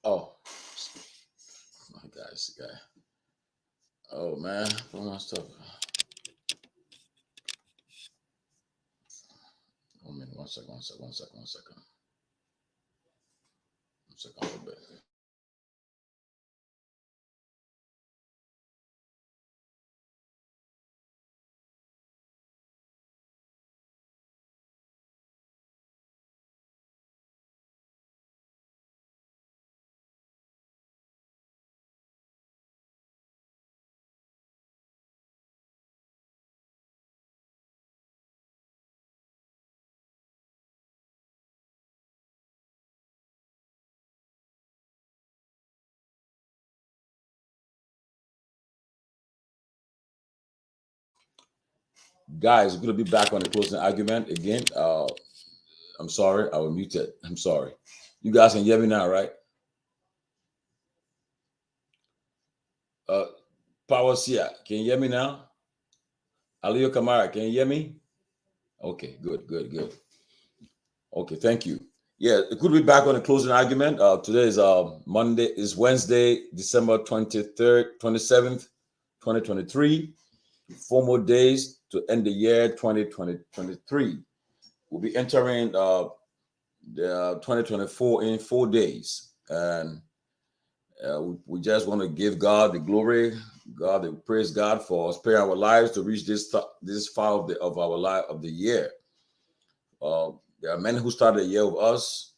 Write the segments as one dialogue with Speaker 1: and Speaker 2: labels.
Speaker 1: Oh, my God, this guy. Oh man, what my stuff? Oh man, one second, one second, one second, one second, one second, a little bit. Guys, we're gonna be back on the closing argument again. I'm sorry, I was muted. I'm sorry. You guys can hear me now, right? Uh, Power Sia, can you hear me now? Aliyo Kamara, can you hear me? Okay, good, good, good. Okay, thank you. Yeah, it could be back on the closing argument. Today is Monday, is Wednesday, December 23rd, 27th, 2023. 4 more days to end the year 2023. We'll be entering the 2024 in 4 days. And we just want to give God the glory, God, the praise God for sparing our lives to reach this far of our life of the year. There are many who started the year with us,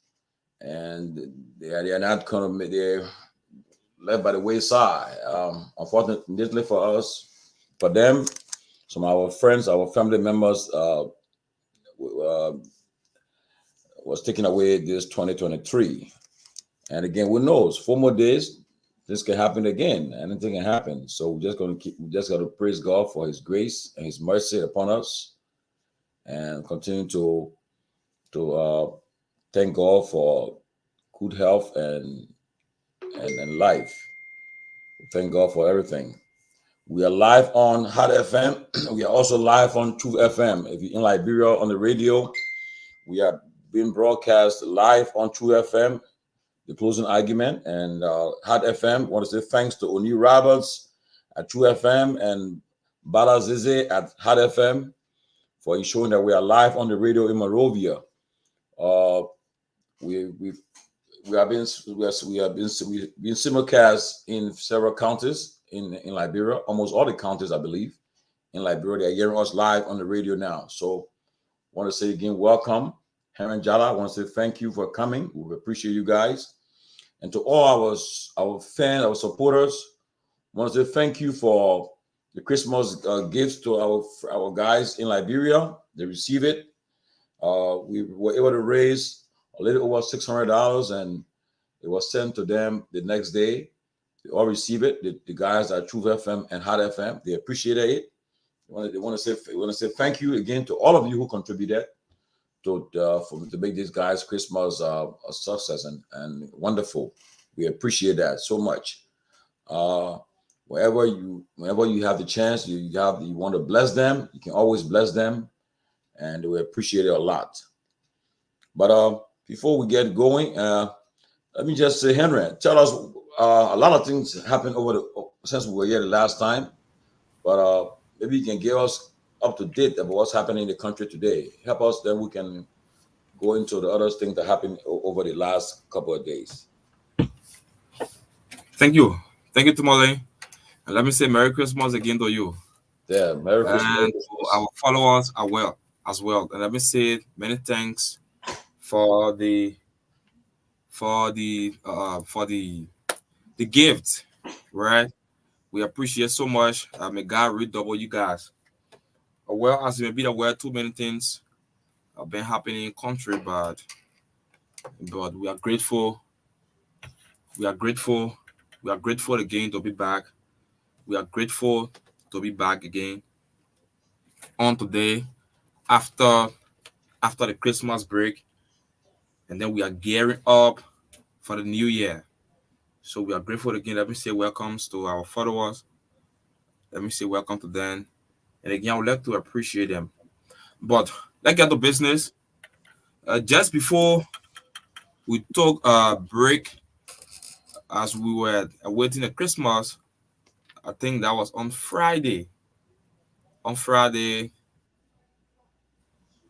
Speaker 1: and they are not they're left by the wayside. Unfortunately for us, for them, some of our friends, our family members was taken away this 2023. And again, who knows? 4 more days, this can happen again. Anything can happen. So we just got to praise God for His grace and His mercy upon us, and continue to thank God for good health and life. Thank God for everything. We are live on Hot FM. We are also live on True FM. If you're in Liberia on the radio, we are being broadcast live on True FM, the closing argument, and Hot FM. I want to say thanks to Oni Roberts at True FM and Bala Zize at Hot FM for ensuring that we are live on the radio in Monrovia. We have been simulcast in several counties in Liberia, almost all the counties, I believe, in Liberia. They're hearing us live on the radio now. So I want to say again, welcome. Heron Jala, I want to say thank you for coming. We appreciate you guys. And to all our fans, our supporters, I want to say thank you for the Christmas gifts to our guys in Liberia. They receive it. We were able to raise a little over $600, and it was sent to them the next day. They all receive it. The guys at Truth FM and Hot FM, they appreciated it. They want to say thank you again to all of you who contributed to make these guys Christmas a success and wonderful. We appreciate that so much. Whenever you have the chance, you want to bless them, you can always bless them, and we appreciate it a lot. But before we get going, let me just say, Henry, tell us a lot of things happened since we were here the last time, but maybe you can give us up to date about what's happening in the country today. Help us, then we can go into the other things that happened over the last couple of days.
Speaker 2: Thank you, Tomalin, and let me say Merry Christmas again to you.
Speaker 1: Yeah, Merry Christmas.
Speaker 2: And to our followers as well. And let me say many thanks for the gift, right? We appreciate so much. May God redouble you guys. Well, as you may be aware, too many things have been happening in country, but we are grateful. We are grateful. We are grateful again to be back. We are grateful to be back again on today after the Christmas break, and then we are gearing up for the new year. So we are grateful again. Let me say welcomes to our followers. Let me say welcome to them. And again, I would like to appreciate them. But let's get to business. Just before we took a break as we were awaiting the Christmas, I think that was on Friday. On Friday,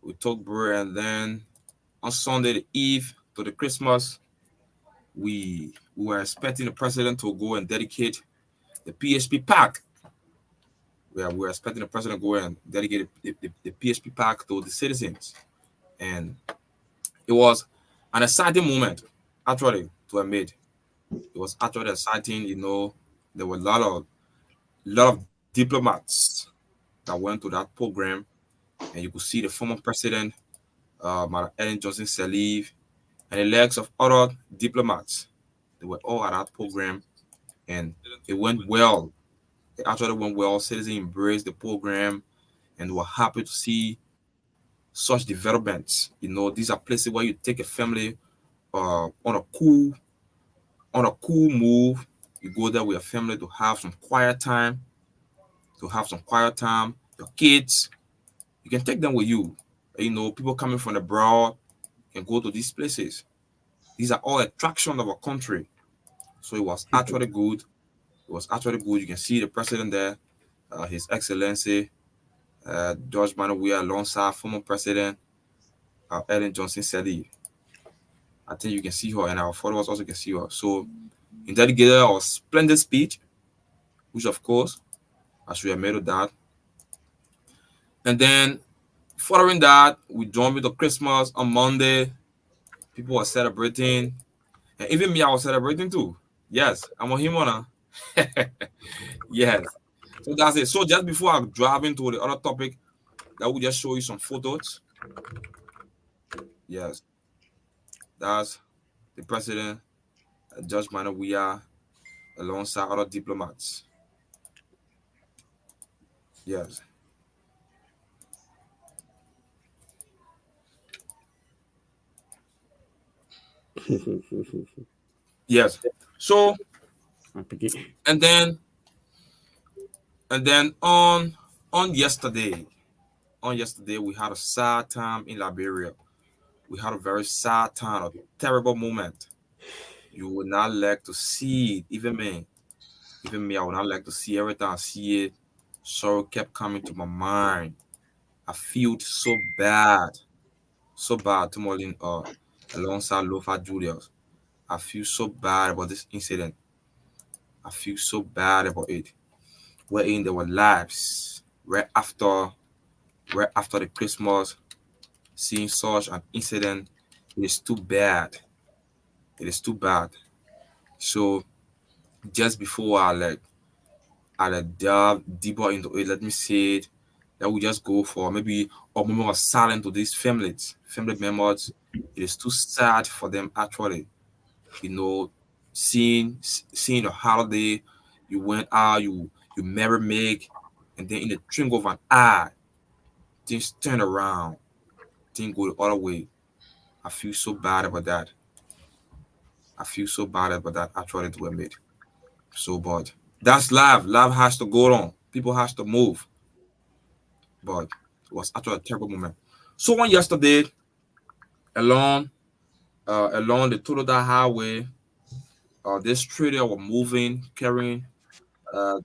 Speaker 2: we took bread, and then on Sunday, the eve to the Christmas, we were expecting the president to go and dedicate the PHP Park. We were expecting the president to go and dedicate the PHP Park to the citizens. And it was an exciting moment, actually, to have made. It was actually exciting, there were a lot of diplomats that went to that program, and you could see the former president, Madam Ellen Johnson Sirleaf, and the legs of other diplomats. They were all at that program, and it went well. It actually went well. Citizens embraced the program and were happy to see such developments. These are places where you take a family on a cool move. You go there with your family to have some quiet time, Your kids, you can take them with you. People coming from abroad can go to these places. These are all attractions of our country. So it was actually good. It was actually good. You can see the president there, His Excellency George Manuel alongside former president Ellen Johnson Sirleaf. I think you can see her, and our followers also can see her. So he delegated our splendid speech, which of course, as we have made of that. And then following that, we joined with the Christmas on Monday. People were celebrating, and even me, I was celebrating too. Yes, I'm a human. Yes. So that's it. So just before I drive into the other topic, that will just show you some photos. Yes, that's the president, Judge Manawiya, alongside other diplomats. Yes. Yes. So and then on yesterday we had a sad time in Liberia. We had a very sad time, a terrible moment. You would not like to see it, even me, I would not like to see every time I see it. Sorrow kept coming to my mind. I felt so bad, Tomalin, alongside Lofa Julius. I feel so bad about this incident. I feel so bad about it. Wherein there were lives right after the Christmas, seeing such an incident, it is too bad. It is too bad. So just before I delve deeper into it, let me say it that we just go for maybe a moment of silence to these family members. It is too sad for them actually. You know, seeing a holiday, you went out, you merry make, and then in the twinkle of an eye, things turn around, things go the other way. I feel so bad about that. I feel so bad about that actually to admit. So, but that's life. Life has to go on. People has to move. But it was actually a terrible moment. So on yesterday, along along the Toledo Highway, this trailer were moving, carrying uh,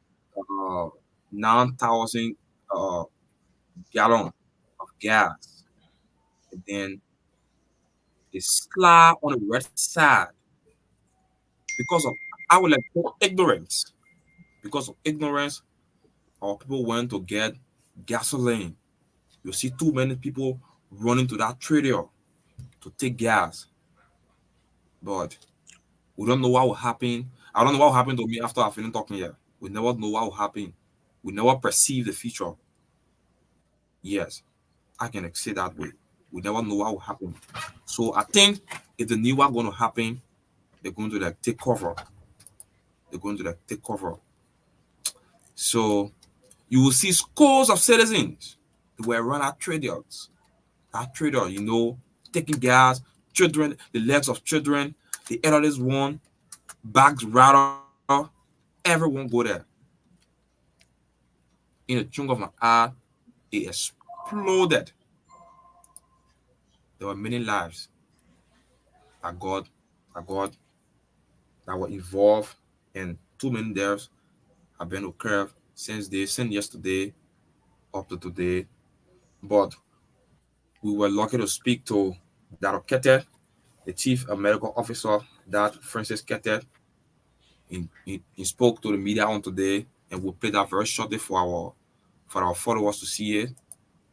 Speaker 2: 9,000 uh, gallon of gas. And then they slide on the red side because of, I would like to say, ignorance. Because of ignorance, our people went to get gasoline. You see too many people running to that trailer to take gas. But we don't know what will happen. I don't know what will happen to me after I finish talking here. We never know what will happen. We never perceive the future. Yes, I can say that way. We never know what will happen. So I think if they knew what going to happen, they're going to take cover. They're going to take cover. So you will see scores of citizens who were run at traders. That trader, taking gas, children, the legs of children, the elderly one, bags rattle, everyone go there. In a chunk of an eye, it exploded. There were many lives that God that were involved, and too many deaths have been occurred since yesterday up to today. But we were lucky to speak to Dr. Kettet, the chief medical officer, that Francis Kettet. He spoke to the media on today, and we'll play that very shortly for our followers to see it.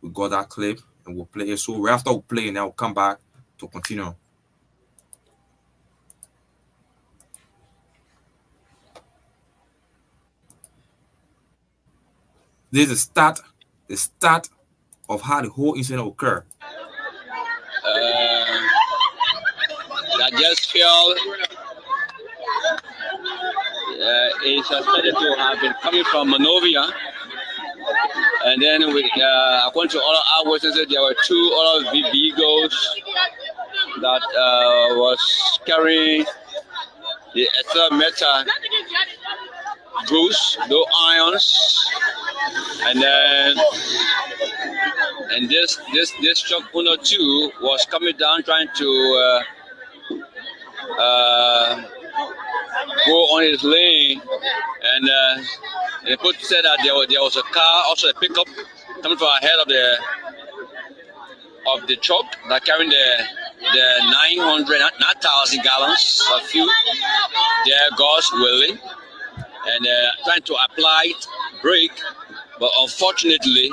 Speaker 2: We got that clip and we'll play it. So right after we play, and then we'll come back to continue. This is the start of how the whole incident occurred.
Speaker 3: That just fell is suspected to have been coming from Monrovia. And then, according to all our witnesses, there were two other vehicles that was carrying the ethyl metal goods, those ions, and then this truck 102 was coming down trying to go on his lane, and the report said that there was a car, also a pickup, coming from ahead of the truck that carrying the 9,000 gallons of fuel. There goes Willie, and trying to apply brake, but unfortunately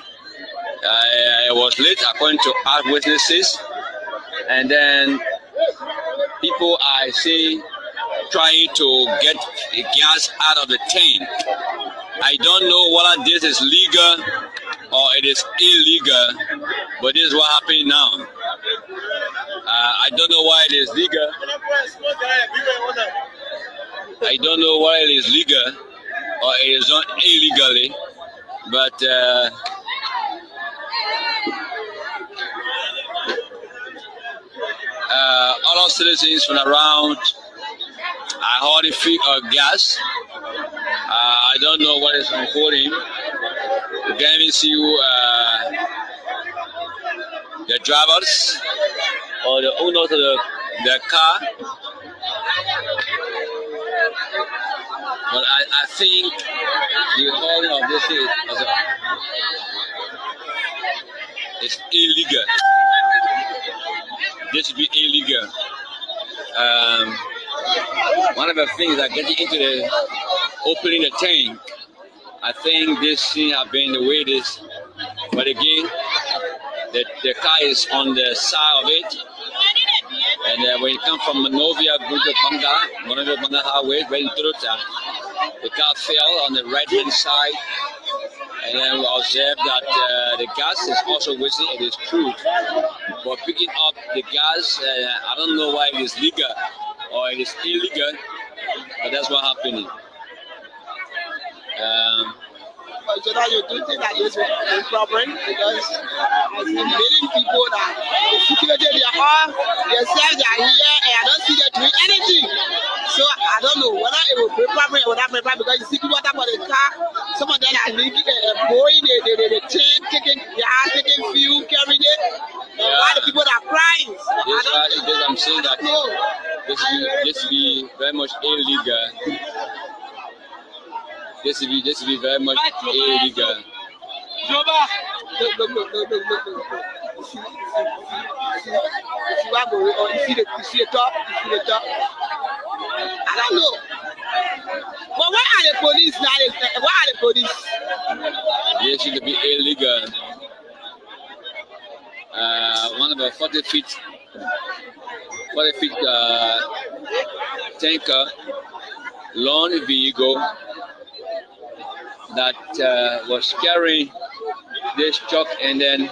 Speaker 3: it was late according to our witnesses. And then people I see trying to get the gas out of the tank. I don't know whether this is legal or it is illegal, but this is what happened now. I don't know why it is legal. I don't know why it is legal or it is not illegally, but other citizens from around are holding free of gas. I don't know what is unfolding. You can't even see the drivers or the owners of the car. But I think the whole of this is illegal. This should be illegal. One of the things that getting into the opening the tank, I think this thing have been the way it is. But again, the car is on the side of it. And when you come from Monrovia, Monrovia Highway, right in Toyota, the car fell on the right hand side. And then we observed that the gas is also wasting. It is true. But picking up the gas, I don't know why it is legal or it is illegal, but that's what happened.
Speaker 4: So that you do think that this is a problem because I see many people that the security in their car, they say they are here and I don't see them doing anything. So I don't know whether it will be problem or not problem because you see people that for the car, some of them are going the chain, taking fuel, carrying it. Why the people are crying?
Speaker 3: I'm saying that this will be very much illegal. This will be very much illegal.
Speaker 4: You see the top. I don't know. But why are the police now? Why are the police?
Speaker 3: This should be illegal. One of the 40 feet tanker, long vehicle that was carrying this truck and then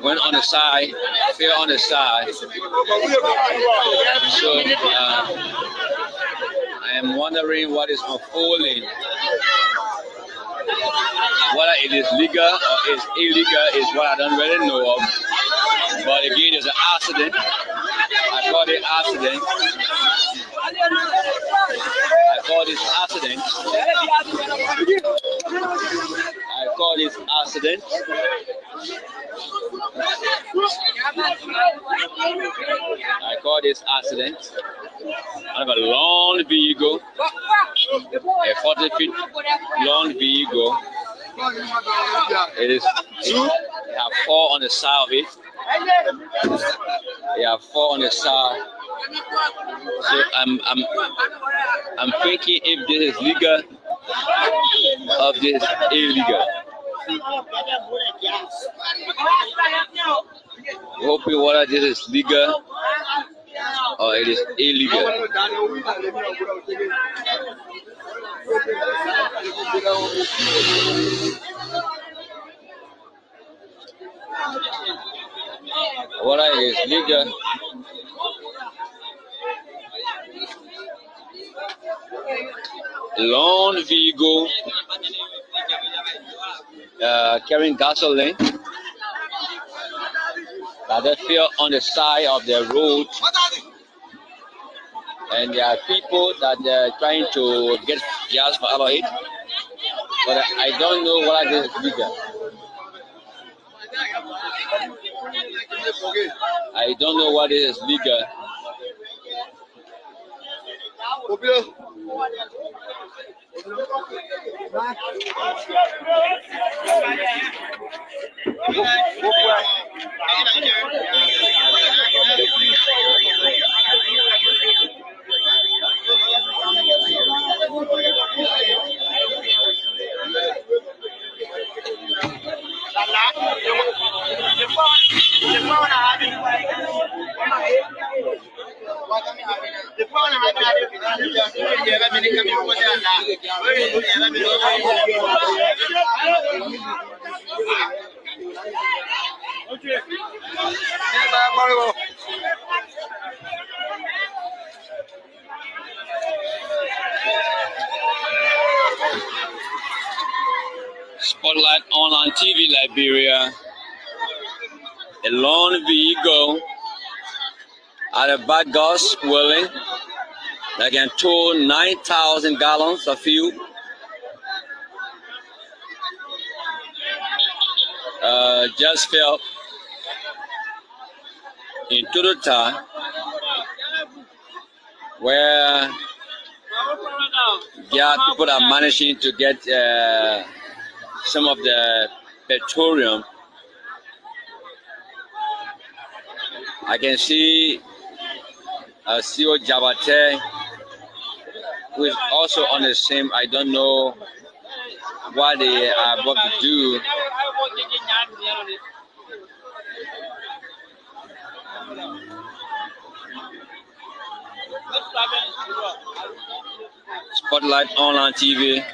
Speaker 3: went on the side, fell on the side. So I am wondering what is unfolding. Whether it is legal or is illegal is what I don't really know of. But again, it's an accident. I call it accident. I call this accident. I have a long vehicle, a 40 feet long vehicle. It is two. They have four on the side of it. They have four on the side. So I'm thinking if this is legal, or if this is illegal. Hoping whether this is legal or it is illegal. Whether it is legal. Long vehicle carrying gasoline that they fill on the side of the road, and there are people that they're trying to get gas out of it, but I don't know whether this is legal. I don't know what is legal. Spotlight online TV Liberia. A long vehicle at a bad gas willing that can tow 9,000 gallons of fuel. Just fell into the tire where people are managing to get some of the petroleum. I can see CEO Jabate, who is also on the same. I don't know what they are about to do. Spotlight online TV.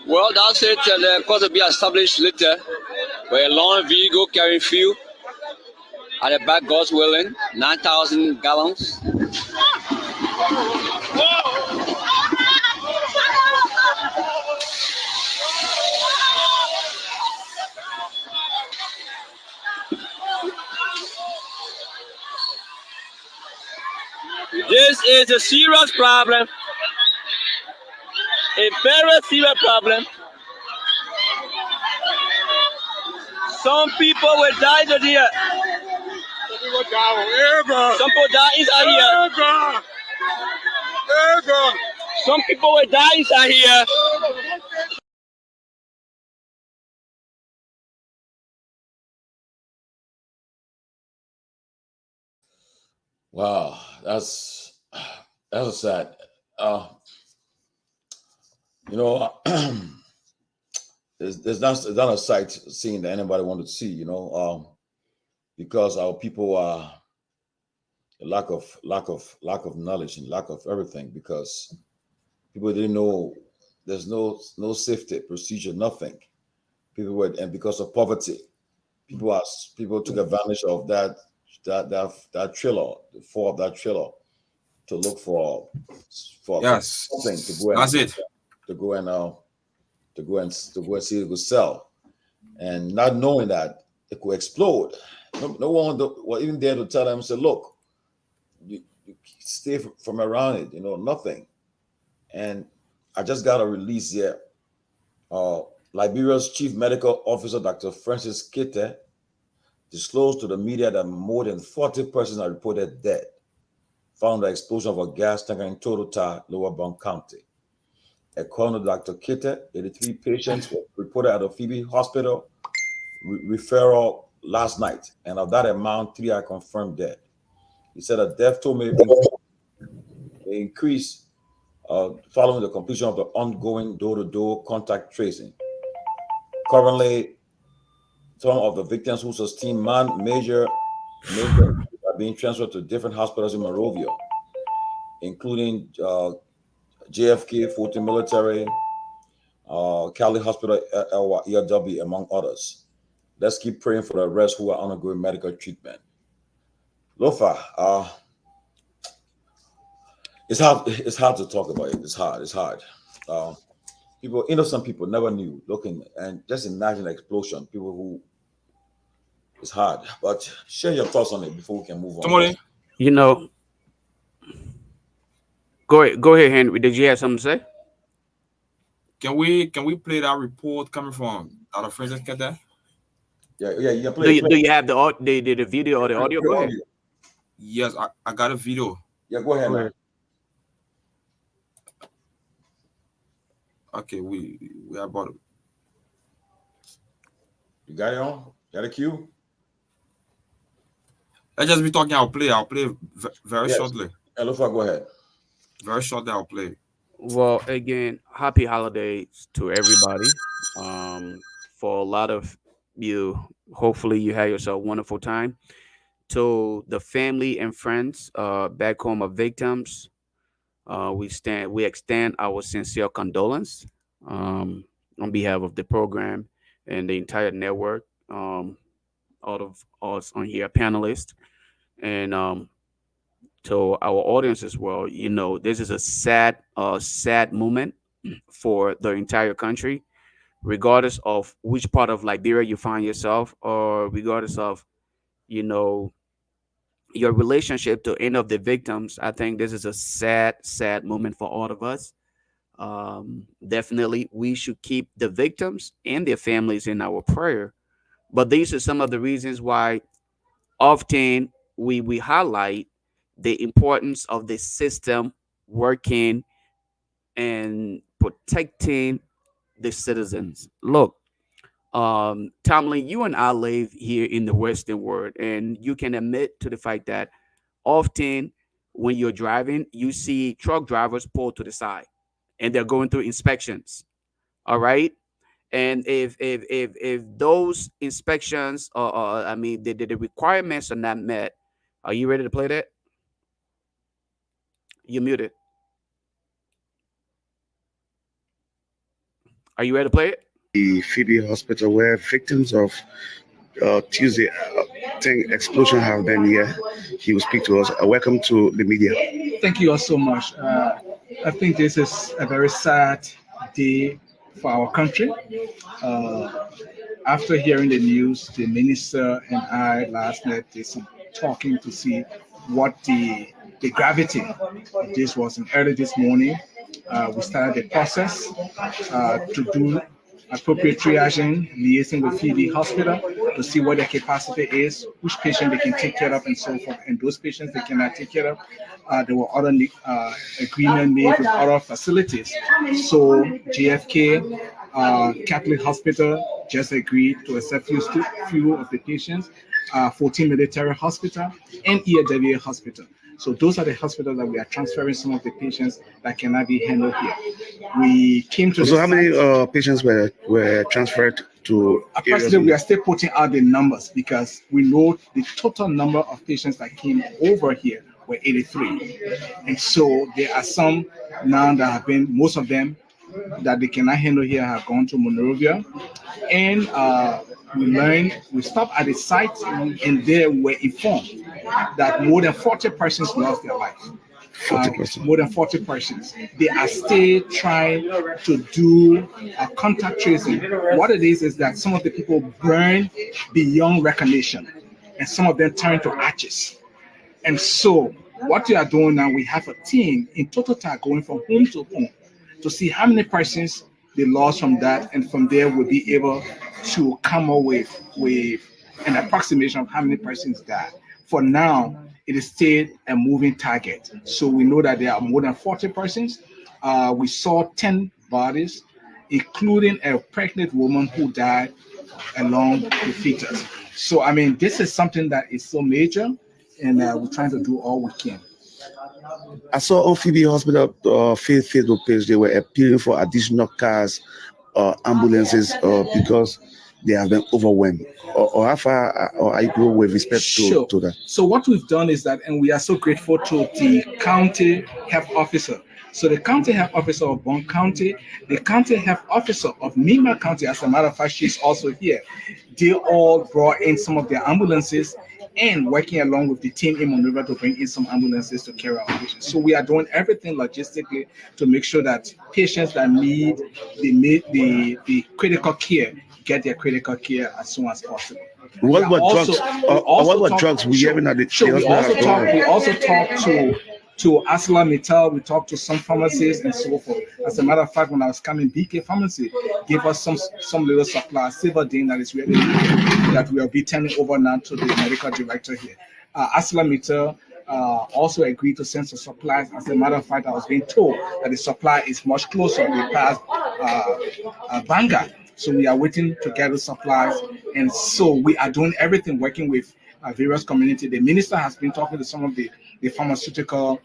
Speaker 3: Well, that's it. The course will be established later. Where a long vehicle carrying fuel at the back goes willing 9,000 gallons. This is a serious problem, a very serious problem. Some people will die today. Some people die inside here. Some people will die inside here.
Speaker 1: Wow, that's a sad. You know, there's not a sight scene that anybody wanted to see. You know, because our people are lack of knowledge and lack of everything, because people didn't know there's no safety procedure, nothing. People were, and because of poverty, people took advantage of that trailer, the fall of that trailer, to look for
Speaker 2: Yes,
Speaker 1: something to go and
Speaker 2: that's it.
Speaker 1: to go and see if it could sell, and not knowing that it could explode. No one was even there to tell them, say, look, you stay from around it, you know, nothing. And I just got a release here. Liberia's chief medical officer, Dr. Francis Kete, disclosed to the media that more than 40 persons are reported dead following the explosion of a gas tanker in Totota, Lower Bond County. According to Dr. Kete, 83 patients were reported at the Peabody Hospital referral last night, and of that amount, 3 are confirmed dead. He said a death toll may increase following the completion of the ongoing door-to-door contact tracing. Currently, some of the victims who sustained major are being transferred to different hospitals in Monrovia, including JFK, Fulton Military, Cali Hospital, ERW, among others. Let's keep praying for the rest who are undergoing medical treatment. Lofa, it's hard to talk about it. It's hard. People, innocent people never knew, looking, and just imagine the explosion. People who, it's hard. But share your thoughts on it before we can move on.
Speaker 2: Tomalin,
Speaker 5: You know, go ahead, Henry. Did you have something to say?
Speaker 2: can we play that report coming from Dr. Francis Kete?
Speaker 1: Yeah.
Speaker 5: Do you have the video or the audio? Go ahead.
Speaker 2: Yes, I got a video.
Speaker 1: Yeah, go ahead, man.
Speaker 2: Okay, we are about it.
Speaker 1: You got it on? Got a cue?
Speaker 2: Let's just be talking. I'll play very shortly.
Speaker 1: Lofa, go ahead.
Speaker 2: Very shortly, I'll play.
Speaker 5: Well, again, happy holidays to everybody. For a lot of you, hopefully you had yourself a wonderful time. To the family and friends back home of victims, we extend our sincere condolence on behalf of the program and the entire network, all of us on here, panelists, and to our audience as well. You know, this is a sad moment for the entire country, regardless of which part of Liberia you find yourself, or regardless of, you know, your relationship to any of the victims. I think this is a sad moment for all of us. Definitely, we should keep the victims and their families in our prayer. But these are some of the reasons why often we highlight the importance of the system working and protecting the citizens. Look, Tomalin, you and I live here in the Western world, and you can admit to the fact that often when you're driving, you see truck drivers pull to the side, and they're going through inspections. All right, and if those inspections, I mean, the requirements are not met, are you ready to play that? You're muted. Are you ready to play it?
Speaker 6: The Peabody Hospital, where victims of Tuesday thing explosion have been here. He will speak to us. Welcome to the media.
Speaker 7: Thank you all so much. I think this is a very sad day for our country. After hearing the news, the minister and I last night did some talking to see what the the gravity of this was in early this morning. We started the process to do appropriate triaging, liaising with Peabody Hospital to see what their capacity is, which patient they can take care of, and so forth. And those patients they cannot take care of, there were other agreement made with other facilities. So JFK Catholic Hospital just agreed to accept few of the patients, 14 Military Hospital, and EAWA Hospital. So those are the hospitals that we are transferring some of the patients that cannot be handled here. We came to.
Speaker 6: So how many patients were transferred to?
Speaker 7: Approximately, we are still putting out the numbers because we know the total number of patients that came over here were 83, and so there are some now that have been. Most of them that they cannot handle here have gone to Monrovia, and we stopped at the site, and there were informed that more than 40 persons lost their life.
Speaker 6: 40%.
Speaker 7: More than 40 persons. They are still trying to do contact tracing. What it is that some of the people burn beyond recognition, and some of them turn to ashes. And so, what we are doing now, we have a team in total going from home to home to see how many persons they lost from that, and from there we'll be able to come up with an approximation of how many persons died. For now, it is still a moving target. So we know that there are more than 40 persons. We saw 10 bodies, including a pregnant woman who died along the fetus. So, I mean, this is something that is so major, and we're trying to do all we can.
Speaker 6: I saw on Peabody Hospital Facebook page, they were appealing for additional cars, ambulances, because they have been overwhelmed. Or how far are you going with respect to that?
Speaker 7: So what we've done is that, and we are so grateful to the county health officer. So the county health officer of Bond County, the county health officer of Nima County, as a matter of fact, she's also here. They all brought in some of their ambulances and working along with the team in Monrovia to bring in some ambulances to carry out patients. So we are doing everything logistically to make sure that patients that need the critical care get their critical care as soon as possible.
Speaker 6: What drugs we having at the
Speaker 7: We also talked to Asla Mittal, we talked to some pharmacies and so forth. As a matter of fact, when I was coming, BK Pharmacy gave us some little supply, Silverdine, that is really that we will be turning over now to the medical director here. Asla Mittal also agreed to send some supplies. As a matter of fact, I was being told that the supply is much closer. They passed Banga. So we are waiting to get the supplies. And so we are doing everything, working with various communities. The minister has been talking to some of the pharmaceutical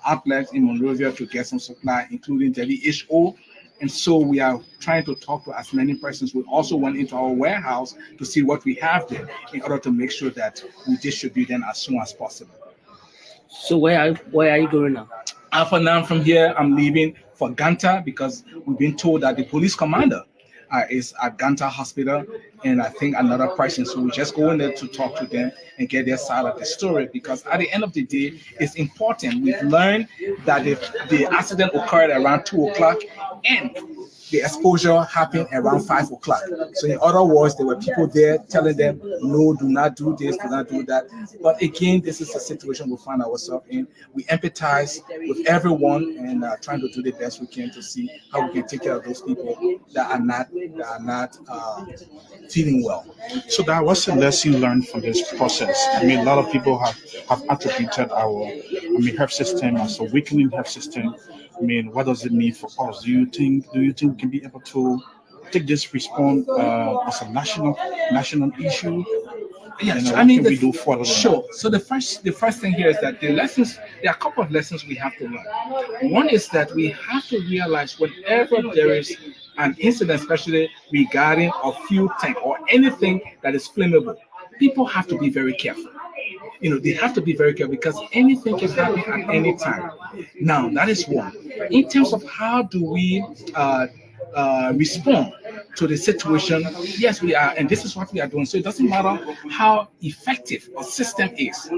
Speaker 7: outlets in Monrovia to get some supply, including WHO. And so we are trying to talk to as many persons. We also went into our warehouse to see what we have there in order to make sure that we distribute them as soon as possible.
Speaker 8: So where are you going now?
Speaker 7: For now, from here, I'm leaving for Ganta because we've been told that the police commander is at Ganta Hospital, and I think another person. So we just go in there to talk to them and get their side of the story, because at the end of the day, it's important. We've learned that the accident occurred around 2 o'clock and the exposure happened around 5 o'clock. So in other words, there were people there telling them, no, do not do this, do not do that. But again, this is a situation we find ourselves in. We empathize with everyone and trying to do the best we can to see how we can take care of those people that are not feeling well.
Speaker 9: So that what's the lesson learned from this process? I mean, a lot of people have attributed our health system as a weakening health system. I mean, what does it mean for us? Do you think we can be able to take this response as a national issue?
Speaker 7: Yes,
Speaker 9: I mean, we do further.
Speaker 7: Sure. So the first thing here is that there are a couple of lessons we have to learn. One is that we have to realize whenever there is an incident, especially regarding a fuel tank or anything that is flammable, people have to be very careful. They have to be very careful because anything can happen at any time. Now, that is one. In terms of how do we respond to the situation, yes, we are, and this is what we are doing. So it doesn't matter how effective a system is.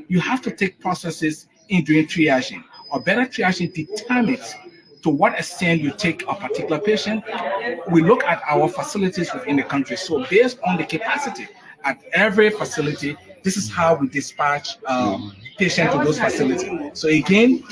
Speaker 7: You have to take processes in doing triaging, or better triaging determines to what extent you take a particular patient. We look at our facilities within the country. So based on the capacity at every facility, this is how we dispatch patients to those facilities. So again,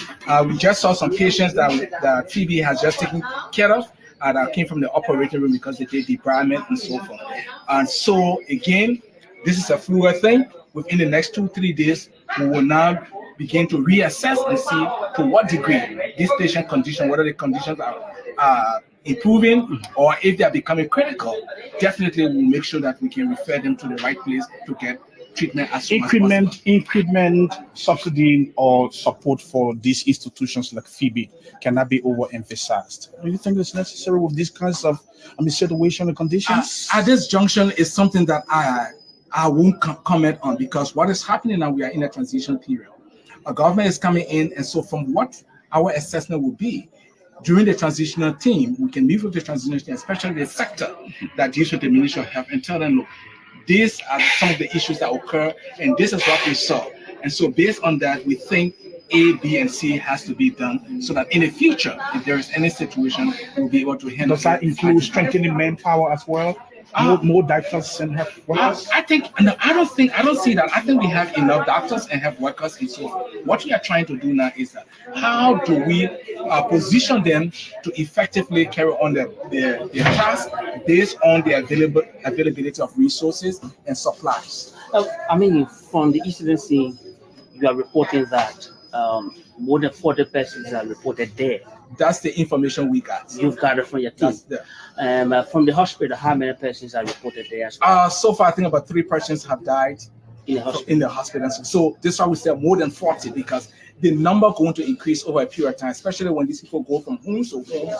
Speaker 7: we just saw some patients that Phoebe has just taken care of that came from the operating room because they did debridement and so forth. And so again, this is a fluid thing. Within the next 2-3 days, we will now begin to reassess and see to what degree this patient condition, whether the conditions are improving or if they are becoming critical. Definitely, we'll make sure that we can refer them to the right place to get treatment as soon as possible.
Speaker 9: Increment subsidy or support for these institutions like Phoebe cannot be overemphasized. Do you think it's necessary with these kinds of situation and conditions?
Speaker 7: At this junction is something that I won't comment on, because what is happening now, we are in a transition period. A government is coming in, and so from what our assessment will be during the transitional team, we can meet with the transitional team, especially the sector that deals with the Ministry of Health, and tell them, look, these are some of the issues that occur, and this is what we saw. And so based on that, we think A, B, and C has to be done so that in the future, if there is any situation, we'll be able to handle it.
Speaker 9: Does that include strengthening manpower as well? More doctors and health workers?
Speaker 7: I don't see that. I think we have enough doctors and health workers and so forth. What we are trying to do now is that how do we position them to effectively carry on their task based on the availability of resources and supplies.
Speaker 8: I mean, from the incidency, you are reporting that more than 40 persons are reported dead.
Speaker 7: That's the information we got.
Speaker 8: You've got it from your team. From the hospital, how many persons are reported there?
Speaker 7: So far, I think about 3 persons have died in the hospital. So this is why we say more than 40, because the number going to increase over a period of time, especially when these people go from homes to homes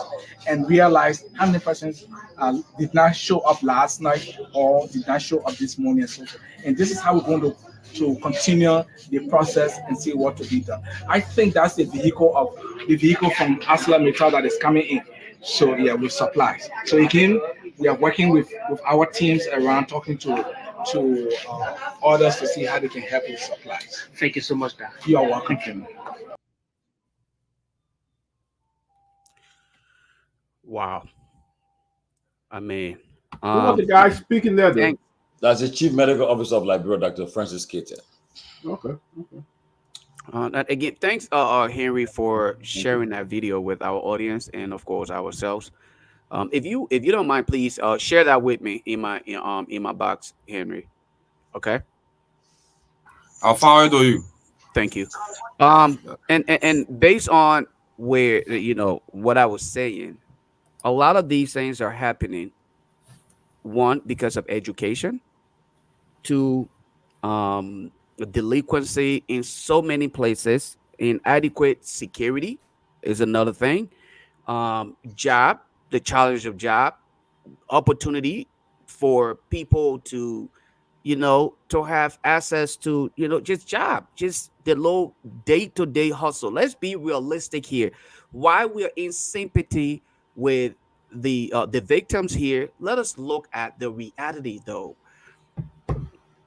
Speaker 7: and realize how many persons did not show up last night or did not show up this morning and so forth. And this is how we're going to continue the process and see what to be done. I think that's the vehicle from ArcelorMittal that is coming in. So yeah, with supplies. So again, we are working with our teams around, talking to others to see how they can help with supplies.
Speaker 8: Thank you so much, Dan.
Speaker 7: You are welcome.
Speaker 5: Wow. I mean,
Speaker 10: who was the guy speaking there? Then?
Speaker 1: That's the Chief Medical Officer of Liberia, Dr. Francis Keita.
Speaker 10: Okay.
Speaker 5: Again, thanks, Henry, for sharing that video with our audience and, of course, ourselves. If you don't mind, please share that with me in my box, Henry. Okay.
Speaker 2: I'll forward to you.
Speaker 5: Thank you. And based on where what I was saying, a lot of these things are happening. One, because of education. Two, delinquency in so many places. Inadequate security is another thing. Job, the challenge of job, opportunity for people to have access to just job, just the low day-to-day hustle. Let's be realistic here. While we are in sympathy with the victims here, let us look at the reality though.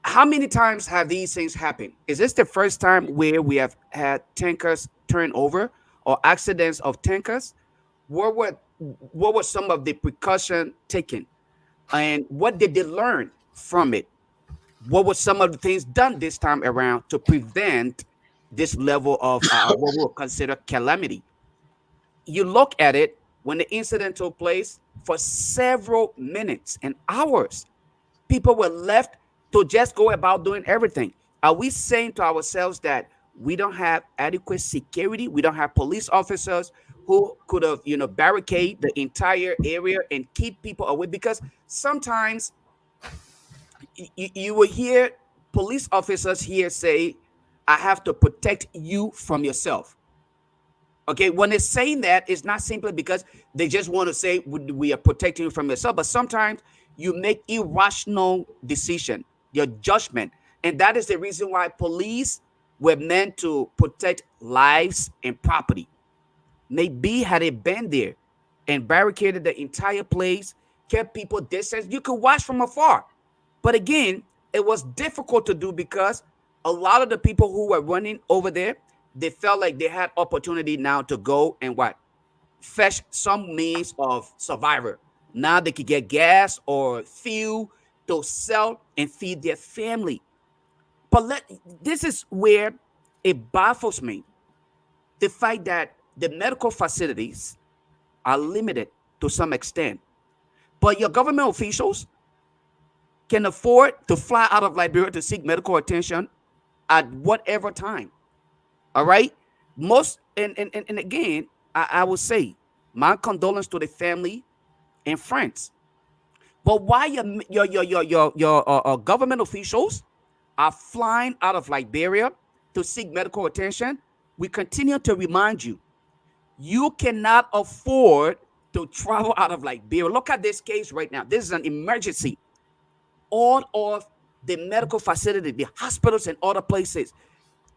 Speaker 5: How many times have these things happened? Is this the first time where we have had tankers turn over or accidents of tankers? What were some of the precautions taken, and what did they learn from it? What were some of the things done this time around to prevent this level of what we'll consider calamity? You look at it when the incident took place, for several minutes and hours, people were left to just go about doing everything. Are we saying to ourselves that we don't have adequate security? We don't have police officers who could have, barricade the entire area and keep people away? Because sometimes you will hear police officers here say, I have to protect you from yourself. Okay, when they're saying that, it's not simply because they just want to say we are protecting you from yourself, but sometimes you make irrational decision, your judgment. And that is the reason why police were meant to protect lives and property. Maybe had it been there and barricaded the entire place, kept people distance, you could watch from afar. But again, it was difficult to do because a lot of the people who were running over there, they felt like they had opportunity now to go and fetch some means of survivor. Now they could get gas or fuel to sell and feed their family. But this is where it baffles me the fact that the medical facilities are limited to some extent, but your government officials can afford to fly out of Liberia to seek medical attention at whatever time. All right. Most and again, I will say my condolence to the family and friends. But why your government officials are flying out of Liberia to seek medical attention? We continue to remind you, you cannot afford to travel out of Liberia. Look at this case right now. This is an emergency. All of the medical facility, the hospitals and other places,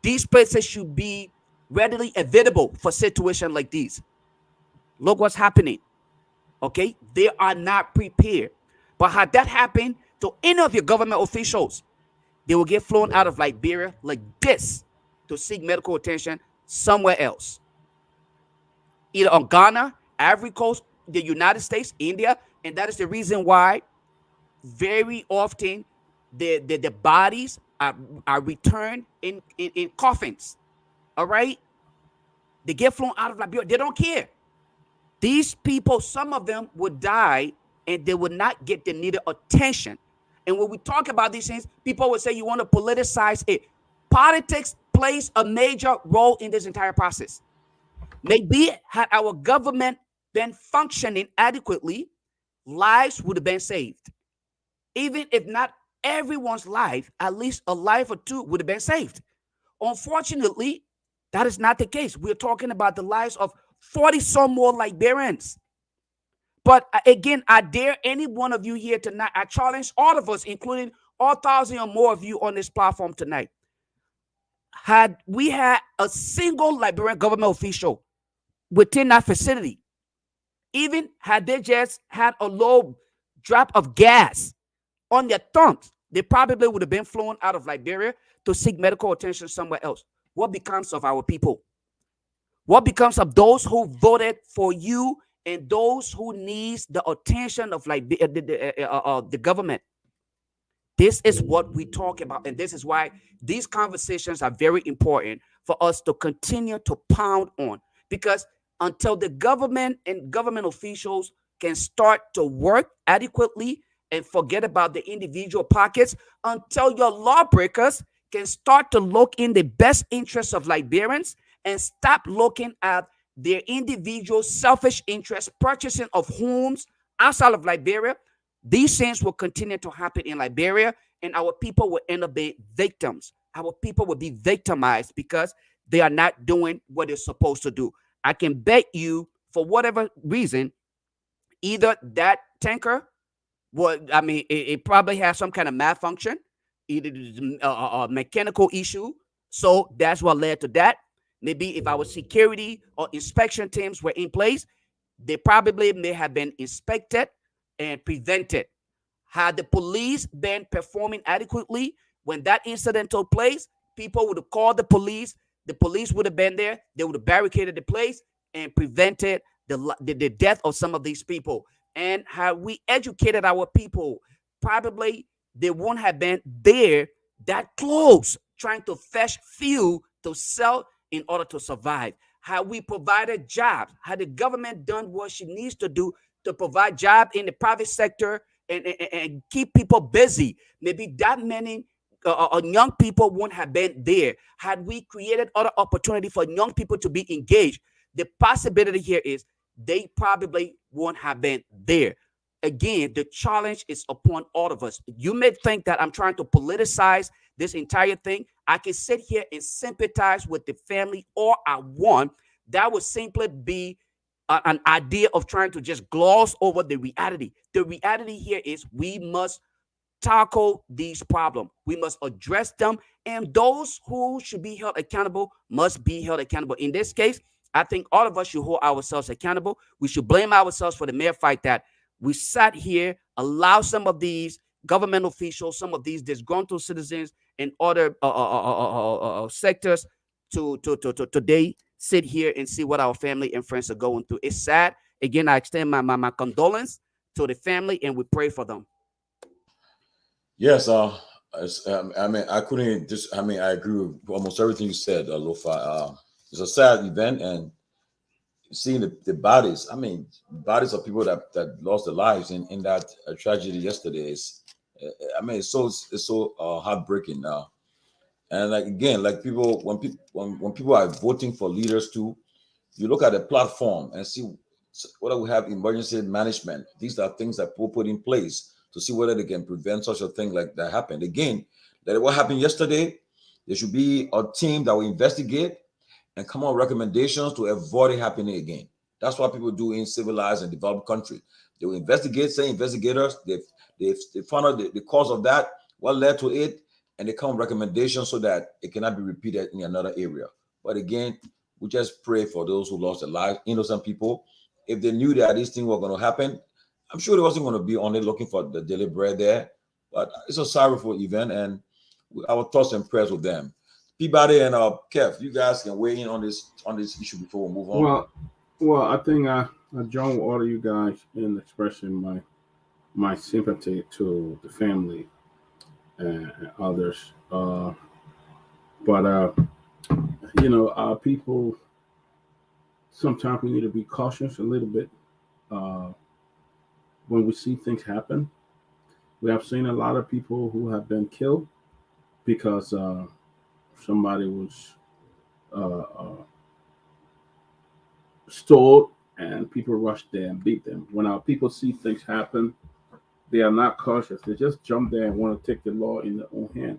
Speaker 5: these places should be readily available for situations like these. Look what's happening. Okay, they are not prepared. But had that happened to any of your government officials, they will get flown out of Liberia like this to seek medical attention somewhere else, either on Ghana, Ivory Coast, the United States, India, and that is the reason why very often the bodies are returned in coffins. All right, they get flown out of Liberia. They don't care. These people, some of them would die and they would not get the needed attention. And when we talk about these things, people would say you want to politicize it. Politics plays a major role in this entire process. Maybe had our government been functioning adequately, lives would have been saved. Even if not everyone's life, at least a life or two would have been saved. Unfortunately, that is not the case. We're talking about the lives of 40 some more Liberians. But again, I dare any one of you here tonight, I challenge all of us, including all 1,000 or more of you on this platform tonight. Had we had a single Liberian government official within that facility, even had they just had a low drop of gas on their thumbs, they probably would have been flown out of Liberia to seek medical attention somewhere else. What becomes of our people? What becomes of those who voted for you and those who needs the attention of the government? This is what we talk about, and this is why these conversations are very important for us to continue to pound on, because until the government and government officials can start to work adequately and forget about the individual pockets, until your lawbreakers can start to look in the best interests of Liberians and stop looking at their individual selfish interests, purchasing of homes outside of Liberia, these things will continue to happen in Liberia, and our people will end up being victims. Our people will be victimized because they are not doing what they're supposed to do. I can bet you, for whatever reason, either that tanker, it probably has some kind of malfunction, either a mechanical issue, so that's what led to that. Maybe if our security or inspection teams were in place, they probably may have been inspected and prevented. Had the police been performing adequately when that incident took place, people would have called the police would have been there, they would have barricaded the place and prevented the death of some of these people. And had we educated our people, probably they won't have been there that close trying to fetch fuel to sell in order to survive. Had we provided jobs, had the government done what she needs to do to provide jobs in the private sector and keep people busy, maybe that many young people won't have been there. Had we created other opportunity for young people to be engaged, the possibility here is they probably won't have been there. Again, the challenge is upon all of us. You may think that I'm trying to politicize this entire thing. I can sit here and sympathize with the family all I want. That would simply be an idea of trying to just gloss over the reality. The reality here is we must tackle these problems. We must address them, and those who should be held accountable must be held accountable. In this case, I think all of us should hold ourselves accountable. We should blame ourselves for the mere fact that we sat here, allow some of these government officials, some of these disgruntled citizens and other sectors to today sit here and see what our family and friends are going through. It's sad. Again, I extend my condolence to the family, and we pray for them.
Speaker 1: Yes, I mean, I couldn't just. I mean, I agree with almost everything you said, Lofa. It's a sad event, and seeing the bodies. I mean, bodies of people that lost their lives in that tragedy yesterday is. I mean, it's so heartbreaking now. And like again, like people when people are voting for leaders too, you look at the platform and see whether we have emergency management. These are things that people put in place to see whether they can prevent such a thing like that happen. Again, that what happened yesterday, there should be a team that will investigate and come up with recommendations to avoid it happening again. That's what people do in civilized and developed countries. They will investigate, say investigators, they found out the cause of that, what led to it, and they come with recommendations so that it cannot be repeated in another area. But again, we just pray for those who lost their lives, innocent people. If they knew that these things were going to happen, I'm sure they wasn't going to be on it looking for the daily bread there. But it's a sorrowful event, and our thoughts and prayers with them. Peabody and Kev, you guys can weigh in on this issue before we move on.
Speaker 10: Well, I think I join with all of you guys in expressing my sympathy to the family and others. But people, sometimes we need to be cautious a little bit when we see things happen. We have seen a lot of people who have been killed because somebody was uh, uh, stole and people rushed there and beat them. When our people see things happen, they are not cautious. They just jump there and want to take the law in their own hand.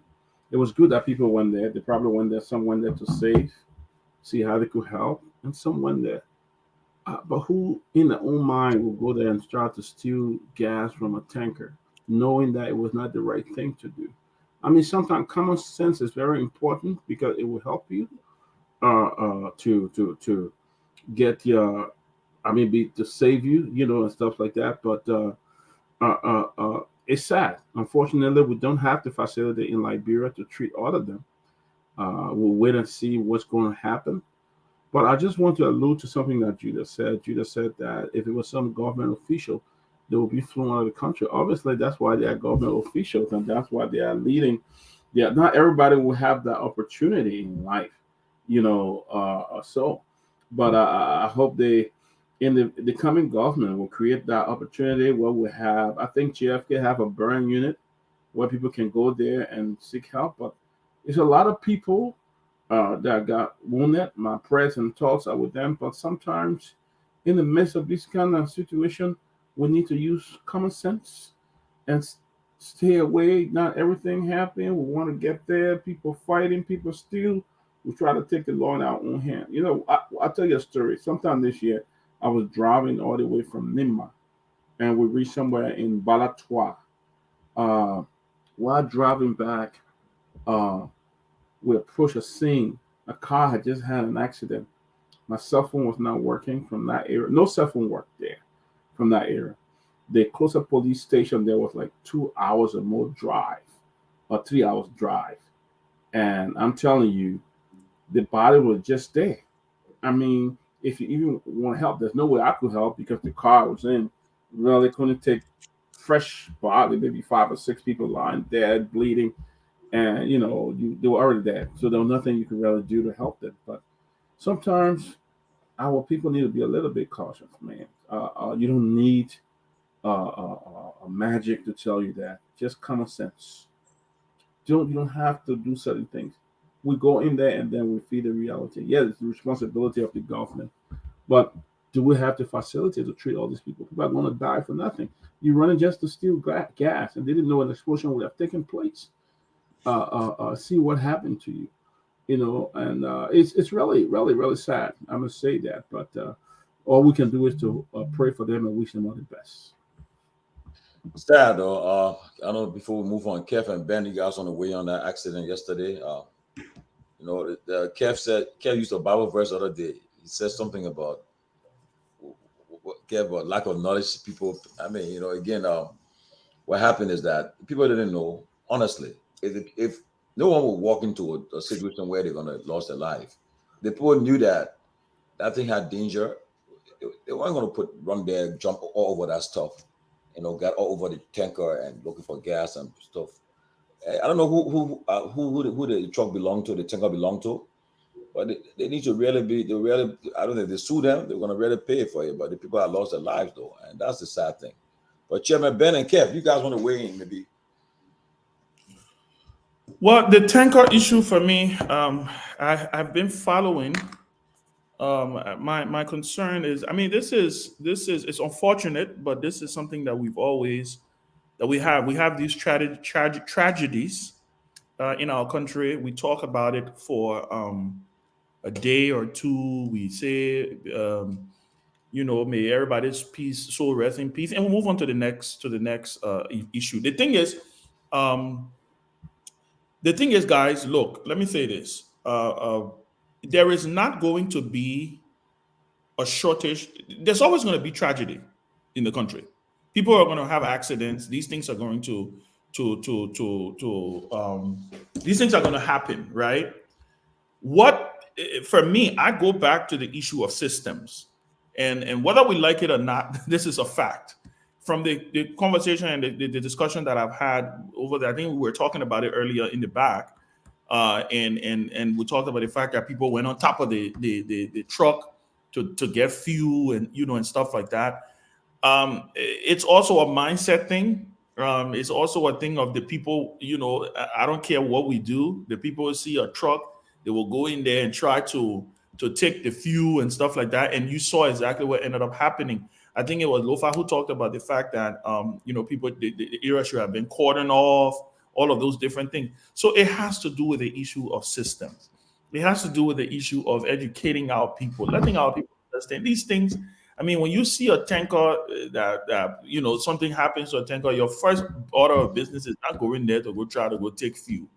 Speaker 10: It was good that people went there. They probably went there, some went there to save, see how they could help, and some went there. But who in their own mind will go there and start to steal gas from a tanker, knowing that it was not the right thing to do? I mean, sometimes common sense is very important because it will help you to get your, I mean, to save you, and stuff like that. But it's sad. Unfortunately, we don't have the facility in Liberia to treat all of them. We'll wait and see what's going to happen. But I just want to allude to something that Judah said. Judah said that if it was some government official, they would be flown out of the country. Obviously, that's why they are government officials, and that's why they are leading. Yeah, not everybody will have that opportunity in life, so. But I hope they, in the coming government, will create that opportunity where we have. I think JFK have a burn unit where people can go there and seek help. But it's a lot of people that got wounded. My prayers and thoughts are with them. But sometimes, in the midst of this kind of situation, we need to use common sense and stay away. Not everything happening. We want to get there. People fighting. People still. We try to take the law in our own hand. I'll tell you a story. Sometime this year, I was driving all the way from Nimba, and we reached somewhere in Balatois. Uh, while driving back, uh, we approached a scene. A car had just had an accident. My cell phone was not working from that area. No cell phone worked there from that area. The closest police station there was like 2 hours or more drive, or 3 hours drive. And I'm telling you, the body was just there. I mean, if you even want help, there's no way I could help because the car was in. Well, they couldn't take fresh body, maybe 5 or 6 people lying dead, bleeding, and they were already dead. So there was nothing you could really do to help them. But sometimes our people need to be a little bit cautious, man. You don't need magic to tell you that. Just common sense. You don't have to do certain things. We go in there and then we feed the reality. Yeah, it's the responsibility of the government, but do we have the facility to treat all these people? People are going to die for nothing. You're running just to steal gas, and they didn't know an explosion would have taken place. See what happened to you, and it's really, really, really sad. I must say that, but all we can do is to pray for them and wish them all the best.
Speaker 1: Sad though. I know before we move on, Kev and Ben, you guys on the way on that accident yesterday. Kev used a Bible verse the other day. He said something about Kev about lack of knowledge. People, I mean, again, what happened is that people didn't know. Honestly, if no one would walk into a situation where they're gonna lose their life, the people knew that thing had danger. They weren't gonna run there, jump all over that stuff. Got all over the tanker and looking for gas and stuff. I don't know who the truck belonged to, the tanker belonged to, but they need to really I don't think they sue them, they're gonna really pay for it. But the people have lost their lives though, and that's the sad thing. But Chairman Ben and Kev, you guys want to weigh in maybe?
Speaker 9: Well, the tanker issue for me, I've been following. My concern is, I mean, this is it's unfortunate, but this is something that we have these tragic tragedies in our country. We talk about it for a day or two. We say, may everybody's peace, soul rest in peace, and we'll move on to the next issue. The thing is, guys, look, let me say this. There is not going to be a shortage. There's always going to be tragedy in the country. People are going to have accidents. These things are going these things are going to happen, right? For me, I go back to the issue of systems, and whether we like it or not, this is a fact. From the conversation and the discussion that I've had over there, I think we were talking about it earlier in the back. And we talked about the fact that people went on top of the truck to get fuel and stuff like that. It's also a mindset thing. It's also a thing of the people. I don't care what we do. The people see a truck, they will go in there and try to take the fuel and stuff like that. And you saw exactly what ended up happening. I think it was Lofa who talked about the fact that people, the area should have been cordoned off. All of those different things. So it has to do with the issue of systems. It has to do with the issue of educating our people, letting our people understand these things. I mean, when you see a tanker that something happens to a tanker, your first order of business is not going there to go try to go take fuel.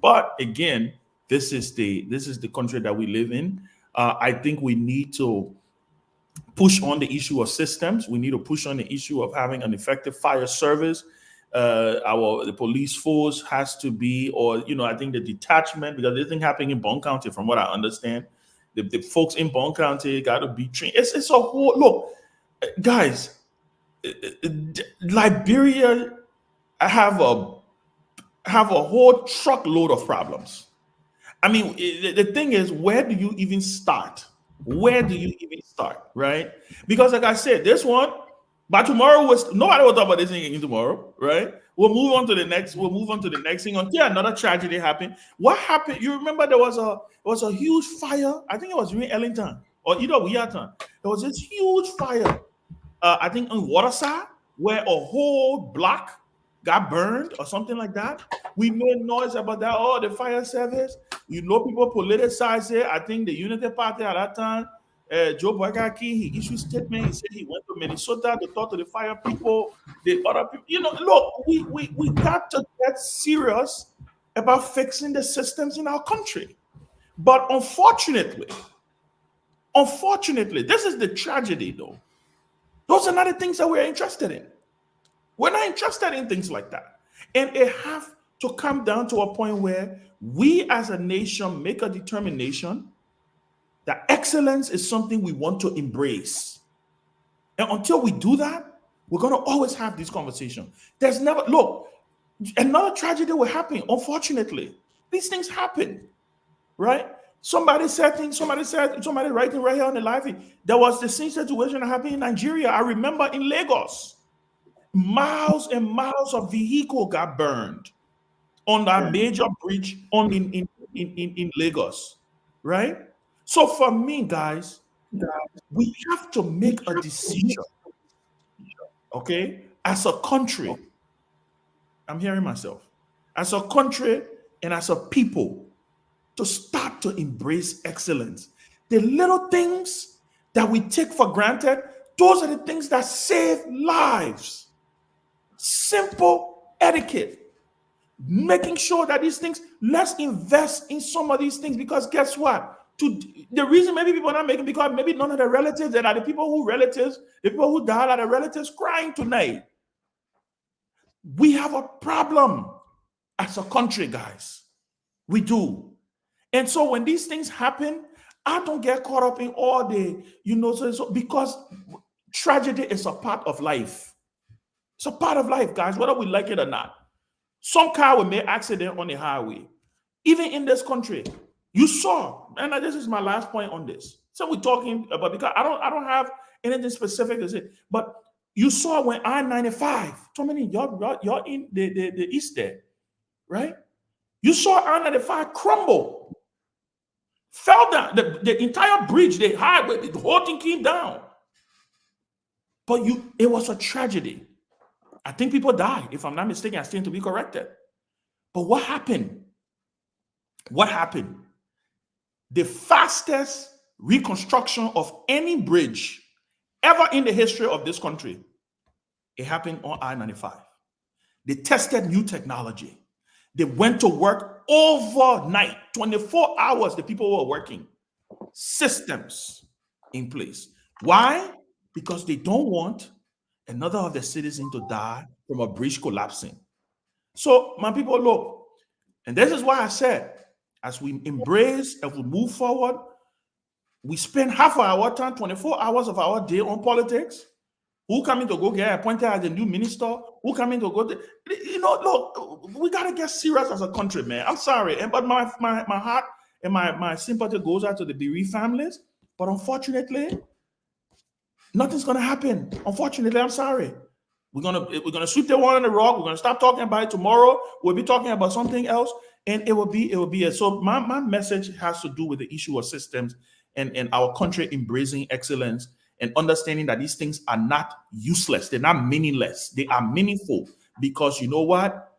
Speaker 9: But again, this is the country that we live in. I think we need to push on the issue of systems. We need to push on the issue of having an effective fire service. The police force has to be, I think the detachment, because this thing happening in Bond County, from what I understand, the folks in Bond County got to be trained. It's a whole look, guys. Liberia have a whole truckload of problems. I mean, the thing is, where do you even start? Right? Because, like I said, this one. But tomorrow nobody will talk about this thing again tomorrow, right? We'll move on to the next thing until another tragedy happened. What happened? You remember there was a huge fire. I think it was in Ellington or either Weirton. There was this huge fire. I think in Waterside, where a whole block got burned or something like that. We made noise about that. Oh, the fire service. People politicized it. I think the Unity Party at that time. Joe Boyaki, he issued a statement. He said he went to Minnesota to talk to the fire people, the other people. Look, we got to get serious about fixing the systems in our country. But unfortunately, this is the tragedy, though. Those are not the things that we're interested in. We're not interested in things like that. And it has to come down to a point where we as a nation make a determination that excellence is something we want to embrace. And until we do that, we're going to always have this conversation. Another tragedy will happen, unfortunately. These things happen, right? Somebody writing right here on the live. There was the same situation that happened in Nigeria. I remember in Lagos, miles and miles of vehicle got burned on that major bridge in Lagos, right? So for me, guys, we have to make a decision, okay? As a country, I'm hearing myself, as a country and as a people, to start to embrace excellence. The little things that we take for granted, those are the things that save lives. Simple etiquette. Making sure that these things, let's invest in some of these things, because guess what? The reason maybe people are not making, because maybe none of the relatives that are the people who died are the relatives crying tonight. We have a problem as a country, guys. We do. And so when these things happen, I don't get caught up in all the, because tragedy is a part of life. It's a part of life, guys, whether we like it or not.
Speaker 11: Some car will make accident on the highway. Even in this country, you saw, and this is my last point on this. So we're talking about, because I don't have anything specific to say, but you saw when I-95, so many y'all in the east there, right? You saw I-95 crumble, fell down. The entire bridge, the highway, the whole thing came down. But it was a tragedy. I think people died. If I'm not mistaken, I stand to be corrected. But what happened? What happened? The fastest reconstruction of any bridge ever in the history of this country, it happened on I-95. They tested new technology. They went to work overnight, 24 hours, the people were working. Systems in place. Why? Because they don't want another of the citizens to die from a bridge collapsing. So, my people, look, and this is why I said, as we embrace and we move forward, we spend half of our time, 24 hours of our day on politics. Who coming to go get appointed as a new minister? Who coming to go look, we got to get serious as a country, man. I'm sorry. But my heart and my sympathy goes out to the bereaved families. But unfortunately, nothing's going to happen. Unfortunately, I'm sorry. We're gonna sweep the one on the rock. We're gonna stop talking about it tomorrow. We'll be talking about something else, and it will be it. So my message has to do with the issue of systems and our country embracing excellence and understanding that these things are not useless. They're not meaningless. They are meaningful, because you know what?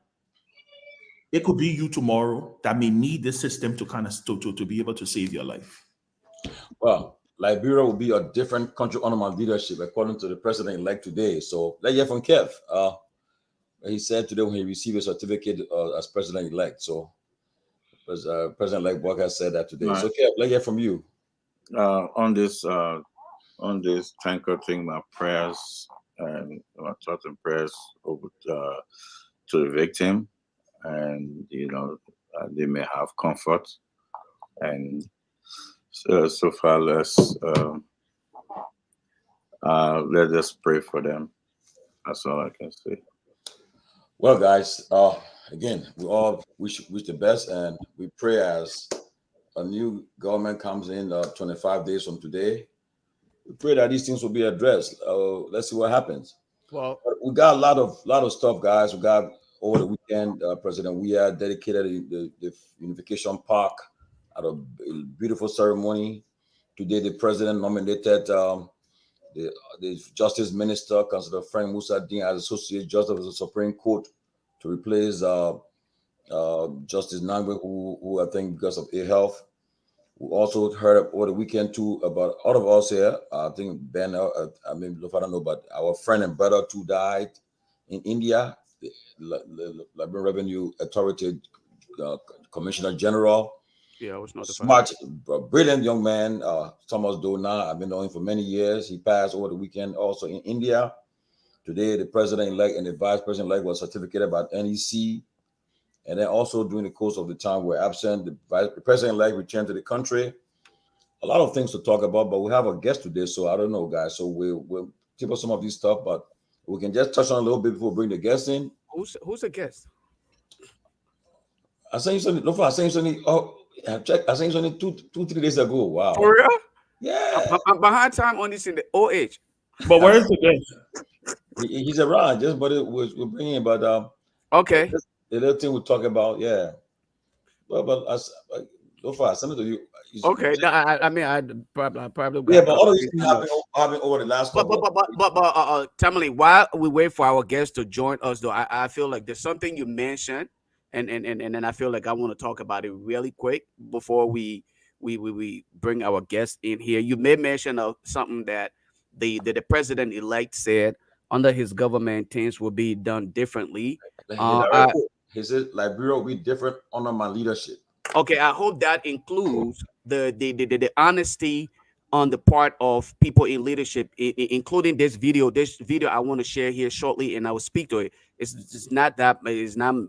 Speaker 11: It could be you tomorrow that may need this system to kind of to be able to save your life.
Speaker 1: Well, Liberia will be a different country under my leadership, according to the president-elect today. So let's hear from Kev. He said today when he received a certificate as president-elect. So President-elect Walker said that today. Right. So Kev, let's hear from you.
Speaker 12: On this tanker thing, my prayers and my thoughts and prayers over to the victim, and they may have comfort, and so far let's us pray for them. That's all I can say.
Speaker 1: Well, guys, again, we all wish the best, and we pray as a new government comes in 25 days from today. We pray that these things will be addressed. Let's see what happens.
Speaker 5: Well,
Speaker 1: we got a lot of stuff, guys. We got over the weekend, President Weah dedicated the Unification Park at a beautiful ceremony. Today, the president nominated the Justice Minister, Councillor Frank Musa Dean, as Associate Justice of the Supreme Court to replace Justice Nyenwolo, who I think because of ill-health. We also heard over the weekend too about all of us here. I think Ben, I don't know, but our friend and brother too died in India. The Liberian Revenue Authority Commissioner General.
Speaker 5: Yeah, I was notified.
Speaker 1: Smart, brilliant young man, Thomas Dona. I've been knowing him for many years. He passed over the weekend also in India. Today, the president-elect and the vice president-elect was certificated by NEC. And then also during the course of the time we're absent, the president-elect returned to the country. A lot of things to talk about, but we have a guest today, so I don't know, guys. So we'll tip up some of these stuff, but we can just touch on a little bit before we bring the guest in.
Speaker 5: Who's the guest?
Speaker 1: I sent you something. Lofa, I sent you something. Oh, I checked. I sent you something 2-3 days ago. Wow.
Speaker 5: For real?
Speaker 1: Yeah.
Speaker 5: I'm behind time on this in the OH.
Speaker 11: But where is the guest?
Speaker 1: He's around. Just but we're bringing him. But
Speaker 5: okay.
Speaker 1: The little thing we're talking about, yeah. But Lofa, I sent it to you.
Speaker 5: Okay. I probably.
Speaker 1: Yeah, but all of these things happen over the last couple.
Speaker 5: But Tomalin, while we wait for our guests to join us, though, I feel like there's something you mentioned, and then I feel like I want to talk about it really quick before we bring our guests in here. You may mention something that the president-elect said under his government things will be done differently.
Speaker 1: He said Liberia will be different under my leadership.
Speaker 5: Okay, I hope that includes the honesty on the part of people in leadership, including this video. This video I want to share here shortly, and I will speak to it. It's not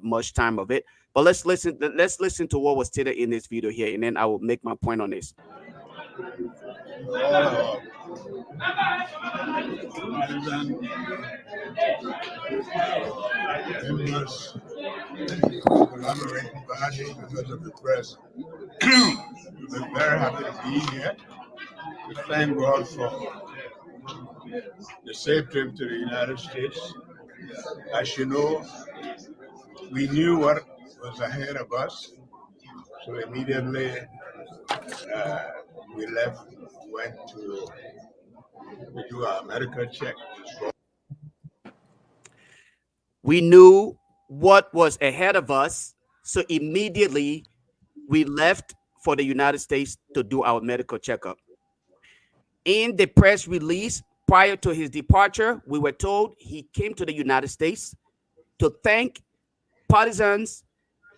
Speaker 5: much time of it, but let's listen to what was stated in this video here, and then I will make my point on this.
Speaker 13: collaborating badly because of the press. We're very happy to be here. We thank God for the safe trip to the United States. As you know, we knew what was ahead of us, so immediately we left, went to do our medical check.
Speaker 5: We knew what was ahead of us, so immediately we left for the United States to do our medical checkup. In the press release prior to his departure, we were told he came to the United States to thank partisans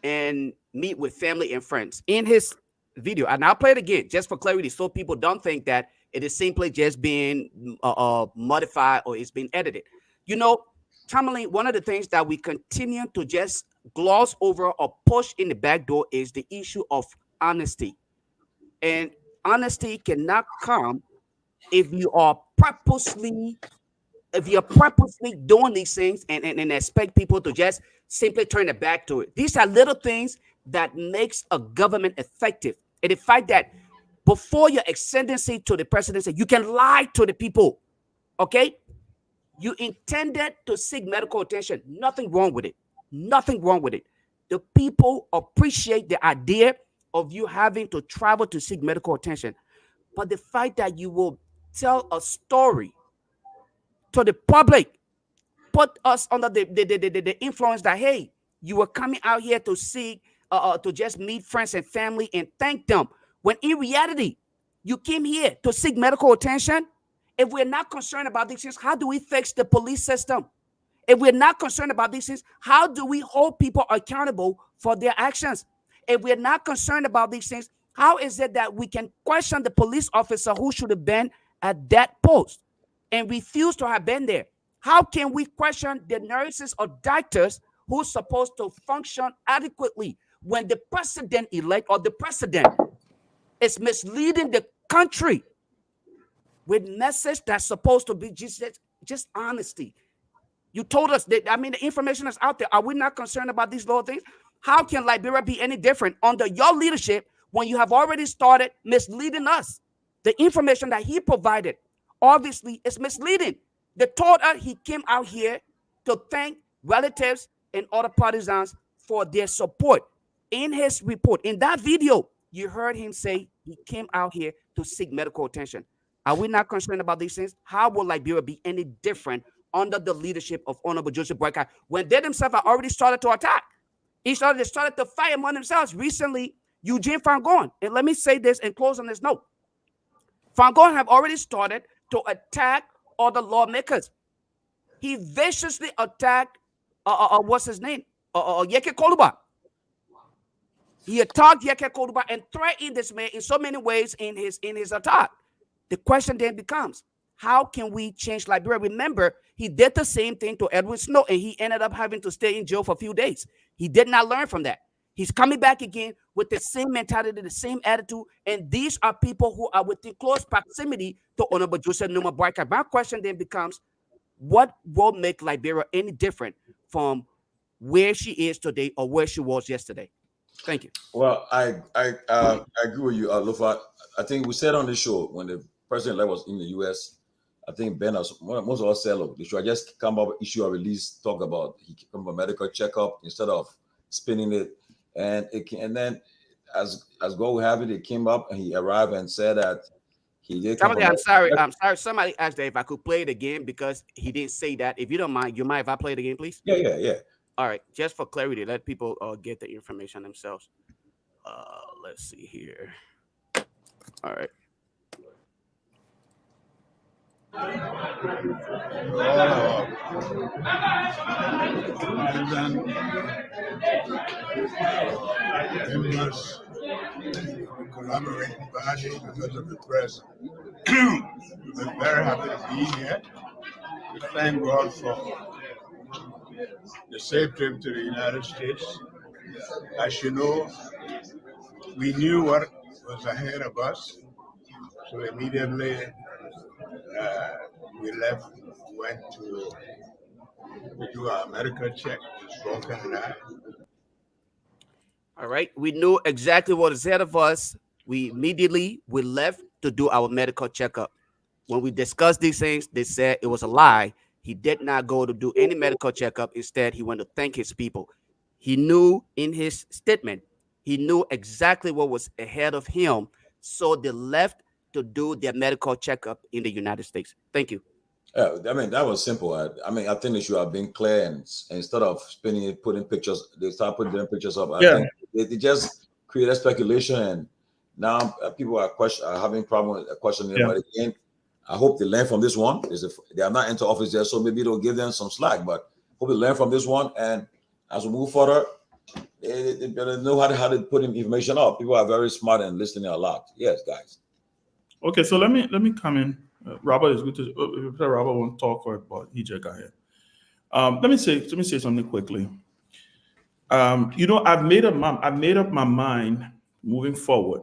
Speaker 5: and meet with family and friends. In his video, and I'll play it again just for clarity so people don't think that it is simply just being modified or it's been edited. You know, Tomalin, one of the things that we continue to just gloss over or push in the back door is the issue of honesty. And honesty cannot come if you're purposely doing these things and expect people to just simply turn their back to it. These are little things that makes a government effective. And the fact that before your ascendancy to the presidency, you can lie to the people, okay? You intended to seek medical attention. Nothing wrong with it. Nothing wrong with it. The people appreciate the idea of you having to travel to seek medical attention. But the fact that you will tell a story to the public, put us under the influence that, hey, you were coming out here to seek, to just meet friends and family and thank them. When in reality, you came here to seek medical attention. If we're not concerned about these things, how do we fix the police system? If we're not concerned about these things, how do we hold people accountable for their actions? If we're not concerned about these things, how is it that we can question the police officer who should have been at that post and refuse to have been there? How can we question the nurses or doctors who's supposed to function adequately when the president-elect or the president is misleading the country with message that's supposed to be just honesty? You told us that, I mean, the information is out there. Are we not concerned about these little things? How can Liberia be any different under your leadership when you have already started misleading us? The information that he provided obviously is misleading. They told us he came out here to thank relatives and other partisans for their support. In his report, in that video, you heard him say he came out here to seek medical attention. Are we not concerned about these things? How will Liberia be any different under the leadership of Honorable Joseph Boyka when they themselves have already started to attack? They started to fight among themselves. Recently, Eugene Fangon, and let me say this and close on this note. Fangon have already started to attack other lawmakers. He viciously attacked, what's his name? Yeke Koluba. He attacked Yeke Koluba and threatened this man in so many ways in his attack. The question then becomes, how can we change Liberia? Remember, he did the same thing to Edwin Snow, and he ended up having to stay in jail for a few days. He did not learn from that. He's coming back again with the same mentality, the same attitude, and these are people who are within close proximity to Honorable Joseph Numa Boyka. My question then becomes, what will make Liberia any different from where she is today or where she was yesterday? Thank you.
Speaker 1: Well, I agree with you, Lofa. I think we said on the show when the president was in the U.S., I think Ben, most of us said, look, they should just come up, issue a release, talk about he come for a medical checkup instead of spinning it. And then, as God will have it, it came up and he arrived and said that he did.
Speaker 5: I'm sorry. Somebody asked that if I could play it again because he didn't say that. If you don't mind, you mind if I play it again, please?
Speaker 1: Yeah.
Speaker 5: All right, just for clarity, let people get the information themselves. Let's see here. All right.
Speaker 13: Members collaborating badly because of the press. We're very happy to be here. We thank God for the safe trip to the United States. As you know, we knew what was ahead of us, so immediately we left, went to do our medical check, Broken and I.
Speaker 5: All right. We knew exactly what was ahead of us. We left to do our medical checkup. When we discussed these things, they said it was a lie. He did not go to do any medical checkup. Instead, he went to thank his people. He knew in his statement, he knew exactly what was ahead of him. So they left to do their medical checkup in the United States. Thank you.
Speaker 1: Yeah, I mean that was simple. I mean, I think they should have been clear, and instead of spinning it, putting pictures, they start putting their pictures up. I
Speaker 11: Yeah.
Speaker 1: think they just created speculation, and now people are having problem with questioning.
Speaker 11: Yeah.
Speaker 1: But again, I hope they learn from this one. They are not into office yet, so maybe it'll give them some slack. But hope they learn from this one, and as we move further, they better know how to put information up. People are very smart and listening a lot. Yes, guys.
Speaker 11: Okay, so let me come in. Robert is good to. Robert won't talk for it, but he just got here. Let me say something quickly. I've made up my mind moving forward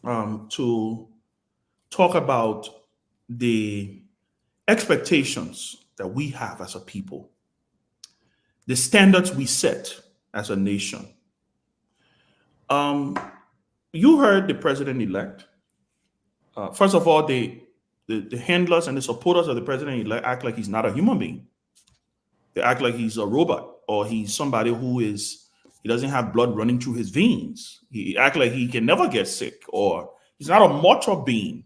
Speaker 11: to talk about the expectations that we have as a people, the standards we set as a nation. You heard the president-elect. First of all, the handlers and the supporters of the president-elect act like he's not a human being. They act like he's a robot, or he's somebody he doesn't have blood running through his veins. He act like he can never get sick, or he's not a mortal being.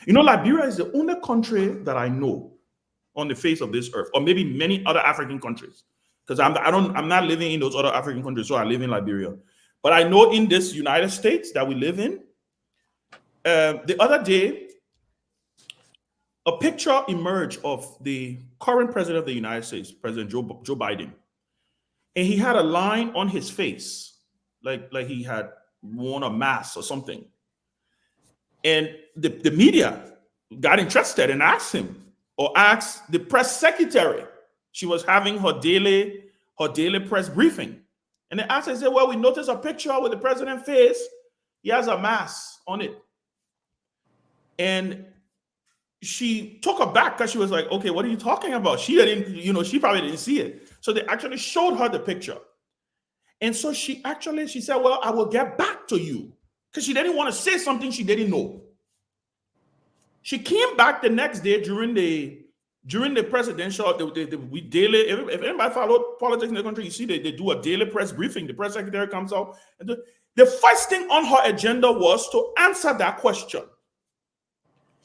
Speaker 11: Liberia is the only country that I know on the face of this earth, or maybe many other African countries, because I'm not living in those other African countries, so I live in Liberia. But I know in this United States that we live in, the other day, a picture emerged of the current president of the United States, President Joe Biden, and he had a line on his face, like he had worn a mask or something. And the media got interested and asked the press secretary. She was having her daily press briefing. And they asked her, they said, well, we noticed a picture with the president's face. He has a mask on it. And she took her back because she was like, okay, what are you talking about? She probably didn't see it. So they actually showed her the picture. And so she said, well, I will get back to you. Because she didn't want to say something she didn't know. She came back the next day during the presidential, we daily, if anybody follow politics in the country, you see they do a daily press briefing. The press secretary comes out. And the first thing on her agenda was to answer that question.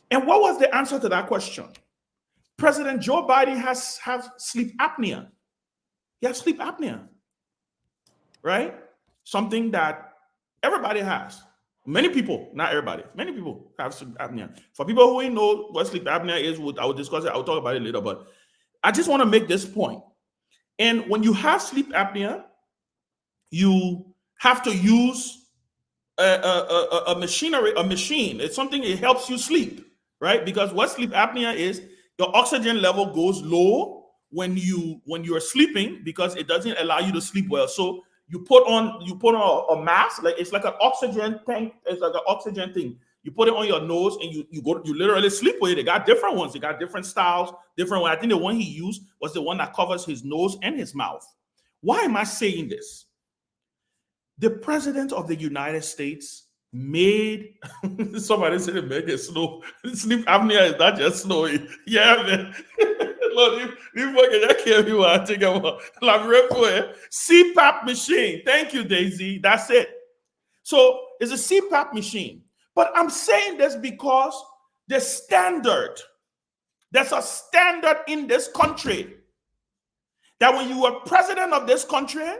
Speaker 11: And what was the answer to that question? President Joe Biden has sleep apnea. He has sleep apnea, right? Something that everybody has. Many people, not everybody, many people have sleep apnea. For people who know what sleep apnea is, I will discuss it. I'll talk about it later, but I just want to make this point. And when you have sleep apnea, you have to use a machine. It's something that helps you sleep, right? Because what sleep apnea is, your oxygen level goes low when you're sleeping because it doesn't allow you to sleep well. So you put on a mask, like it's like an oxygen tank. It's like an oxygen thing. You put it on your nose and you literally sleep with it. They got different ones. They got different styles, different ones. I think the one he used was the one that covers his nose and his mouth. Why am I saying this? The president of the United States made somebody said it made it snow. Sleep apnea is not just snowing. Yeah, man. Lord, you fucking that can't be what I think about. CPAP machine. Thank you, Daisy. That's it. So it's a CPAP machine. But I'm saying this because there's a standard in this country that when you are president of this country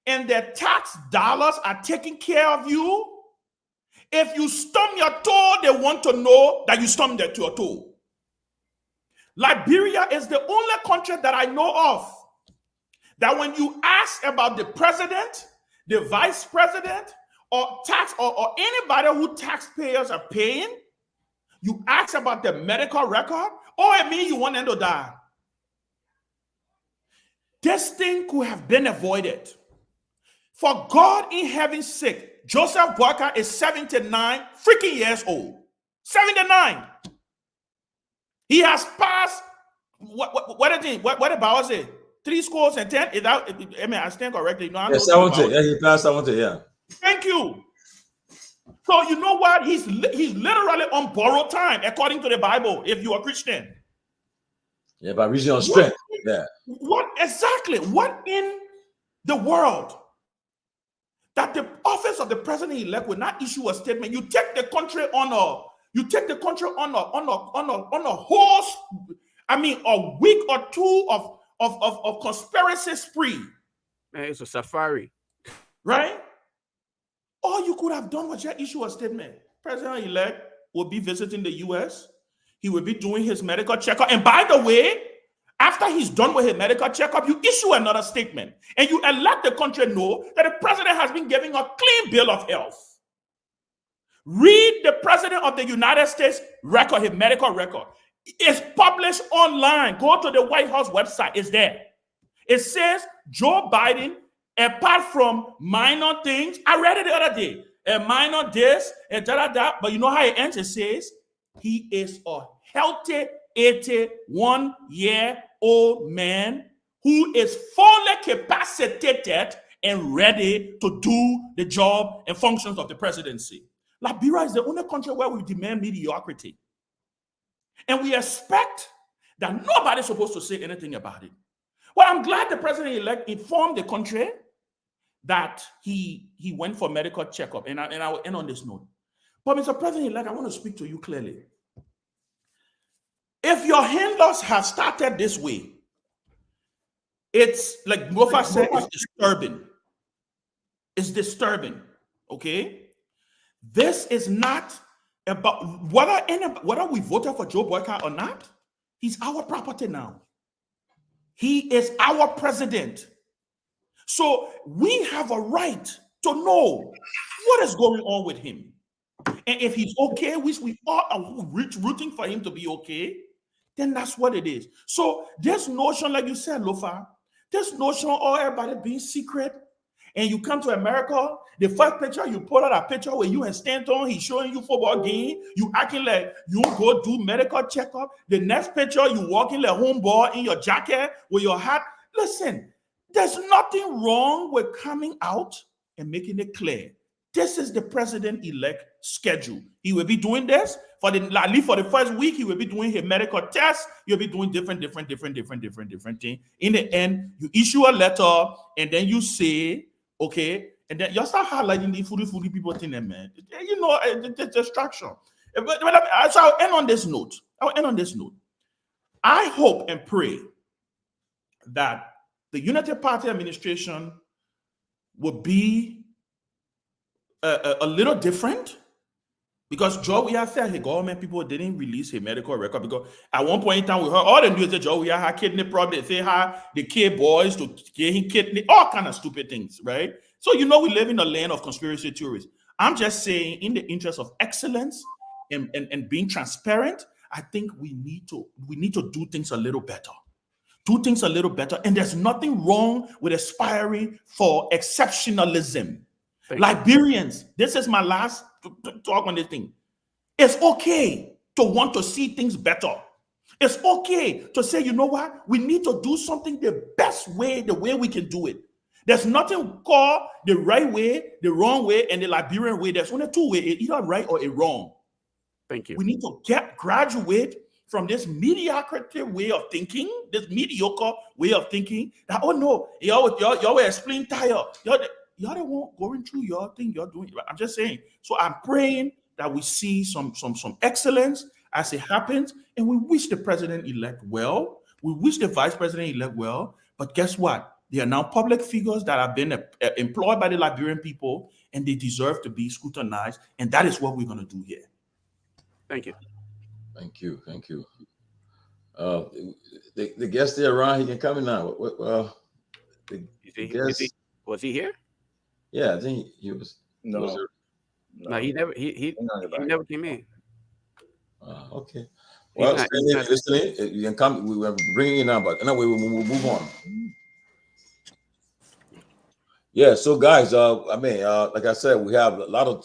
Speaker 11: and their tax dollars are taking care of you, if you stump your toe, they want to know that you stumped your toe. Liberia is the only country that I know of that when you ask about the president, the vice president, or tax or anybody who taxpayers are paying, you ask about the medical record, it means you want them to die. This thing could have been avoided. For God in heaven's sake, Joseph Boyka is 79 freaking years old. 79. He has passed what did Bauer say? 3 scores and 10. Is that, I mean, I stand correctly. No, I
Speaker 1: Yeah,
Speaker 11: know
Speaker 1: 70. Yeah, he passed 70. Yeah.
Speaker 11: Thank you. So you know what? He's literally on borrowed time, according to the Bible, if you are Christian.
Speaker 1: Yeah, by reason of strength. Yeah.
Speaker 11: What exactly? What in the world that the office of the president-elect will not issue a statement? You take the country on a whole, I mean, a week or two of conspiracy spree.
Speaker 5: Man, it's a safari.
Speaker 11: Right? All you could have done was just issue a statement. President-elect will be visiting the U.S. He will be doing his medical checkup. And by the way, after he's done with his medical checkup, you issue another statement. And you let the country know that the president has been giving a clean bill of health. Read the president of the United States record, his medical record. It's published online. Go to the White House website. It's there. It says Joe Biden, apart from minor things, I read it the other day, a minor this, and da. But you know how it ends? It says he is a healthy 81-year-old man who is fully capacitated and ready to do the job and functions of the presidency. Liberia is the only country where we demand mediocrity. And we expect that nobody's supposed to say anything about it. Well, I'm glad the president-elect informed the country that he went for medical checkup. And I will end on this note. But Mr. President-elect, I want to speak to you clearly. If your handlers have started this way, it's like Lofa said, it's disturbing. It's disturbing. Okay? This is not about whether we voted for Joe Boyka or not. He's our property now. He is our president. So we have a right to know what is going on with him. And if he's okay, which we all are rooting for him to be okay, then that's what it is. So this notion, like you said, Lofa, this notion of everybody being secret, and you come to America, the first picture you put out a picture where you and Stanton, he's showing you football game, you acting like you go do medical checkup. The next picture, you walking like homeboy in your jacket with your hat. Listen, there's nothing wrong with coming out and making it clear. This is the president-elect schedule. He will be doing this for the first week. He will be doing his medical tests. You'll be doing different things. In the end, you issue a letter and then you say, okay, and then you start highlighting the foodie people thing, man. You know, the distraction. So I'll end on this note. I hope and pray that the Unity Party administration will be a little different, because Joe, we have said the government people didn't release his medical record, because at one point in time we heard all the news that Joe, we had kidney problem. They say how the kid boys to get him kidney, all kind of stupid things, right? So you know we live in a land of conspiracy theories. I'm just saying, in the interest of excellence and being transparent, I think we need to do things a little better. And there's nothing wrong with aspiring for exceptionalism. Liberians, this is my last talk on this thing. It's okay to want to see things better. It's okay to say, you know what? We need to do something the best way, the way we can do it. There's nothing called the right way, the wrong way, and the Liberian way. There's only two ways, either right or a wrong.
Speaker 5: Thank you.
Speaker 11: We need to graduate from this mediocrity way of thinking, this mediocre way of thinking. That, oh no, y'all were explain tired. Y'all the one going through your thing you're doing. I'm just saying. So I'm praying that we see some excellence as it happens, and we wish the president-elect well. We wish the vice president-elect well. But guess what? They are now public figures that have been employed by the Liberian people, and they deserve to be scrutinized. And that is what we're going to do here.
Speaker 5: Thank you.
Speaker 1: Thank you. The guest there, Ron, he can come in now.
Speaker 5: Was he here?
Speaker 1: Yeah, I think he was.
Speaker 5: No, he never. He never came in.
Speaker 1: Okay. Well, listening, you can come. We were bringing you now, but anyway, we'll move on. Yeah. So, guys, like I said, we have a lot of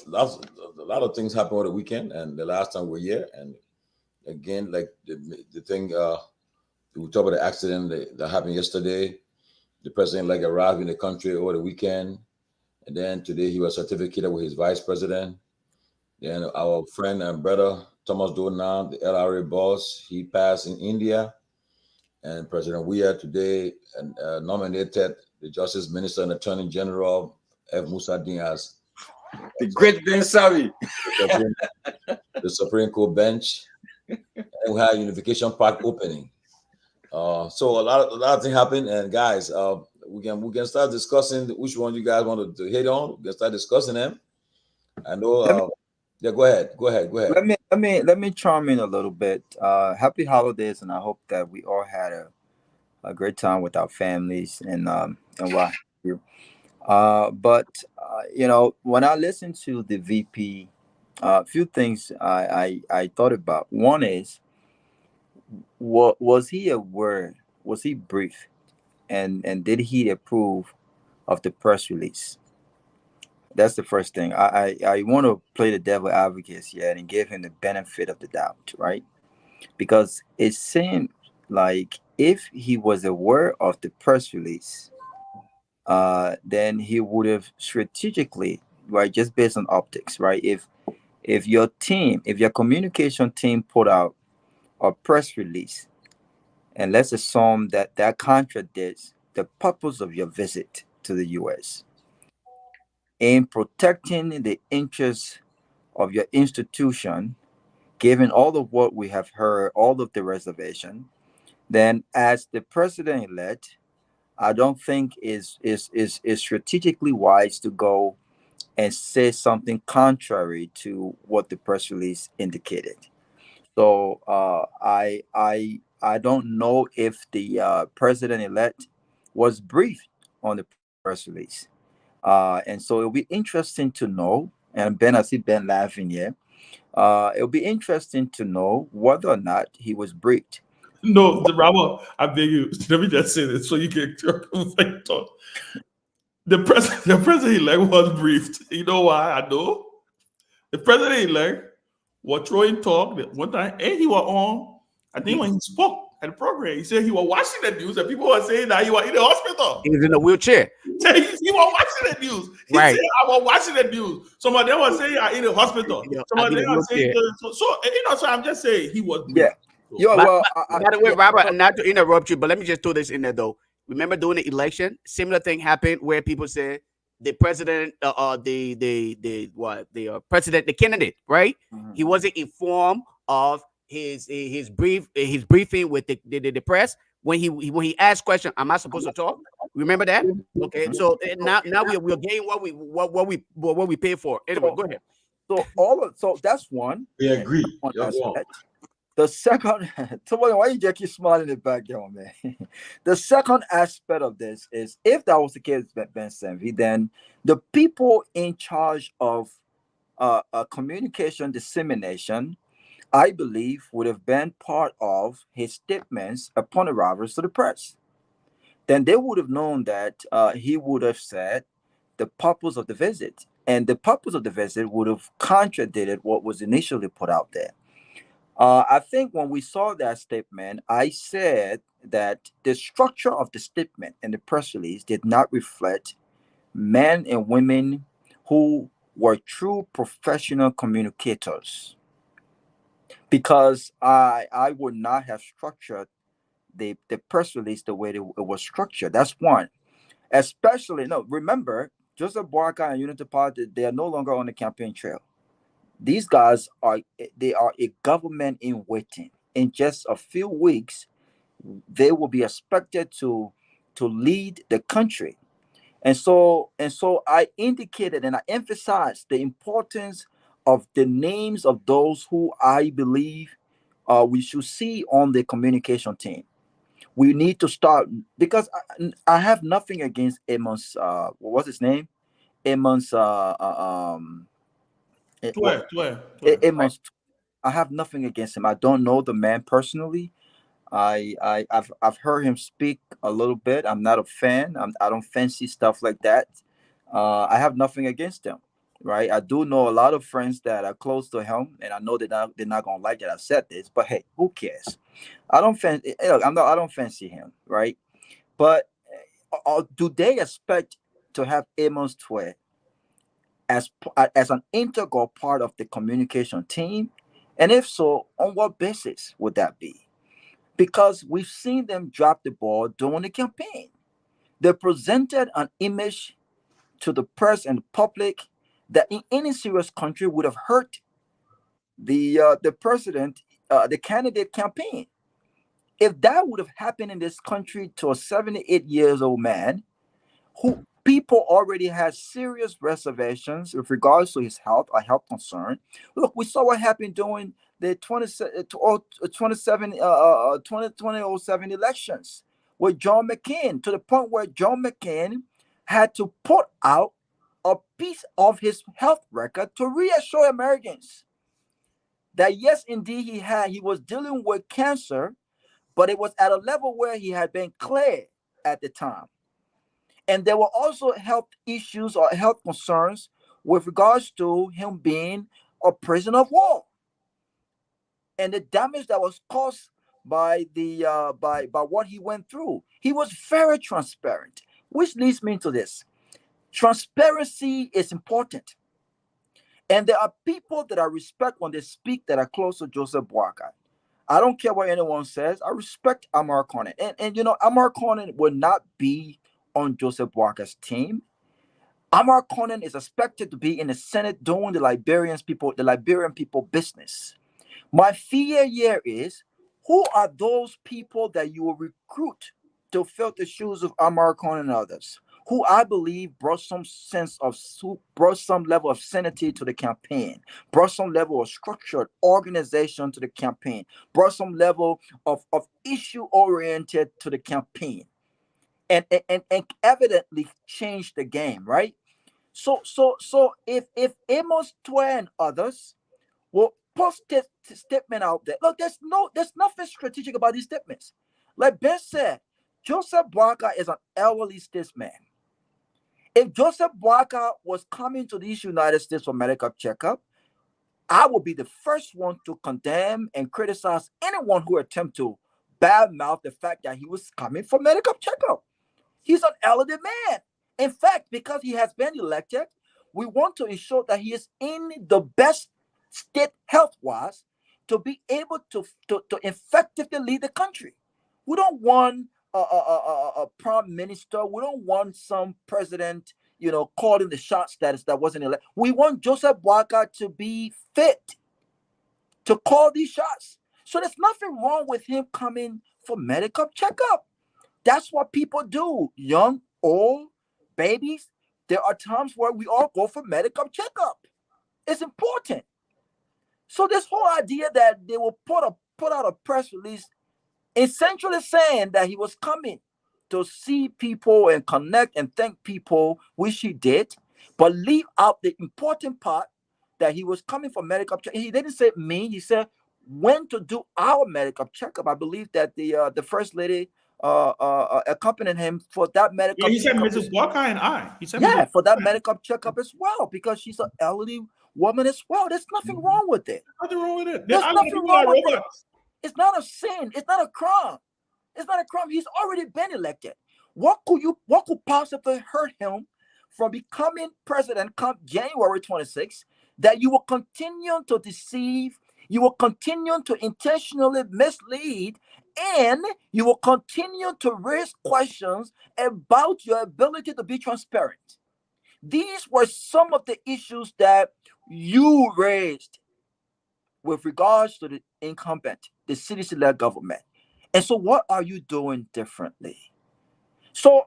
Speaker 1: things happen over the weekend, and the last time we were here, and again, like the thing we talked about the accident that happened yesterday. the president-elect arrived in the country over the weekend. And then today he was certificated with his vice president. Then our friend and brother, Thomas Donald, the LRA boss, he passed in India. And President Weah today nominated the Justice Minister and Attorney General F. Musadin as
Speaker 12: the great Ben Sanvee,
Speaker 1: the Supreme Court bench. And we had Unification Park opening. So a lot of things happen. And guys, we can start discussing which one you guys want to hit on. We can start discussing them. I know. Yeah, go ahead.
Speaker 14: Let me chime in a little bit. Happy holidays, and I hope that we all had a great time with our families and what have you. But when I listened to the VP, a few things I thought about. One is, was he aware? Was he briefed? And did he approve of the press release? That's the first thing. I want to play the devil advocate here and give him the benefit of the doubt, right? Because it seemed like if he was aware of the press release, then he would have strategically, right, just based on optics, right? If your communication team put out a press release, and let's assume that contradicts the purpose of your visit to the U.S., in protecting the interests of your institution, given all of what we have heard, all of the reservation, then as the president-elect, I don't think is strategically wise to go and say something contrary to what the press release indicated. So I don't know if the president-elect was briefed on the press release. And so it'll be interesting to know, and Ben, I see Ben laughing here. It'll be interesting to know whether or not he was briefed.
Speaker 11: No, the Rama, I beg you, let me just say this so you can talk. The president-elect was briefed. You know why I know? The president-elect was throwing talk one time, and he was on, I think when he spoke at the program, he said he was watching the news, and people were saying that he was in the hospital.
Speaker 5: He was in a wheelchair.
Speaker 11: He was watching the news. He said, I was watching the news. Some of them were saying I'm in the hospital. Some of them were saying, so I'm just saying he was briefed.
Speaker 14: Yeah.
Speaker 5: By the way, Robert, not to interrupt you, but let me just throw this in there though. Remember during the election, similar thing happened where people said the president, the candidate, right? Mm-hmm. He wasn't informed of his briefing with the press when he asked question. Am I supposed to talk? Remember that? Okay, so now we're getting what we pay for. Anyway, go ahead.
Speaker 14: So that's one.
Speaker 1: We agree.
Speaker 14: The second, why you just keep smiling in the background, man? The second aspect of this is, if that was the case, Ben Sanvee, then the people in charge of communication dissemination, I believe, would have been part of his statements upon arrival to the press. Then they would have known that he would have said the purpose of the visit, and the purpose of the visit would have contradicted what was initially put out there. I think when we saw that statement, I said that the structure of the statement and the press release did not reflect men and women who were true professional communicators, because I would not have structured the press release the way it was structured. That's one. Especially, remember, Joseph Boakai and Unity Party, they are no longer on the campaign trail. These guys are a government in waiting. In just a few weeks, they will be expected to lead the country. And so I indicated and I emphasized the importance of the names of those who I believe we should see on the communication team. We need to start, because I have nothing against Amos. What's his name? Amos. Amos. I have nothing against him. I don't know the man personally. I've heard him speak a little bit. I'm not a fan. I don't fancy stuff like that. I have nothing against him, right? I do know a lot of friends that are close to him, and I know they're not gonna like that I said this. But hey, who cares? I don't fancy him, right? But or do they expect to have Amos Twe as an integral part of the communication team? And if so, on what basis would that be? Because we've seen them drop the ball during the campaign. They presented an image to the press and the public that in any serious country would have hurt the president, the candidate campaign. If that would have happened in this country to a 78 years old man who people already had serious reservations with regards to his health, a health concern. Look, we saw what happened during the 2007 elections with John McCain, to the point where John McCain had to put out a piece of his health record to reassure Americans that yes, indeed, he was dealing with cancer, but it was at a level where he had been cleared at the time. And there were also health issues or health concerns with regards to him being a prisoner of war and the damage that was caused by what he went through. He was very transparent, which leads me to this. Transparency is important. And there are people that I respect when they speak that are close to Joseph Boakai. I don't care what anyone says. I respect Amar Conan. And Amar Conan will not be on Joseph Boakai's team. Amar Conan is expected to be in the Senate doing the Liberian people business. My fear here is, who are those people that you will recruit to fill the shoes of Amar Conan and others, who I believe brought some level of sanity to the campaign, brought some level of structured organization to the campaign, brought some level of issue-oriented to the campaign, and evidently changed the game, right? So if Amos Twe and others will post this statement out there, look, there's nothing strategic about these statements. Like Ben said, Joseph Boakai is an elderly statesman. If Joseph Boakai was coming to these United States for medical checkup, I would be the first one to condemn and criticize anyone who attempt to badmouth the fact that he was coming for medical checkup. He's an elderly man. In fact, because he has been elected, we want to ensure that he is in the best state health-wise to be able to effectively lead the country. We don't want a prime minister. We don't want some president, calling the shots that wasn't elected. We want Joseph Boakai to be fit to call these shots. So there's nothing wrong with him coming for medical checkup. That's what people do, young, old, babies. There are times where we all go for medical checkup. It's important. So this whole idea that they will put out a press release essentially saying that he was coming to see people and connect and thank people, which he did, but leave out the important part that he was coming for medical checkup. He didn't say me. He said when to do our medical checkup. I believe that the first lady accompanied him for that medical.
Speaker 11: Yeah, he said Mrs. Boakai and I. He said
Speaker 14: for that medical checkup as well, because she's an elderly woman as well. There's nothing wrong with it.
Speaker 11: Nothing wrong with it.
Speaker 14: There's nothing wrong with it. It's not a sin. It's not a crime. It's not a crime. He's already been elected. What could possibly hurt him from becoming president come January 26th? That you will continue to deceive, you will continue to intentionally mislead, and you will continue to raise questions about your ability to be transparent. These were some of the issues that you raised with regards to the incumbent, the city-led government. And so what are you doing differently? I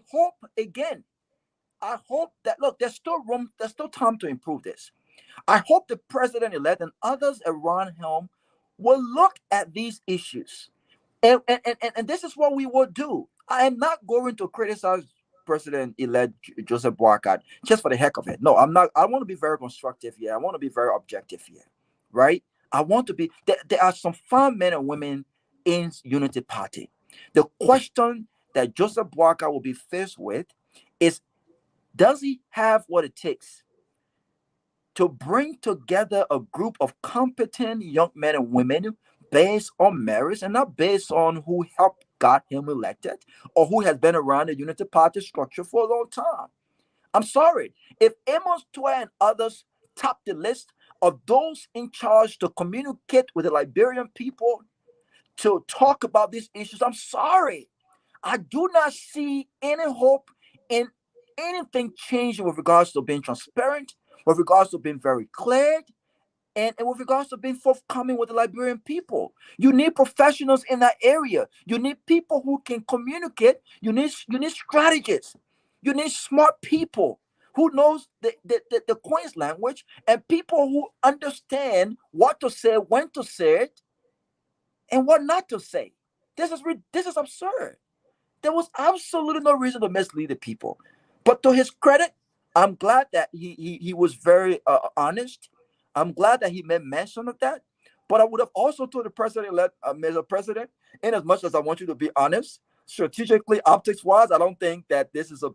Speaker 14: hope, again, I hope that, look, there's still time to improve this. I hope the president-elect and others around him will look at these issues. And this is what we will do. I am not going to criticize President-elect Joseph Boakai just for the heck of it. No, I'm not. I want to be very constructive here. I want to be very objective here, right? I want to be. There are some fine men and women in Unity Party. The question that Joseph Boakai will be faced with is, does he have what it takes to bring together a group of competent young men and women based on merits and not based on who helped got him elected or who has been around the unity party structure for a long time. I'm sorry. If Amos Tuah and others top the list of those in charge to communicate with the Liberian people to talk about these issues, I'm sorry. I do not see any hope in anything changing with regards to being transparent, with regards to being very clear, and with regards to being forthcoming with the Liberian people. You need professionals in that area. You need people who can communicate. You need strategists. You need smart people who knows the Queen's language and people who understand what to say, when to say it, and what not to say. This is absurd. There was absolutely no reason to mislead the people. But to his credit, I'm glad that he was very honest. I'm glad that he made mention of that. But I would have also told the president, Mr. President, in as much as I want you to be honest, strategically, optics-wise, I don't think that this is a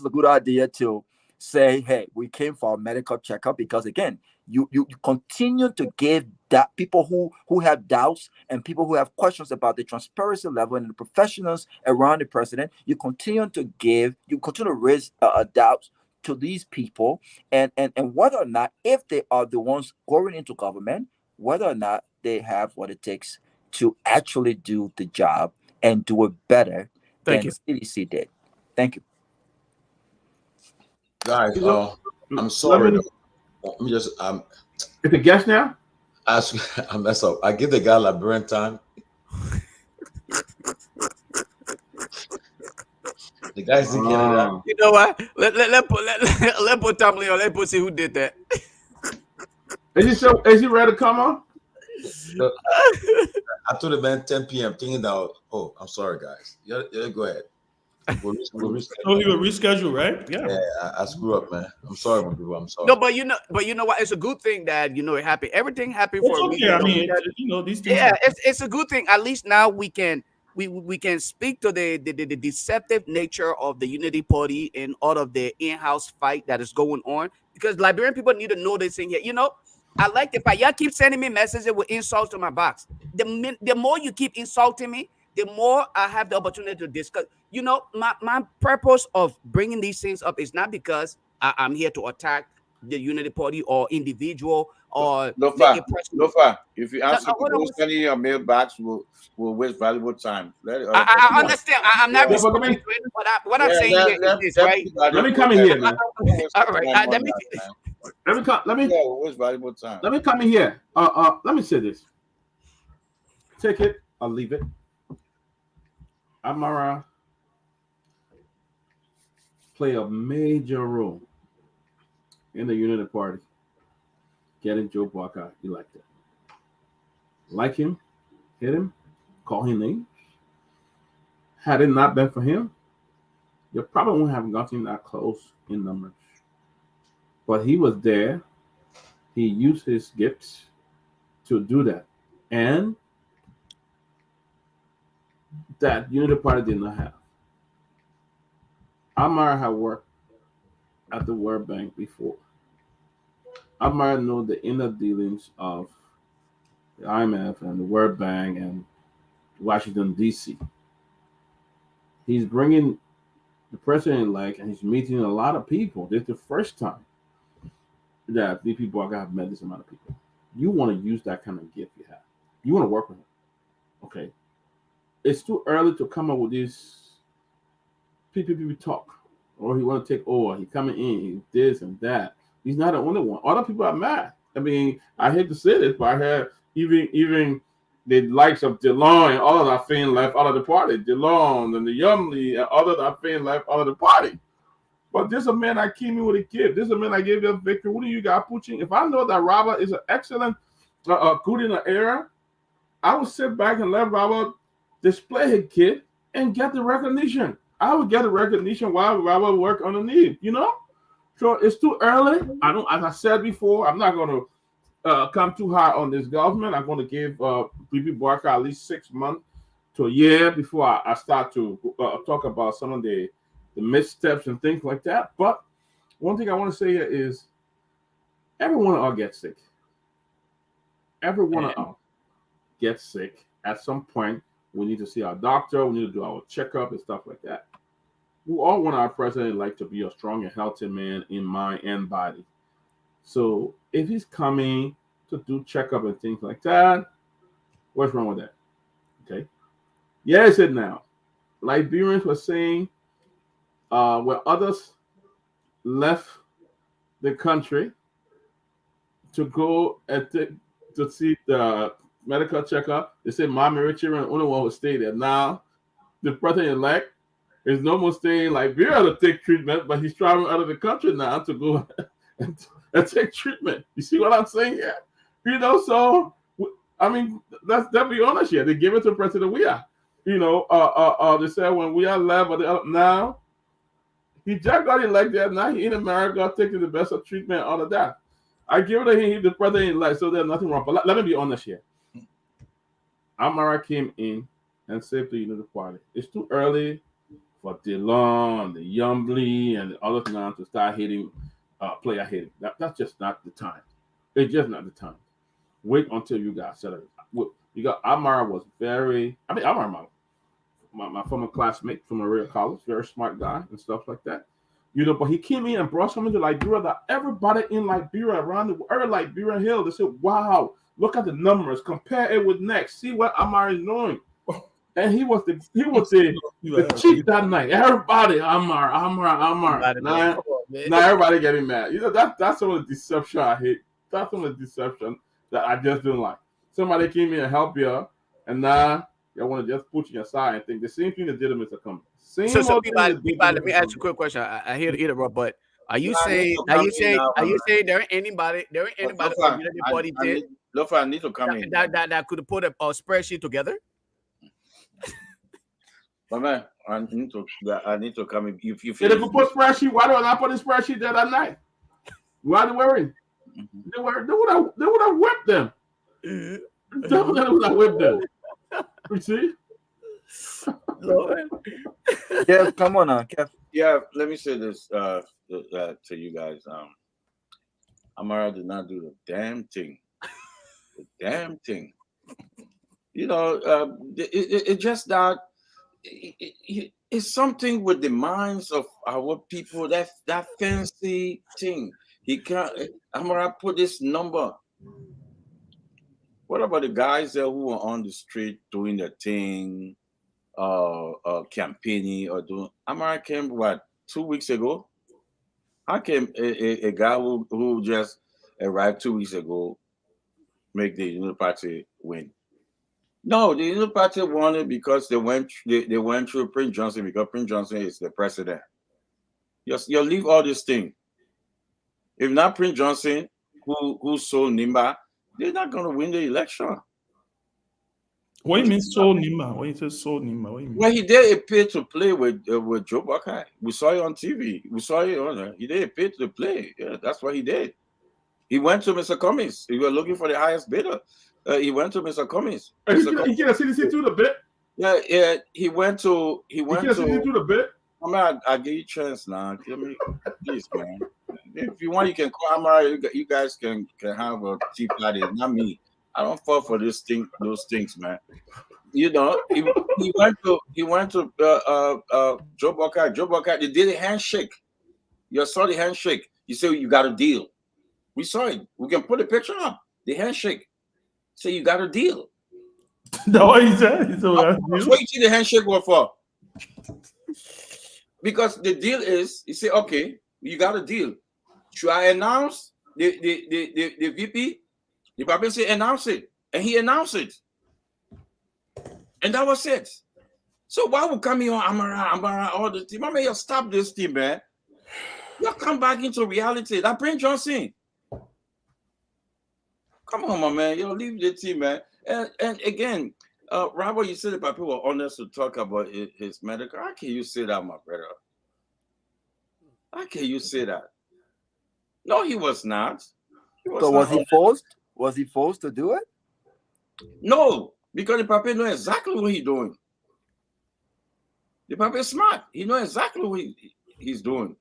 Speaker 14: good idea to say, hey, we came for a medical checkup, because again, you continue to give that people who have doubts and people who have questions about the transparency level and the professionals around the president, you continue to raise doubts to these people and whether or not, if they are the ones going into government, whether or not they have what it takes to actually do the job and do it better than the CDC did. Thank you.
Speaker 1: Guys, I'm sorry. Let me just
Speaker 10: it's a guest now.
Speaker 1: I mess up. I give the guy Liberian time. The guy's in Canada.
Speaker 5: You know what? Let put Tomalin on. Let put see who did that.
Speaker 10: Is he ready to come on?
Speaker 1: I told the man 10 p.m. thinking that. Oh, I'm sorry, guys. Yeah, go ahead. We'll reschedule.
Speaker 11: Oh, you will reschedule, right?
Speaker 1: Yeah. I screw up, man. I'm sorry, my people. I'm sorry.
Speaker 5: No, but you know what? It's a good thing that it happened. Everything happened for a reason.
Speaker 11: I mean, these things.
Speaker 5: Yeah, it's a good thing. At least now we can speak to the deceptive nature of the Unity Party and all of the in-house fight that is going on, because Liberian people need to know this thing here. I like the fact y'all keep sending me messages with insults to my box. The more you keep insulting me, the more I have the opportunity to discuss. My purpose of bringing these things up is not because I'm here to attack the Unity Party or individual or
Speaker 12: Lofa, if you answer sending your mailbox, will waste valuable time.
Speaker 5: I understand. I'm not responding to it, but what I'm saying here is this, right?
Speaker 10: Let me come in here, man.
Speaker 5: All right. Let me
Speaker 12: waste valuable time.
Speaker 10: Let me come in here. Let me say this. Take it or leave it. Amara play a major role in the Unity Party getting Joe Barker elected. Like him, hit him, call him names. Had it not been for him, you probably wouldn't have gotten that close in numbers. But he was there. He used his gifts to do that. And that Unity Party did not have. Amara had worked at the World Bank before. Amara knows the inner dealings of the IMF and the World Bank and Washington, D.C. He's bringing the president-elect and he's meeting a lot of people. This is the first time that VP Barker have met this amount of people. You want to use that kind of gift you have. You want to work with him. Okay. It's too early to come up with this PPP talk. Or he want to take over. He coming in. He's this and that. He's not the only one. Other people are mad. I mean, I hate to say this, but I had even the likes of DeLong and all of that feeling left out of the party. DeLong and the Yumley and all of that feeling left out of the party. But this is a man I came in with a gift. This is a man I gave you a victory. What do you got pushing? If I know that Robert is an excellent, good in the era, I would sit back and let Robert display his gift and get the recognition. I would get the recognition while Robert work underneath, So it's too early. As I said before, I'm not going to come too high on this government. I'm going to give BP Barker at least 6 months to a year before I start to talk about some of the missteps and things like that. But one thing I want to say here is every one of us gets sick. Every one of us get sick, at some point, we need to see our doctor, we need to do our checkup and stuff like that. We all want our president-elect to be a strong and healthy man in mind and body. So if he's coming to do checkup and things like that, what's wrong with that? Okay. Yeah, I said now. Liberians were saying when others left the country to go and to see the medical checkup, they said Mama Richie and only one who stayed there. Now the president-elect is no more staying in Liberia to take treatment, but he's traveling out of the country now to go and take treatment. You see what I'm saying here? You know, so I mean, let's be honest here. They gave it to President Weah. You know, they said when Weah left, but now he just got elected. Now he in America taking the best of treatment, all of that. I give it to him, the president-elect, so there's nothing wrong. But let me be honest here. Amara came in and saved the Unity Party. It's too early for DeLon, the Yumbly, and the others now to start hating, player hating. That's just not the time. It's just not the time. Wait until you guys set it. You got Amara was Amara, my former classmate from Maria College, very smart guy and stuff like that. You know, but he came in and brought something to Liberia that everybody in Liberia, around the every Liberian hill, they said, wow, look at the numbers, compare it with next, see what Amara is doing. And he was the chief that night. Everybody, Amara. Now everybody getting mad. You know, that's some of the deception I hate. That's some of the deception that I just don't like. Somebody came in and help you, and now you want to just put you aside and think the same thing that did to Mr. Cummings. So
Speaker 5: Peabody, let me ask you a quick question. I hear the interrupt, but are you saying there ain't anybody
Speaker 12: Lofa, I need to come in
Speaker 5: that could put a spreadsheet together?
Speaker 12: But man, I need to come in. If you
Speaker 10: put spreadsheet, why do I not put a spreadsheet there that night? Why are they worried? They would have whipped them. They would have whipped them. You see?
Speaker 14: Lord. Yeah, come on now, Kev.
Speaker 12: Yeah, let me say this to you guys. Amara did not do the damn thing. The damn thing. You know, it just that it's something with the minds of our people. That fancy thing. He can't. Amara put this number. What about the guys there who were on the street doing their thing, campaigning or doing? Amara came 2 weeks ago. How came a guy who just arrived 2 weeks ago make the Unity Party win? No, the Unity Party won it because they went through Prince Johnson, because Prince Johnson is the president. You'll leave all this thing. If not Prince Johnson, who sold Nimba, they're not going to win the election.
Speaker 11: What do you mean sold Nimba? When you say sold Nimba, what do you mean?
Speaker 12: Well, he did appear to play with Joe Buckeye. We saw it on TV. We saw it on. He did appear to play. Yeah, that's what he did. He went to Mr. Cummings. He was looking for the highest bidder. He went to Mr. Cummings.
Speaker 10: He can't see through the bit.
Speaker 12: Yeah. He went to.
Speaker 10: He can't see through the bit.
Speaker 12: I mean, I'll give you a chance now. Give me, please, man. If you want, you can call Amara. You guys can have a tea party. Not me. I don't fall for those things, man. You know, he went to Joe Buckeye. Joe Buckeye, they did a handshake. You saw the handshake. You say you got a deal. We saw it. We can put a picture up. The handshake. Say you got a deal.
Speaker 11: That's what he said. That's
Speaker 12: what you see the handshake was for. Because the deal is, you say, okay, you got a deal. Should I announce the VP? The Bible say announce it. And he announced it. And that was it. So why would come here on Amara, all the team? I mean, you stop this team, man. You come back into reality. That Prince Johnson. Come on, my man. You leave the team, man. And again, Robert, you said that people were honest to talk about his medical. How can you say that, my brother? How can you say that? No, he was not.
Speaker 14: Was he forced? Was he forced to do it?
Speaker 12: No, because the Papa knows exactly what he's doing. The Papa is smart. He knows exactly what he's doing.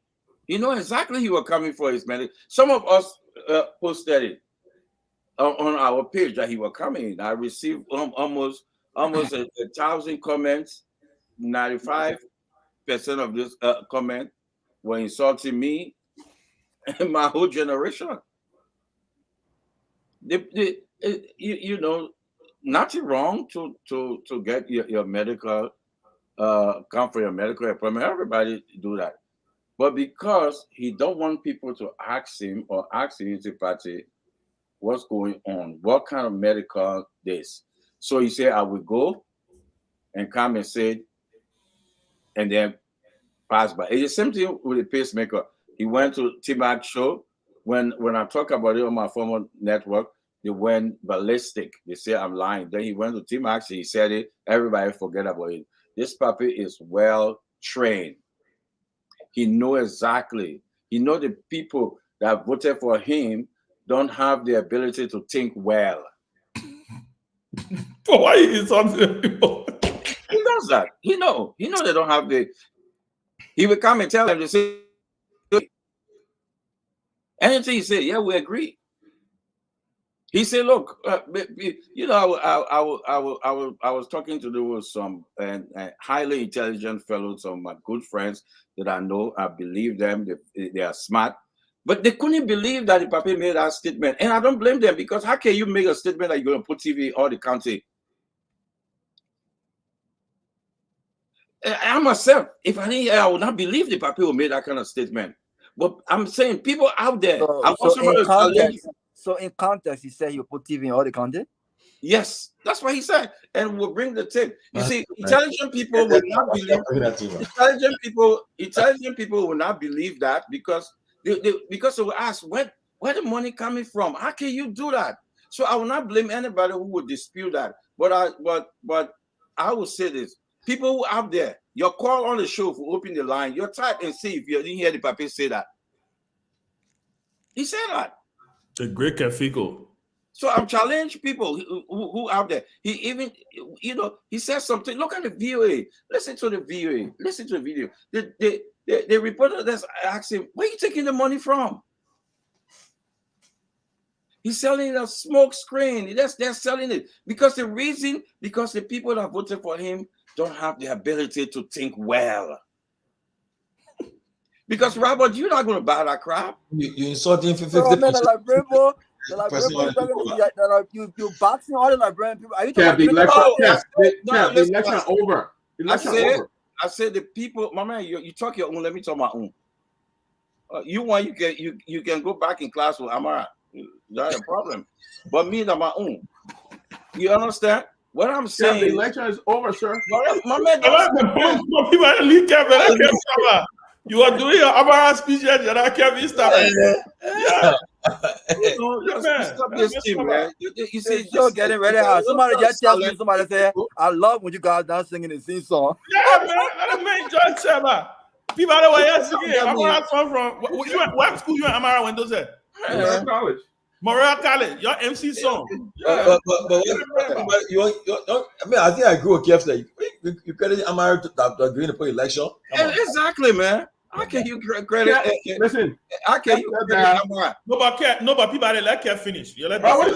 Speaker 12: He knows exactly he was coming for his medical. Some of us posted it. on our page that he was coming. I received almost 1,000 comments. 95% of this comment were insulting me and my whole generation. You know, nothing wrong to get your medical come for your medical appointment. Everybody do that. But because he don't want people to ask him or ask the Unity Party what's going on, what kind of medical this. So he said, I will go and come and say, and then pass by. It's the same thing with the pacemaker. He went to T-Mac show. When I talk about it on my former network, they went ballistic. They say I'm lying. Then he went to T-Mac, he said it. Everybody forget about it. This puppy is well trained. He know exactly. He know the people that voted for him don't have the ability to think well.
Speaker 11: But why is something people?
Speaker 12: He knows that. He know they don't have the. He will come and tell them to say anything he said. Yeah, we agree. He said, "Look, you know, I was talking to some highly intelligent fellows, some of my good friends that I know. I believe them. They are smart, but they couldn't believe that the papi made that statement. And I don't blame them, because how can you make a statement that you're going to put TV all the county? I myself, if I didn't hear, I would not believe the papi who made that kind of statement. But I'm saying people out there.
Speaker 14: So in context, he said he'll put TV in all the content?
Speaker 12: Yes, that's what he said. And we'll bring the tape. You see, intelligent people will not believe intelligent people will not believe that, because they will ask, where the money coming from? How can you do that? So I will not blame anybody who would dispute that. But I will say this. People who out there, your call on the show for open the line, your type and see if you didn't hear the papi say that. He said that.
Speaker 11: The great Kefico.
Speaker 12: So I'm challenging people who out there. He even, he said something. Look at the VOA. Listen to the VOA. Listen to the video. The reporter that's asking, where are you taking the money from? He's selling a smoke screen. They're selling it because the people that voted for him don't have the ability to think well. Because Robert, you're not going to buy that crap.
Speaker 1: You insulting 50%.
Speaker 14: You boxing all the librarian people. Are you
Speaker 10: talking
Speaker 12: about
Speaker 10: the election over?
Speaker 12: I said the people, my man, you talk your own. Let me talk my own. You can go back in class with Amara. Not a problem. But me, not my own. You understand? What I'm saying,
Speaker 10: the election is over, sir.
Speaker 12: My man,
Speaker 11: you are doing your Amara speech yet, you're not Kevin stop.
Speaker 12: Stop this team, man. You see,
Speaker 14: you're getting ready. Somebody just tell me, somebody say, I love when you guys not singing the same song.
Speaker 11: Yeah, man. Let me enjoy Seba. People are the way you're singing. Amara from what school you in Amara when those are?
Speaker 10: College.
Speaker 11: Morel College, your MC song.
Speaker 1: Yeah. But I mean, I think I agree with Keff. You credit Amara to agree to put election.
Speaker 12: Exactly, man. How can you credit?
Speaker 10: Listen,
Speaker 12: how can you credit Amara?
Speaker 11: No, but people are let Keff finish. You let
Speaker 10: I wait.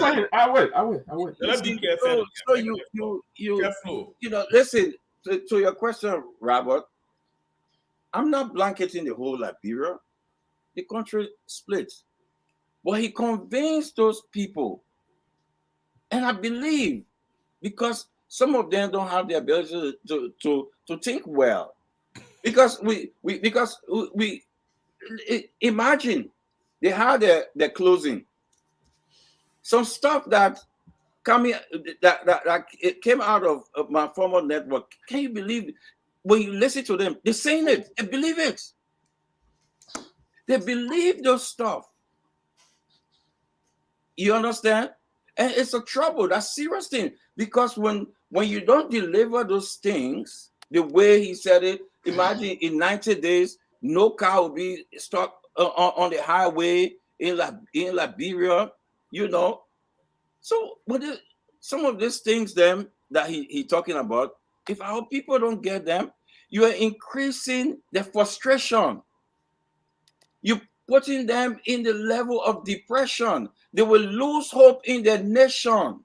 Speaker 11: Let me Keff finish.
Speaker 12: So you know, listen to your question, Robert. I'm not blanketing the whole Liberia. The country splits. But he convinced those people, and I believe, because some of them don't have the ability to think well, because we imagine they had their closing, some stuff that it came out of my former network. Can you believe when you listen to them? They're saying it. They believe it. They believe those stuff. You understand? And it's a trouble. That's a serious thing. Because when you don't deliver those things the way he said it, imagine in 90 days, no car will be stuck on the highway in Liberia, So some of these things that he talking about, if our people don't get them, you are increasing the frustration. putting them in the level of depression. They will lose hope in their nation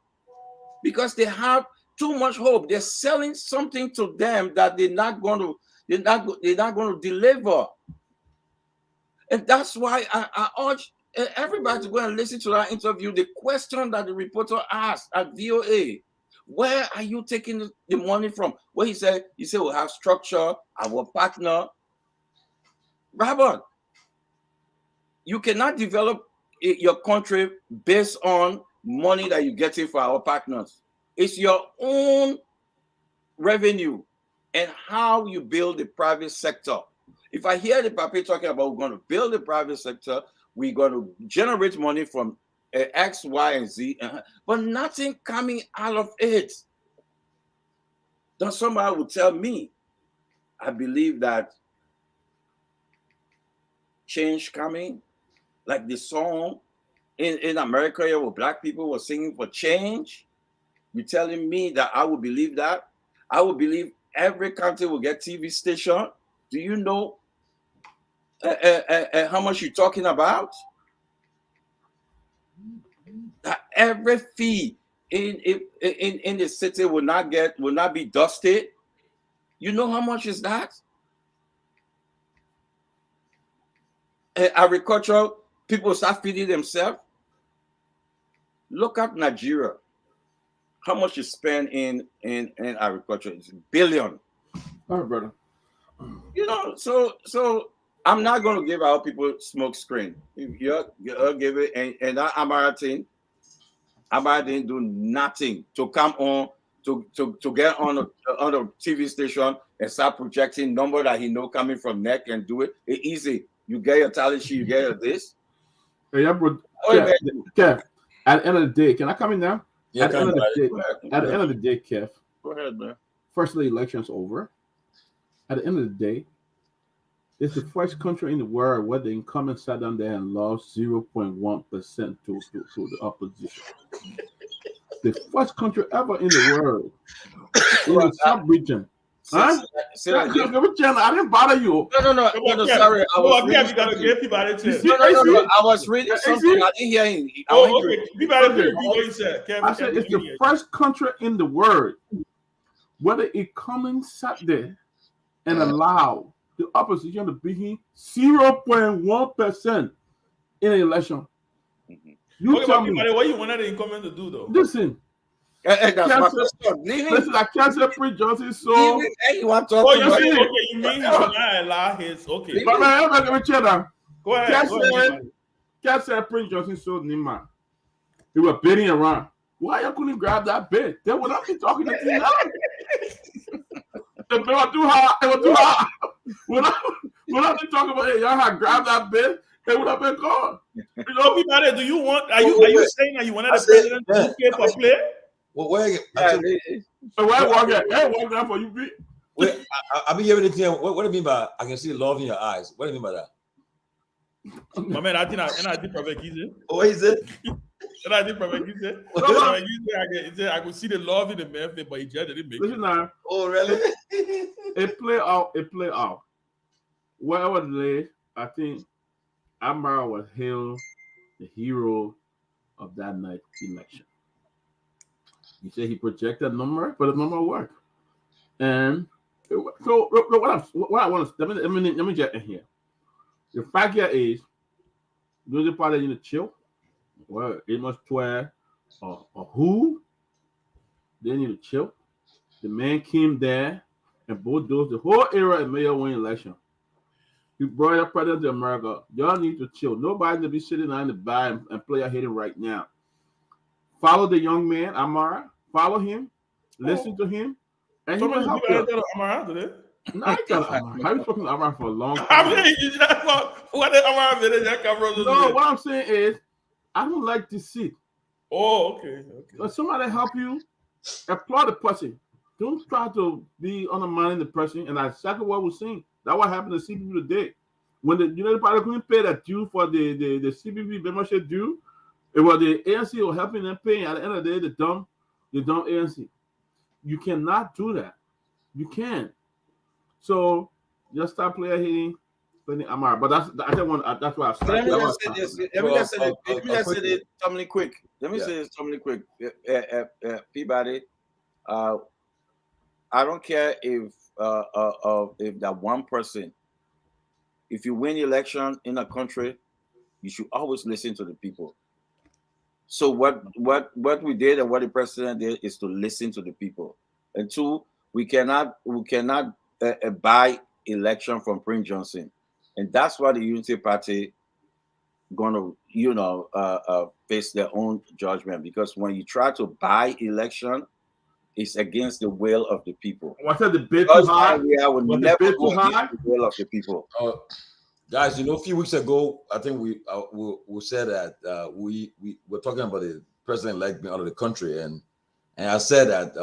Speaker 12: because they have too much hope. They're selling something to them that they're not going to deliver. And that's why I urge everybody to go and listen to that interview. The question that the reporter asked at VOA, where are you taking the money from? Well, he said, we'll have structure, our partner. Robert, you cannot develop your country based on money that you're getting for our partners. It's your own revenue and how you build the private sector. If I hear the paper talking about we're going to build the private sector, we're going to generate money from X, Y, and Z, but nothing coming out of it. Then somebody will tell me, I believe that change coming, like the song in America where black people were singing for change. You're telling me that I will believe that? I will believe every country will get TV station. Do you know how much you're talking about? That every fee in the city will not be dusted. You know how much is that? Agriculture, people start feeding themselves. Look at Nigeria. How much you spend in agriculture? It's billion.
Speaker 10: All right, brother.
Speaker 12: You know, so I'm not going to give our people smoke screen. If you give it, and that Amara didn't do nothing to come on to get on a TV station and start projecting number that he know coming from neck and do it. It's easy. You get your talent sheet, you get your this.
Speaker 10: Hey, yeah, bro. Kev, at the end of the day, can I come in now?
Speaker 12: Yeah,
Speaker 10: at the end of the day, Kev.
Speaker 12: Go ahead, man.
Speaker 10: First, the election's over. At the end of the day, it's the first country in the world where the incumbent sat down there and lost 0.1% to the opposition. The first country ever in the world in the sub-region. Huh? I didn't bother you.
Speaker 12: No, sorry. I was reading something. I didn't hear him.
Speaker 10: I said it's the first country in the world where the incumbent sat there and allowed the opposition to beat him 0.1% in an election. You tell me
Speaker 11: what you wanted the incumbent to do, though.
Speaker 10: Listen. Listen, I can't say Prince Johnson so.
Speaker 12: You want to talk
Speaker 11: about it? Okay, you mean he should not allow his okay.
Speaker 10: But man, let me check that.
Speaker 11: Go ahead.
Speaker 10: Can't say Prince Johnson so Nima. He was bidding around. Why you couldn't grab that bid? They would not be talking to you now. They were too hard. It was too hard. When I be talking about y'all had grabbed that bid, they would have been gone.
Speaker 11: You know, Peabody, do you want? Are you saying that you wanted the president to pay for play?
Speaker 1: Well, where
Speaker 10: walk out for you?
Speaker 1: Wait, I be giving it to you. What do you mean by I can see love in your eyes? What do you mean by that?
Speaker 11: My man, I did perfect easy.
Speaker 1: What is it?
Speaker 11: And I did perfect easy. I could see the love in the man, but he just didn't make it.
Speaker 10: Listen now.
Speaker 1: Oh, really?
Speaker 10: It play out. Whatever delay, I think Amara was hailed the hero of that night election. He said he projected a number, but the number worked. And so what I want to let me get in here. The fact here is those party in the chill. Well, it must swear or who they need to chill. The man came there and bulldozed the whole era of mayor win election. He brought up president of America. Y'all need to chill. Nobody need to be sitting on the bar and play a hitting right now. Follow the young man, Amara. Follow him. Listen to him. And he will help you.
Speaker 11: Amara today?
Speaker 10: No, I got Amara. I've spoken to Amara for a long time.
Speaker 11: What did Amara do?
Speaker 10: No, what I'm saying is, I don't like deceit.
Speaker 11: Oh, okay.
Speaker 10: When somebody help you, applaud the person. Don't try to be undermining the person. And that's exactly what we're saying. That's what happened to CPP today. When the United Party couldn't pay that due for the CPP membership due, it was the ANC who helping them pay. At the end of the day, the dumb ANC. You cannot do that. You can't. So just stop player hitting Amar, but that's why I started.
Speaker 12: Let me just say this. Let me just say this, Tomalin, quick. Let me say this, Tomalin, quick. Peabody, I don't care if that one person, if you win the election in a country, you should always listen to the people. So what we did and what the president did is to listen to the people. And two, we cannot buy election from Prince Johnson, and that's why the Unity Party gonna face their own judgment, because when you try to buy election, it's against the will of the people.
Speaker 10: What's that? The bid too high?
Speaker 12: I would never go against the will of the people.
Speaker 1: Guys, a few weeks ago, I think we said that we were talking about the president-elect being out of the country, and I said that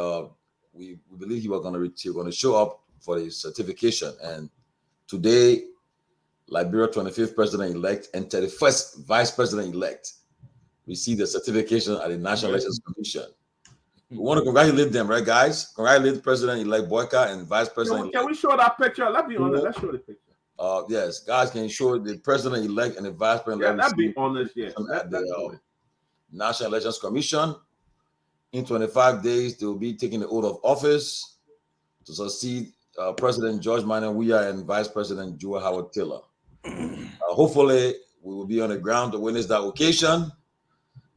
Speaker 1: we believe he was going to show up for his certification. And today, Liberia 25th president-elect and 31st vice president-elect received the certification at the National Elections Commission. We want to congratulate them, right, guys? Congratulate President-elect Boyka and Vice President.
Speaker 10: Can we show that picture? Let's be honest. Let's show the picture.
Speaker 1: Yes, guys, can show the president-elect and the vice president-elect.
Speaker 10: Yeah, let's be honest. Yeah,
Speaker 1: at the National Elections Commission. In 25 days, they will be taking the oath of office to succeed President George Manuel Weah and Vice President Joe Howard Taylor. Hopefully, we will be on the ground to witness that occasion.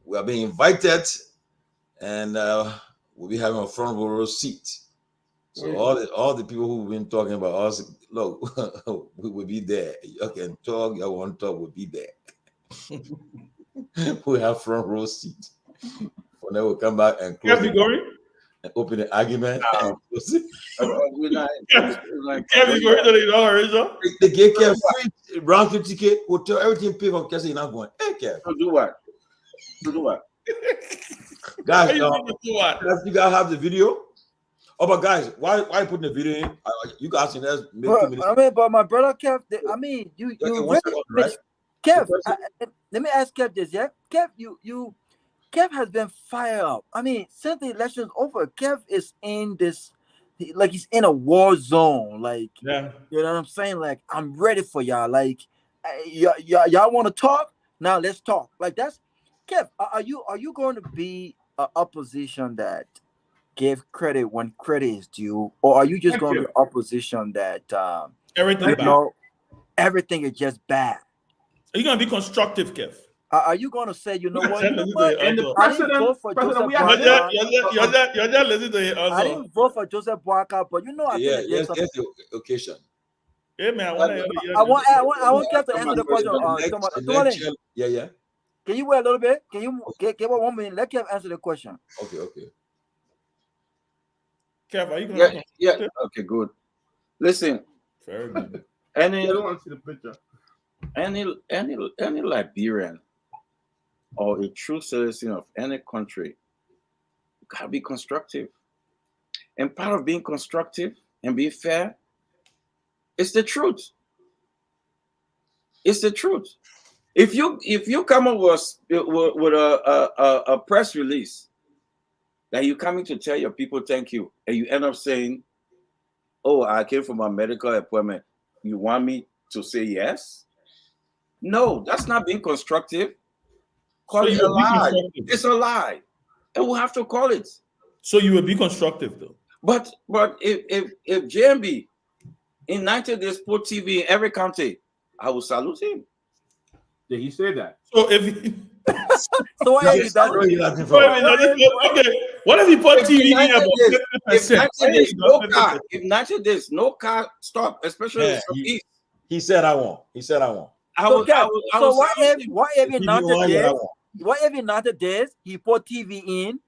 Speaker 1: We are being invited, and we'll be having a front row seat. So all the people who've been talking about us, look, we will be there. You can talk, you want to talk, we'll be there. We have front row seat. When they will come back and close and open the argument. And close it. They get Kev free round trip ticket, hotel, everything paid for Kev. You're not going. Hey, Kev.
Speaker 12: To do what?
Speaker 1: Guys, you guys have the video? Oh, but guys, why are you putting the video in? You guys can just make 2 minutes.
Speaker 14: I mean, but my brother Kev, you really, right? Kev, let me ask Kev this, yeah? Kev, Kev has been fired up. I mean, since the election's over, Kev is in this, like he's in a war zone. Like,
Speaker 11: yeah,
Speaker 14: you know what I'm saying? Like, I'm ready for y'all. Like, y'all want to talk? Now let's talk. Like, that's Kev. Are you going to be an opposition that give credit when credit is due, or are you just going to be opposition that everything is just bad?
Speaker 11: Are you going to be constructive, Kev?
Speaker 14: Are you going to say, you know what?
Speaker 10: And the president,
Speaker 11: you're just listening to it also.
Speaker 14: I didn't vote for Joseph Boakai, but you know, I think
Speaker 1: yes, the occasion.
Speaker 11: Yeah, man.
Speaker 14: I want Kev to answer the question.
Speaker 1: Yeah.
Speaker 14: Can you wait a little bit? Can you give 1 minute? Let Kev answer the question.
Speaker 1: Okay.
Speaker 11: Kev, are you going to?
Speaker 12: Yeah. Okay, good. Listen.
Speaker 11: Very good.
Speaker 10: I don't want to see the picture.
Speaker 12: Any Liberian or a true citizen of any country, you gotta be constructive. And part of being constructive and being fair is the truth. It's the truth. If you come up with a press release that you're coming to tell your people thank you, and you end up saying, "Oh, I came from a medical appointment," you want me to say yes? No, that's not being constructive. Call it a lie. It's a lie, and we'll have to call it.
Speaker 11: So you will be constructive, though.
Speaker 12: But if JMB in 90 days put TV in every county, I will salute him.
Speaker 10: Did he say that?
Speaker 11: So if
Speaker 14: so what if he does?
Speaker 11: Okay, what if he put TV in about 50%?
Speaker 12: If 90 days, no car stop, especially east.
Speaker 1: He said I won't.
Speaker 14: So what if in 90 days he put TV in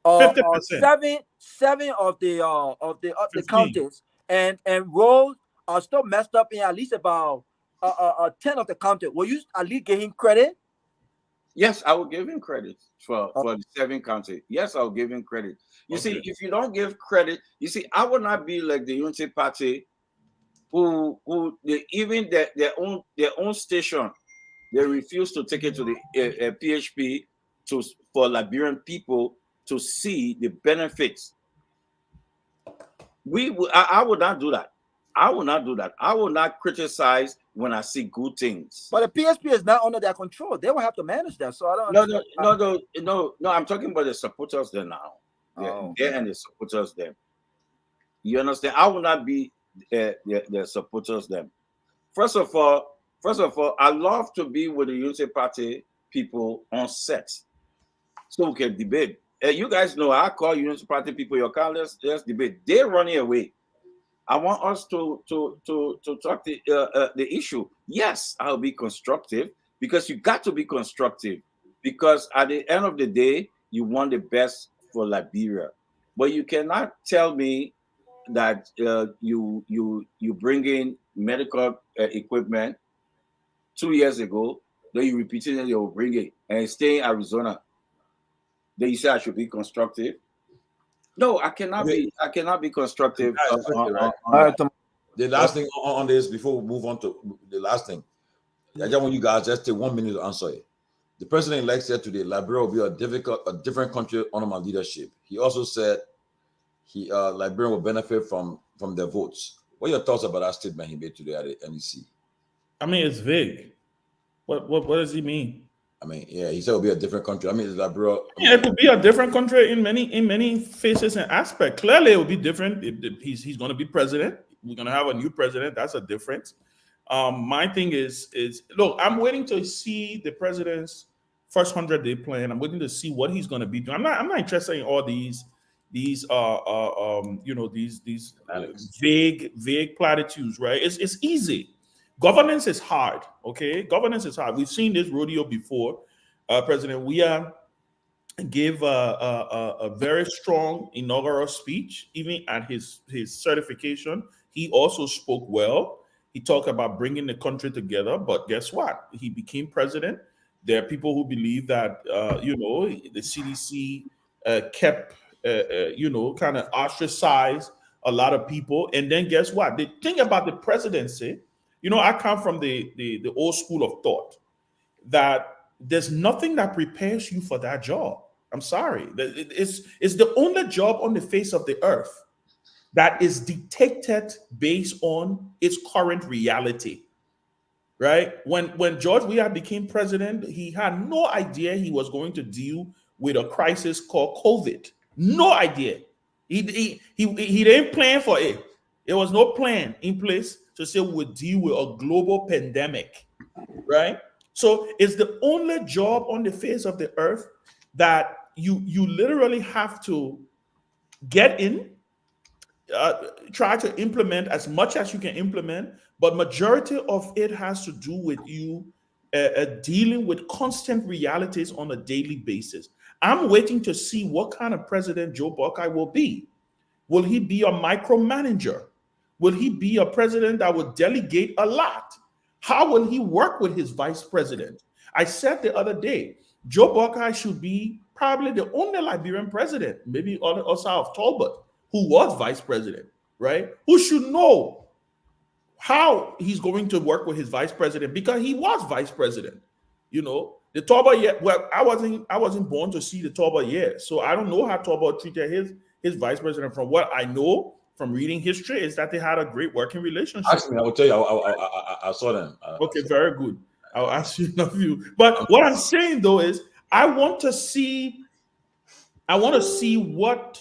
Speaker 11: 50%.
Speaker 14: seven of the counties and roads are still messed up in at least about 10 of the counties? Will you at least give him credit?
Speaker 12: Yes, I will give him credit for the 7 counties. Yes, I'll give him credit. You see, if you don't give credit, you see, I would not be like the Unity Party, who even their own station, they refuse to take it to the PHP for Liberian people to see the benefits. I would not do that. I will not do that. I will not criticize when I see good things.
Speaker 14: But the PSP is not under their control. They will have to manage that. So I don't understand.
Speaker 12: No. I'm talking about the supporters there now. They and the supporters there. You understand? I will not be the supporters them. First of all, I love to be with the Unity Party people on set, so we can debate. You guys know I call Unity Party people. Your car, let's debate. They're running away. I want us to talk the issue. Yes, I'll be constructive because you got to be constructive because at the end of the day, you want the best for Liberia. But you cannot tell me that you bring in medical equipment 2 years ago, then you repeated it, you'll bring it and stay in Arizona. Then you say I should be constructive. No, I cannot be constructive.
Speaker 1: The last thing on this before we move on to the last thing, I just want you guys just take 1 minute to answer it. The president-elect said today, Liberia will be a different country under my leadership. He also said Liberia will benefit from their votes. What are your thoughts about that statement he made today at the NEC?
Speaker 11: I mean, it's vague. What does he mean?
Speaker 1: I mean, yeah, he said it'll be a different country. I mean, Liberia.
Speaker 11: It could be a different country in many faces and aspects. Clearly, it will be different. He's going to be president. We're going to have a new president. That's a difference. My thing is look, I'm waiting to see the president's first 100-day plan. I'm waiting to see what he's going to be doing. I'm not interested in all these vague platitudes, right? It's easy. Governance is hard, okay? Governance is hard. We've seen this rodeo before. President Weah gave a very strong inaugural speech, even at his certification. He also spoke well. He talked about bringing the country together, but guess what? He became president. There are people who believe that, the CDC kept, kind of ostracized a lot of people. And then guess what? The thing about the presidency, I come from the old school of thought that there's nothing that prepares you for that job. I'm sorry. It's the only job on the face of the earth that is dictated based on its current reality, right? When George Weah became president, he had no idea he was going to deal with a crisis called COVID. No idea. He didn't plan for it. There was no plan in place to say we'll deal with a global pandemic, right? So it's the only job on the face of the earth that you literally have to get in, try to implement as much as you can implement, but majority of it has to do with you dealing with constant realities on a daily basis. I'm waiting to see what kind of president Joe Buckeye will be. Will he be a micromanager? Will he be a president that will delegate a lot? How will he work with his vice president? I said the other day, Joe Buckeye should be probably the only Liberian president, maybe outside of Talbot, who was vice president, right? Who should know how he's going to work with his vice president because he was vice president. The Talbot year, well, I wasn't born to see the Talbot year, so I don't know how Talbot treated his vice president. From what I know from reading history is that they had a great working relationship.
Speaker 1: Actually, I will tell you, I saw them.
Speaker 11: Okay, very good. I'll ask you in a few. But what I'm saying though is, I want to see what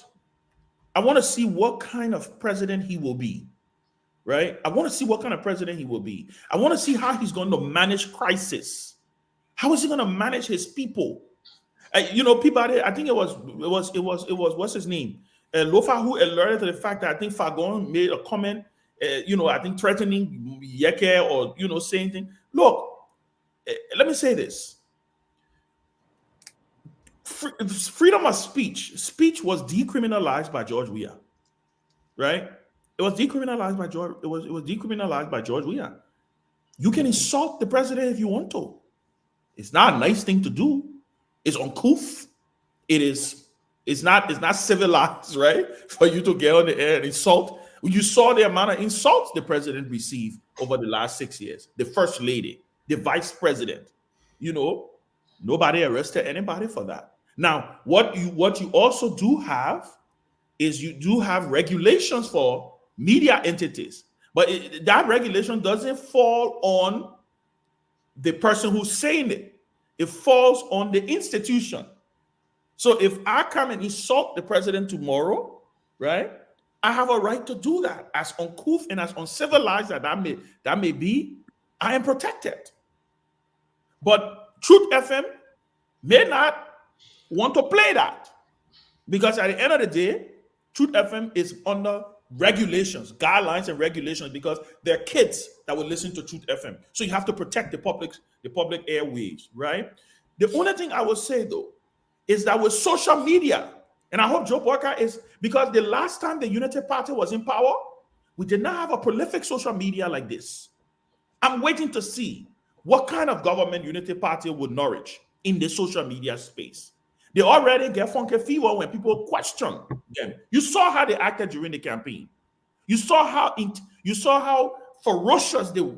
Speaker 11: kind of president he will be, right? I want to see what kind of president he will be. I want to see how he's going to manage crisis. How is he going to manage his people? Peabody, I think it was what's his name? Lofa, who alerted to the fact that I think Fagon made a comment, I think threatening Yeke or, saying things. Look, let me say this. Freedom of speech was decriminalized by George Weah, right? It was decriminalized by George. It was decriminalized by George Weah. You can insult the president if you want to. It's not a nice thing to do. It's uncouth. It's not civilized, right? For you to get on the air and insult. You saw the amount of insults the president received over the last 6 years. The first lady, the vice president. Nobody arrested anybody for that. Now, what you also do have is you do have regulations for media entities. But that regulation doesn't fall on the person who's saying it. It falls on the institution. So if I come and insult the president tomorrow, right, I have a right to do that. As uncouth and as uncivilized as that may be, I am protected. But Truth FM may not want to play that, because at the end of the day, Truth FM is under regulations, guidelines and regulations, because there are kids that will listen to Truth FM. So you have to protect the public airwaves, right? The only thing I will say though is that with social media, and I hope Joe Boyka is, because the last time the Unity Party was in power, we did not have a prolific social media like this. I'm waiting to see what kind of government Unity Party would nourish in the social media space. They already get funky fever when people question them. You saw how they acted during the campaign. You saw how ferocious they were,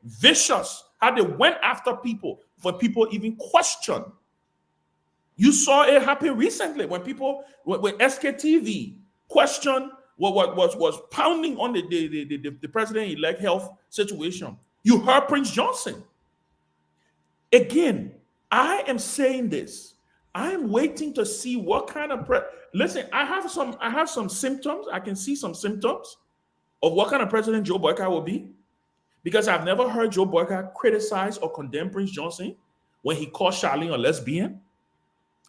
Speaker 11: vicious, how they went after people when people even questioned. You saw it happen recently when people, when SKTV questioned what was pounding on the president-elect health situation. You heard Prince Johnson. Again, I am saying this. I am waiting to see what kind of listen. I have some symptoms. I can see some symptoms of what kind of president Joe Boyka will be, because I've never heard Joe Boyka criticize or condemn Prince Johnson when he called Charlene a lesbian.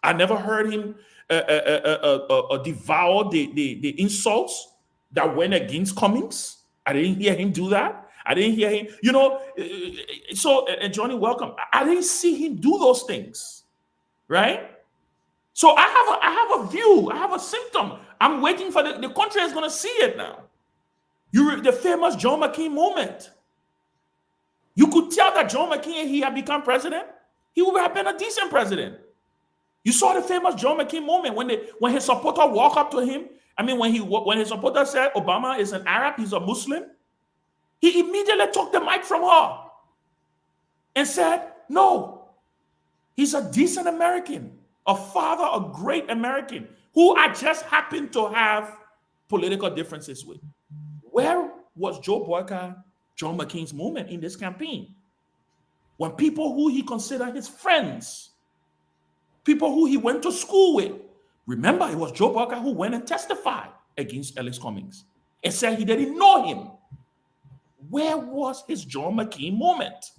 Speaker 11: I never heard him devour the insults that went against Cummings. I didn't hear him do that. I didn't hear him, so, and Johnny, welcome. I didn't see him do those things, right? So I have a view, I have a symptom. I'm waiting for the country is going to see it now. The famous John McCain moment. You could tell that John McCain, he had become president, he would have been a decent president. You saw the famous John McCain moment when his supporter walked up to him. I mean, when his supporter said Obama is an Arab, he's a Muslim, he immediately took the mic from her and said, no, he's a decent American, a father, a great American, who I just happen to have political differences with. Where was Joe Boyka, John McCain's moment in this campaign? When people who he considered his friends, people who he went to school with, remember, it was Joe Boyka who went and testified against Alex Cummings and said he didn't know him. Where was his John McCain moment?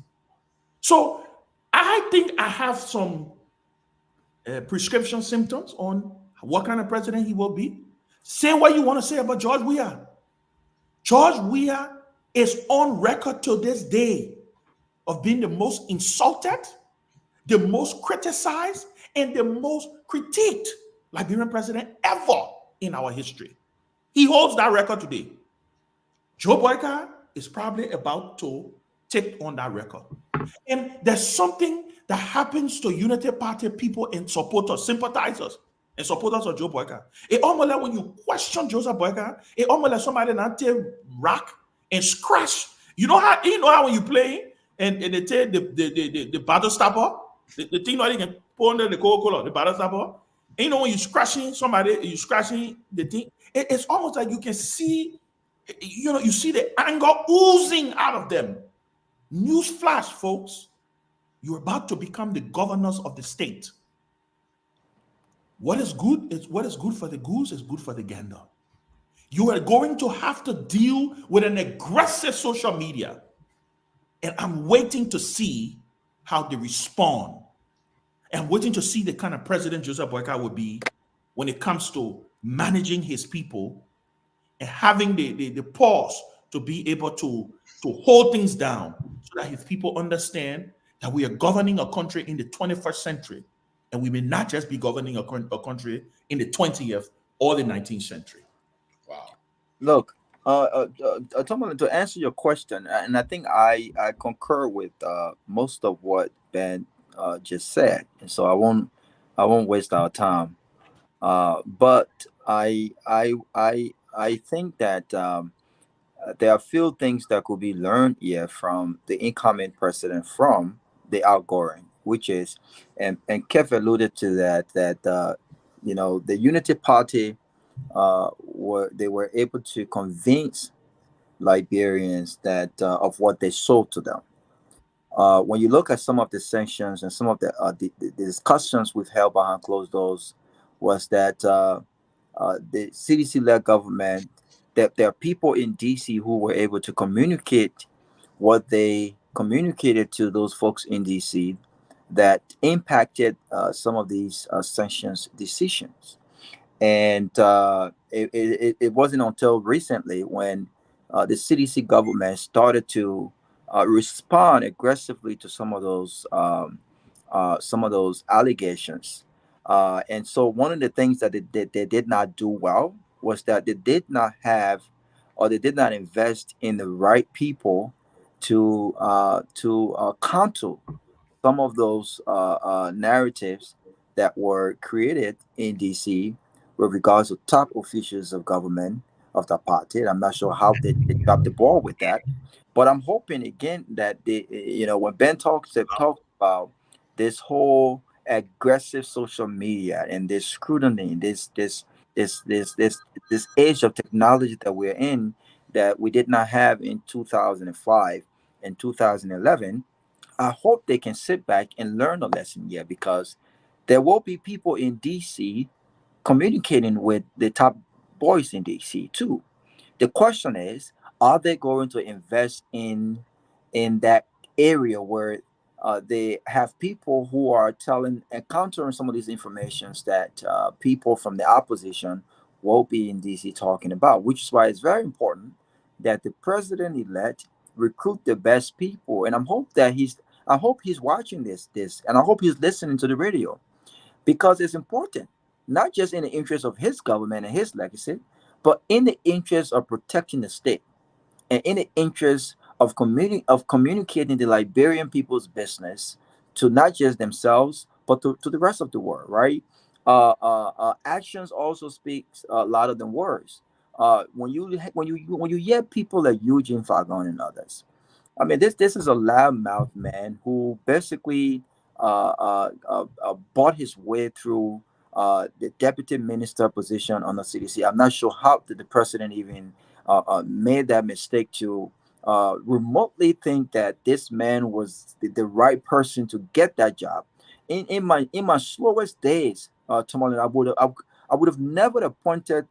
Speaker 11: So I think I have some prescription symptoms on what kind of president he will be. Say what you want to say about George Weah. George Weah is on record to this day of being the most insulted, the most criticized, and the most critiqued Liberian president ever in our history. He holds that record today. Joe Boyka is probably about to take on that record. And there's something that happens to Unity Party people and supporters, sympathizers, and supporters of Joe Boyka. It almost like when you question Joseph Boyka, it almost like somebody not take rock and scratch. You know how when you play and they take the battle stopper, the thing that you can put under the Coca-Cola, the battle stopper. And when you're scratching somebody, you're scratching the thing. It's almost like you can see, you see the anger oozing out of them. Newsflash, folks. You're about to become the governors of the state. What is good for the goose is good for the gander. You are going to have to deal with an aggressive social media. And I'm waiting to see how they respond. And waiting to see the kind of president Joseph Boyka will be when it comes to managing his people and having the pause to be able to hold things down so that his people understand that we are governing a country in the 21st century, and we may not just be governing a country in the 20th or the 19th century.
Speaker 1: Wow.
Speaker 14: Look, Tomalin, to answer your question, and I think I concur with most of what Ben just said, and so I won't waste our time. But I think that there are a few things that could be learned here from the incoming president from the outgoing, which is, and Keff alluded to that the Unity Party were able to convince Liberians that of what they sold to them. When you look at some of the sanctions and some of the discussions we've held behind closed doors, was that the CDC-led government, that there are people in DC who were able to communicate what they communicated to those folks in DC that impacted some of these sanctions decisions. And it wasn't until recently when the CDC government started to respond aggressively to some of those allegations. And so one of the things that they did not do well was that they did not have, or they did not invest in the right people to counter some of those narratives that were created in DC with regards to top officials of government of the party. I'm not sure how they dropped the ball with that, but I'm hoping again that when Ben talks about this whole aggressive social media and this scrutiny, this age of technology that we're in, that we did not have in 2005 and 2011. I hope they can sit back and learn a lesson here, because there will be people in DC communicating with the top boys in DC too. The question is, are they going to invest in that area where they have people who are telling and countering some of these informations that people from the opposition will be in DC talking about, which is why it's very important that the president-elect recruit the best people. And I hope he's watching this, and I hope he's listening to the radio, because it's important, not just in the interest of his government and his legacy, but in the interest of protecting the state, and in the interest of communicating the Liberian people's business to not just themselves, but to the rest of the world, right? Actions also speaks louder than words. When you hear people like Eugene Fagon and others, I mean, this is a loudmouth man who basically bought his way through the deputy minister position on the CDC. I'm not sure how the president even made that mistake to remotely think that this man was the right person to get that job. In my slowest days, Tomalin, I would have never appointed,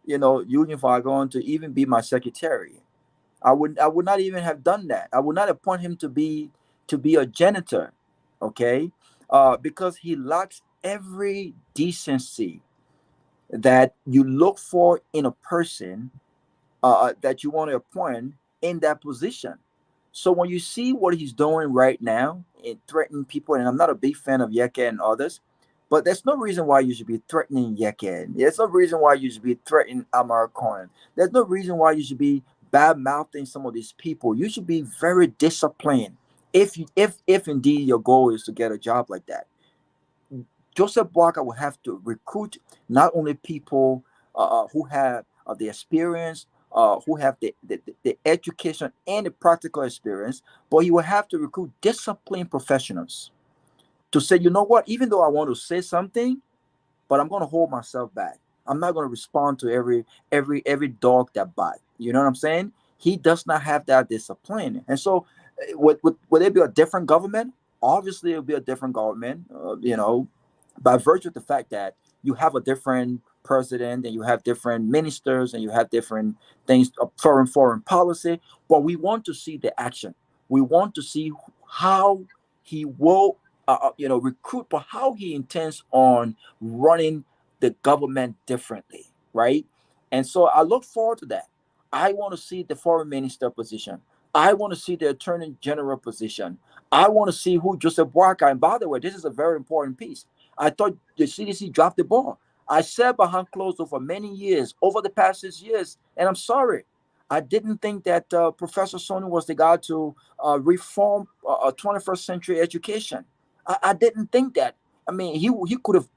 Speaker 14: Eugene Fagon to even be my secretary. I would not even have done that. I would not appoint him to be a janitor, okay? Because he lacks every decency that you look for in a person that you want to appoint in that position. So when you see what he's doing right now in threatening people, and I'm not a big fan of Yeke and others, but there's no reason why you should be threatening Yeke. There's no reason why you should be threatening Amar Cohen. There's no reason why you should be bad mouthing some of these people. You should be very disciplined if indeed your goal is to get a job like that. Joseph Walker will have to recruit not only people who have the experience, who have the education and the practical experience, but he will have to recruit disciplined professionals to say, you know what, even though I want to say something, but I'm going to hold myself back. I'm not going to respond to every dog that bites. You know what I'm saying? He does not have that discipline. And so would it be a different government? Obviously, it'll be a different government, by virtue of the fact that you have a different president and you have different ministers and you have different things of foreign policy. But we want to see the action. We want to see how he will recruit, but how he intends on running the government differently, right? And so I look forward to that. I want to see the foreign minister position. I want to see the attorney general position. I want to see who Joseph Walker. And by the way, this is a very important piece. I thought the CDC dropped the ball. I said behind closed door for many years, over the past 6 years, and I'm sorry. I didn't think that Professor Sony was the guy to reform 21st century education. I didn't think that. I mean, he could have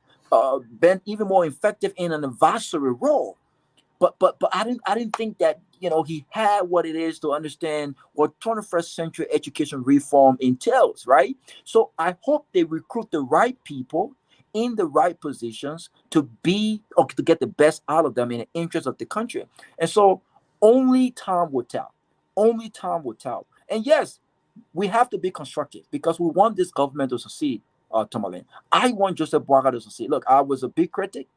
Speaker 14: been even more effective in an advisory role. But I didn't think that he had what it is to understand what 21st century education reform entails, right? So I hope they recruit the right people in the right positions to be or to get the best out of them in the interest of the country. And so Only time will tell. Only time will tell. And yes, we have to be constructive because we want this government to succeed, Tomalin. I want Joseph Boaga to succeed. Look, I was a big critic.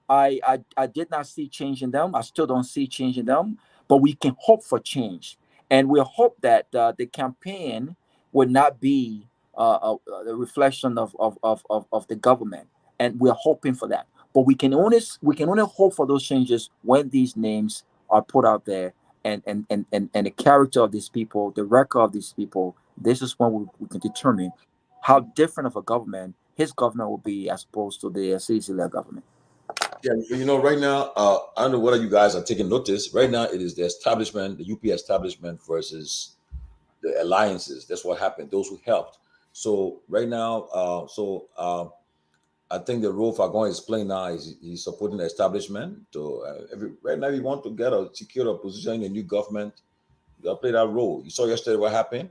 Speaker 14: I did not see change in them. I still don't see change in them, but we can hope for change. And we hope that the campaign would not be a reflection of the government. And we're hoping for that. But we can only hope for those changes when these names are put out there and the character of these people, the record of these people. This is when we can determine how different of a government his government will be as opposed to the CDC-led government.
Speaker 1: Yeah, right now, I don't know whether you guys are taking notice. Right now, it is the establishment, the UP establishment versus the alliances. That's what happened. Those who helped. So right now, I think the role Fagon is playing now is he's supporting the establishment. So right now, if you want to get a secure position in the new government, you got to play that role. You saw yesterday what happened.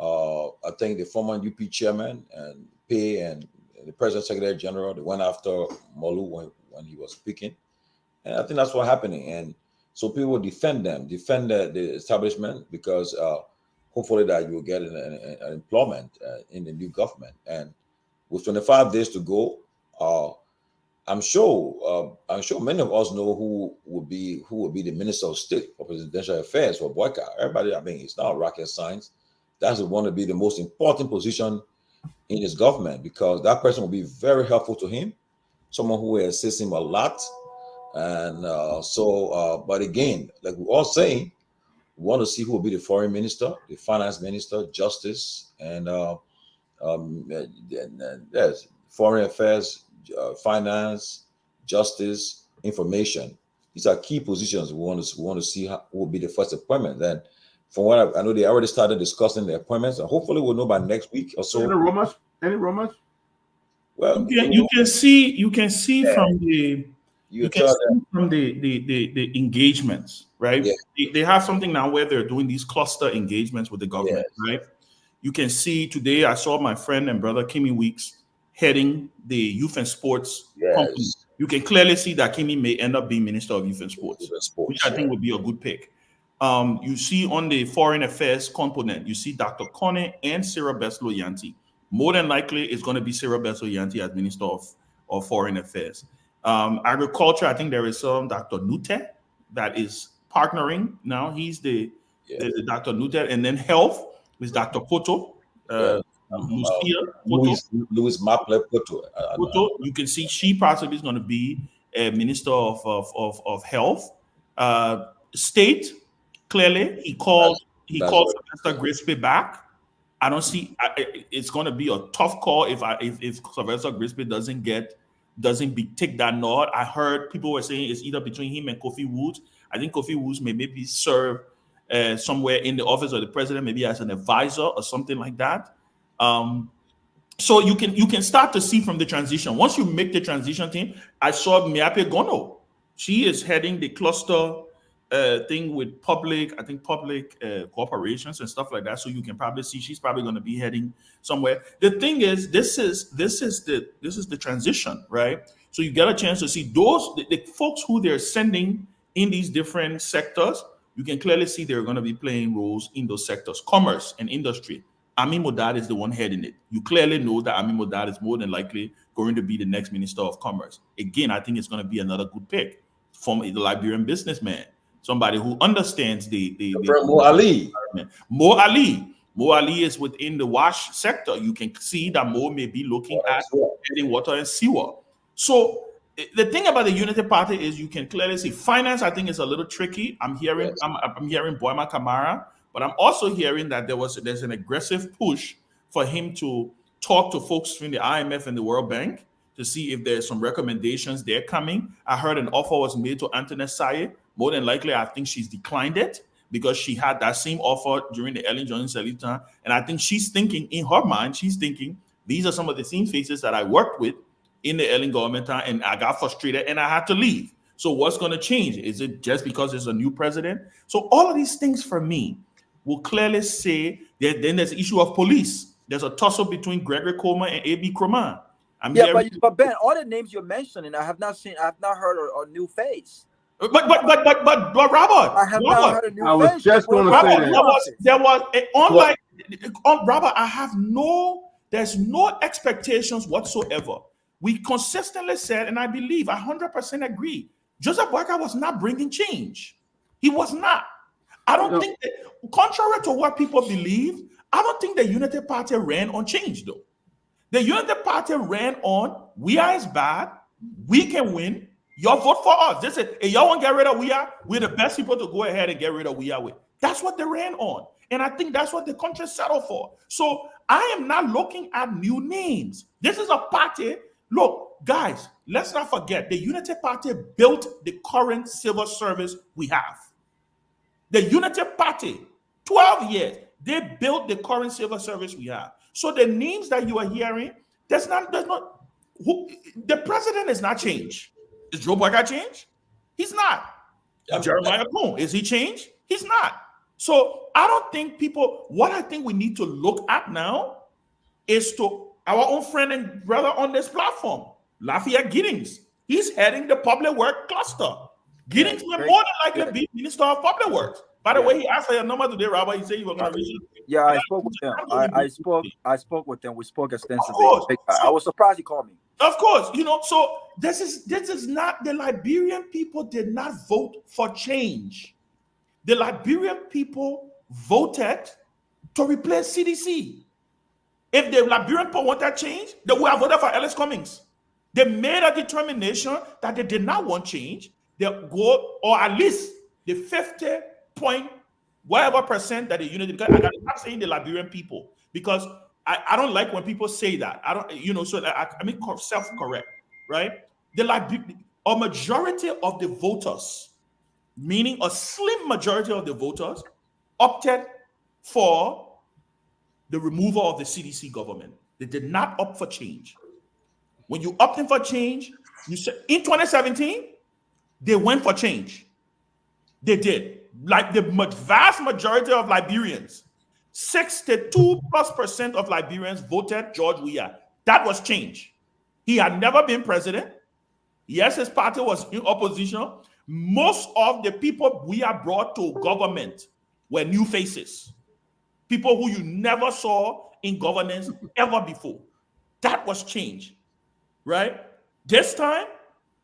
Speaker 1: I think the former UP chairman and Pay and the president secretary general, they went after Molu when he was speaking, and I think that's what's happening. And so people defend the establishment because hopefully that you will get an employment in the new government. And with 25 days to go, I'm sure many of us know who would be the Minister of State for Presidential Affairs for Boyka. Everybody, I mean, it's not rocket science. That's going to be the most important position in his government because that person will be very helpful to him, someone who will assist him a lot. And but again, like we're all saying, we want to see who will be the foreign minister, the finance minister, justice, and there's foreign affairs, finance, justice, information. These are key positions we want to see who will be the first appointment. Then, from what I know, they already started discussing the appointments, and hopefully we'll know by next week or so.
Speaker 10: Any rumors?
Speaker 1: Well,
Speaker 11: you can see from the engagements, right?
Speaker 1: Yeah.
Speaker 11: They have something now where they're doing these cluster engagements with the government, right? You can see today I saw my friend and brother Kimmy Weeks heading the youth and sports company. You can clearly see that Kimmy may end up being Minister of Youth and Sports, which I think would be a good pick. You see on the foreign affairs component, you see Dr. Kone and Sarah Beslo Yanti. More than likely, it's going to be Sarah Beslo Yanti as Minister of Foreign Affairs. Agriculture, I think there is some Dr. Nute that is partnering now. He's the Dr. Nute, and then health is Dr. Poto.
Speaker 1: Louis Maple Poto.
Speaker 11: You can see she possibly is going to be a Minister of Health. State, clearly, he called Sylvester Grisby back. I don't see. It's going to be a tough call if Sylvester Grisby doesn't take that nod. I heard people were saying it's either between him and Kofi Woods. I think Kofi Woods may maybe serve somewhere in the office of the president, maybe as an advisor or something like that. So you can start to see from the transition. Once you make the transition team, I saw Miape Gono. She is heading the cluster thing with public corporations and stuff like that. So you can probably see she's probably going to be heading somewhere. The thing is, this is the transition, right? So you get a chance to see the folks who they're sending in these different sectors. You can clearly see they're going to be playing roles in those sectors, commerce and industry. Ami Modad is the one heading it. You clearly know that Ami Modad is more than likely going to be the next Minister of Commerce. Again, I think it's going to be another good pick from the Liberian businessman, somebody who understands
Speaker 1: Mo Ali.
Speaker 11: Mo Ali is within the wash sector. You can see that Mo may be looking at getting water and sewer. So the thing about the Unity Party is you can clearly see finance. I think is a little tricky. I'm hearing Boima Kamara. But I'm also hearing that there's an aggressive push for him to talk to folks from the IMF and the World Bank to see if there's some recommendations they're coming. I heard an offer was made to Antoinette Saye. More than likely, I think she's declined it because she had that same offer during the Ellen Johnson time. And I think she's thinking, in her mind, these are some of the same faces that I worked with in the Ellen government time, and I got frustrated and I had to leave. So what's going to change? Is it just because there's a new president? So all of these things for me will clearly say that then there's the issue of police. There's a tussle between Gregory Coleman and A.B. Croman.
Speaker 14: But Ben, all the names you're mentioning, I have not heard a new face.
Speaker 11: But Robert,
Speaker 14: I have not heard a new
Speaker 10: I was
Speaker 14: face.
Speaker 10: just going to say
Speaker 11: Robert,
Speaker 10: that.
Speaker 11: there was unlike on Robert. I have there's no expectations whatsoever. We consistently said, and I believe 100% agree, Joseph Boyka was not bringing change. He was not. I don't think that, contrary to what people believe, I don't think the Unity Party ran on change though. The Unity Party ran on, we are as bad, we can win, y'all vote for us. They said, hey, y'all want to get rid of we are, we're the best people to go ahead and get rid of we are with. That's what they ran on. And I think that's what the country settled for. So I am not looking at new names. This is a party. Look, guys, let's not forget the Unity Party built the current civil service we have. The Unity Party, 12 years, they built the current civil service we have. So the names that you are hearing, there's not the president is not changed. Is Joe Boyka changed? He's not. Jeremiah Coon, is he changed? He's not. So I don't think what I think we need to look at now is to our own friend and brother on this platform, Lafayette Giddings. He's heading the public work cluster. Giddings will more than likely be Minister of Public Works. By the way, he asked for your number today, Robert. He said you were going to reach it.
Speaker 14: Yeah, I spoke with him. I spoke with him. We spoke extensively. I was surprised he called me.
Speaker 11: Of course, so this is not, the Liberian people did not vote for change. The Liberian people voted to replace CDC. If the Liberian people wanted change, they would have voted for Ellis Cummings. They made a determination that they did not want change. They go, or at least the 50% that the unity, because I'm not saying the Liberian people, because I don't like when people say that. I don't, so I mean self-correct, right? A majority of the voters, meaning a slim majority of the voters, opted for the removal of the CDC government. They did not opt for change. When you opting for change, you said in 2017, they went for change. They did. Like the vast majority of Liberians, 62+% of Liberians voted George Weah. That was change. He had never been president. Yes, his party was in opposition. Most of the people Weah brought to government were new faces. People who you never saw in governance ever before. That was change, right? This time,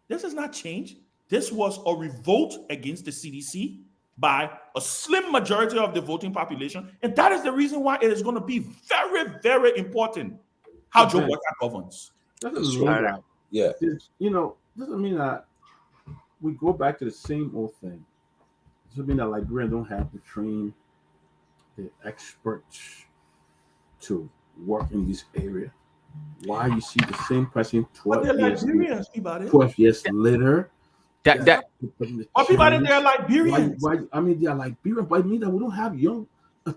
Speaker 11: this is not change. This was a revolt against the CDC by a slim majority of the voting population. And that is the reason why it is going to be very, very important how Joe Boyka governs.
Speaker 10: Doesn't mean that, doesn't mean that we go back to the same old thing. Doesn't mean that Liberians don't have to train the experts to work in this area. Why you see the same person 12 years later?
Speaker 11: Peabody, they're Liberians.
Speaker 10: Why, I mean, they're Liberians, but I mean that we don't have young,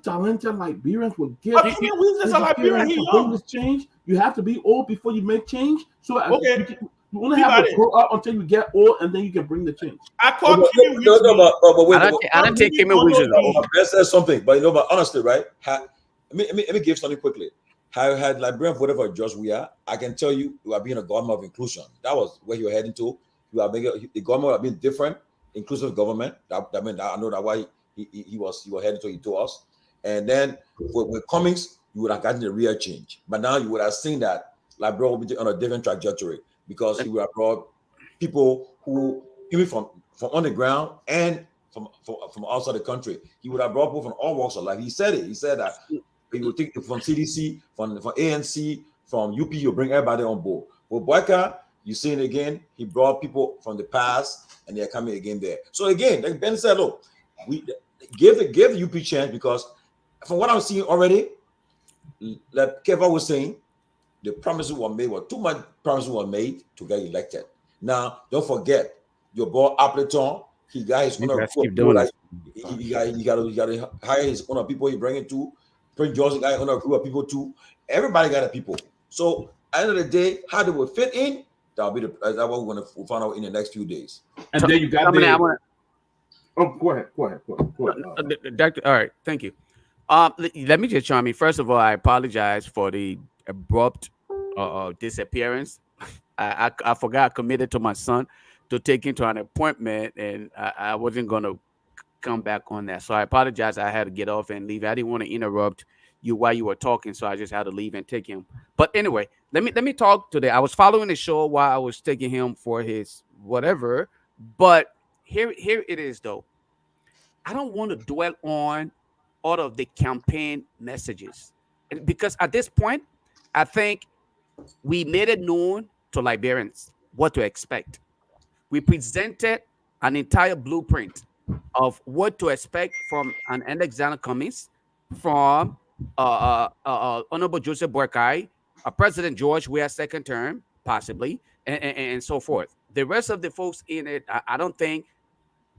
Speaker 10: talented Liberians will get this change. You have to be old before you make change. So you only have to grow up until you get old, and then you can bring the change.
Speaker 1: I don't take him with you. Let's say something, but honestly, right? Let me give something quickly. How had Liberian voted for George Weah? I can tell you are being a government of inclusion. That was where you were heading to. You are making the government have been different, inclusive government. I know that why he was heading to. He told us, and then with Cummings, you would have gotten the real change. But now you would have seen that Liberia will be on a different trajectory because he would have brought people who even from on the ground and from outside the country. He would have brought people from all walks of life. He said it. He said that he would think from CDC, from ANC, from UP, you bring everybody on board. With Boyka, you see it again. He brought people from the past, and they're coming again there. So again, like Ben said, look, we give the UP chance because from what I'm seeing already, like Kev was saying, the promises were made. Too much promises were made to get elected. Now, don't forget your boy Appleton. He got his own people. He got to hire his own people. He bring it to Prince George. Got own group of people too. Everybody got a people. So at the end of the day, how they will fit in. That'll be that's what we're going to find out in the next few days.
Speaker 10: And then you got go ahead.
Speaker 5: Doctor, all right, thank you. Let me just chime in. First of all, I apologize for the abrupt disappearance. I forgot I committed to my son, to take him to an appointment, and I wasn't going to come back on that. So I apologize. I had to get off and leave. I didn't want to interrupt you while you were talking, so I just had to leave and take him. But anyway, let me talk today. I was following the show while I was taking him for his whatever. But here it is though. I don't want to dwell on all of the campaign messages because at this point, I think we made it known to Liberians what to expect. We presented an entire blueprint of what to expect from an Alexander Cummings, from Honorable Joseph Boakai, President George, we are second term, possibly, and so forth. The rest of the folks in it, I don't think,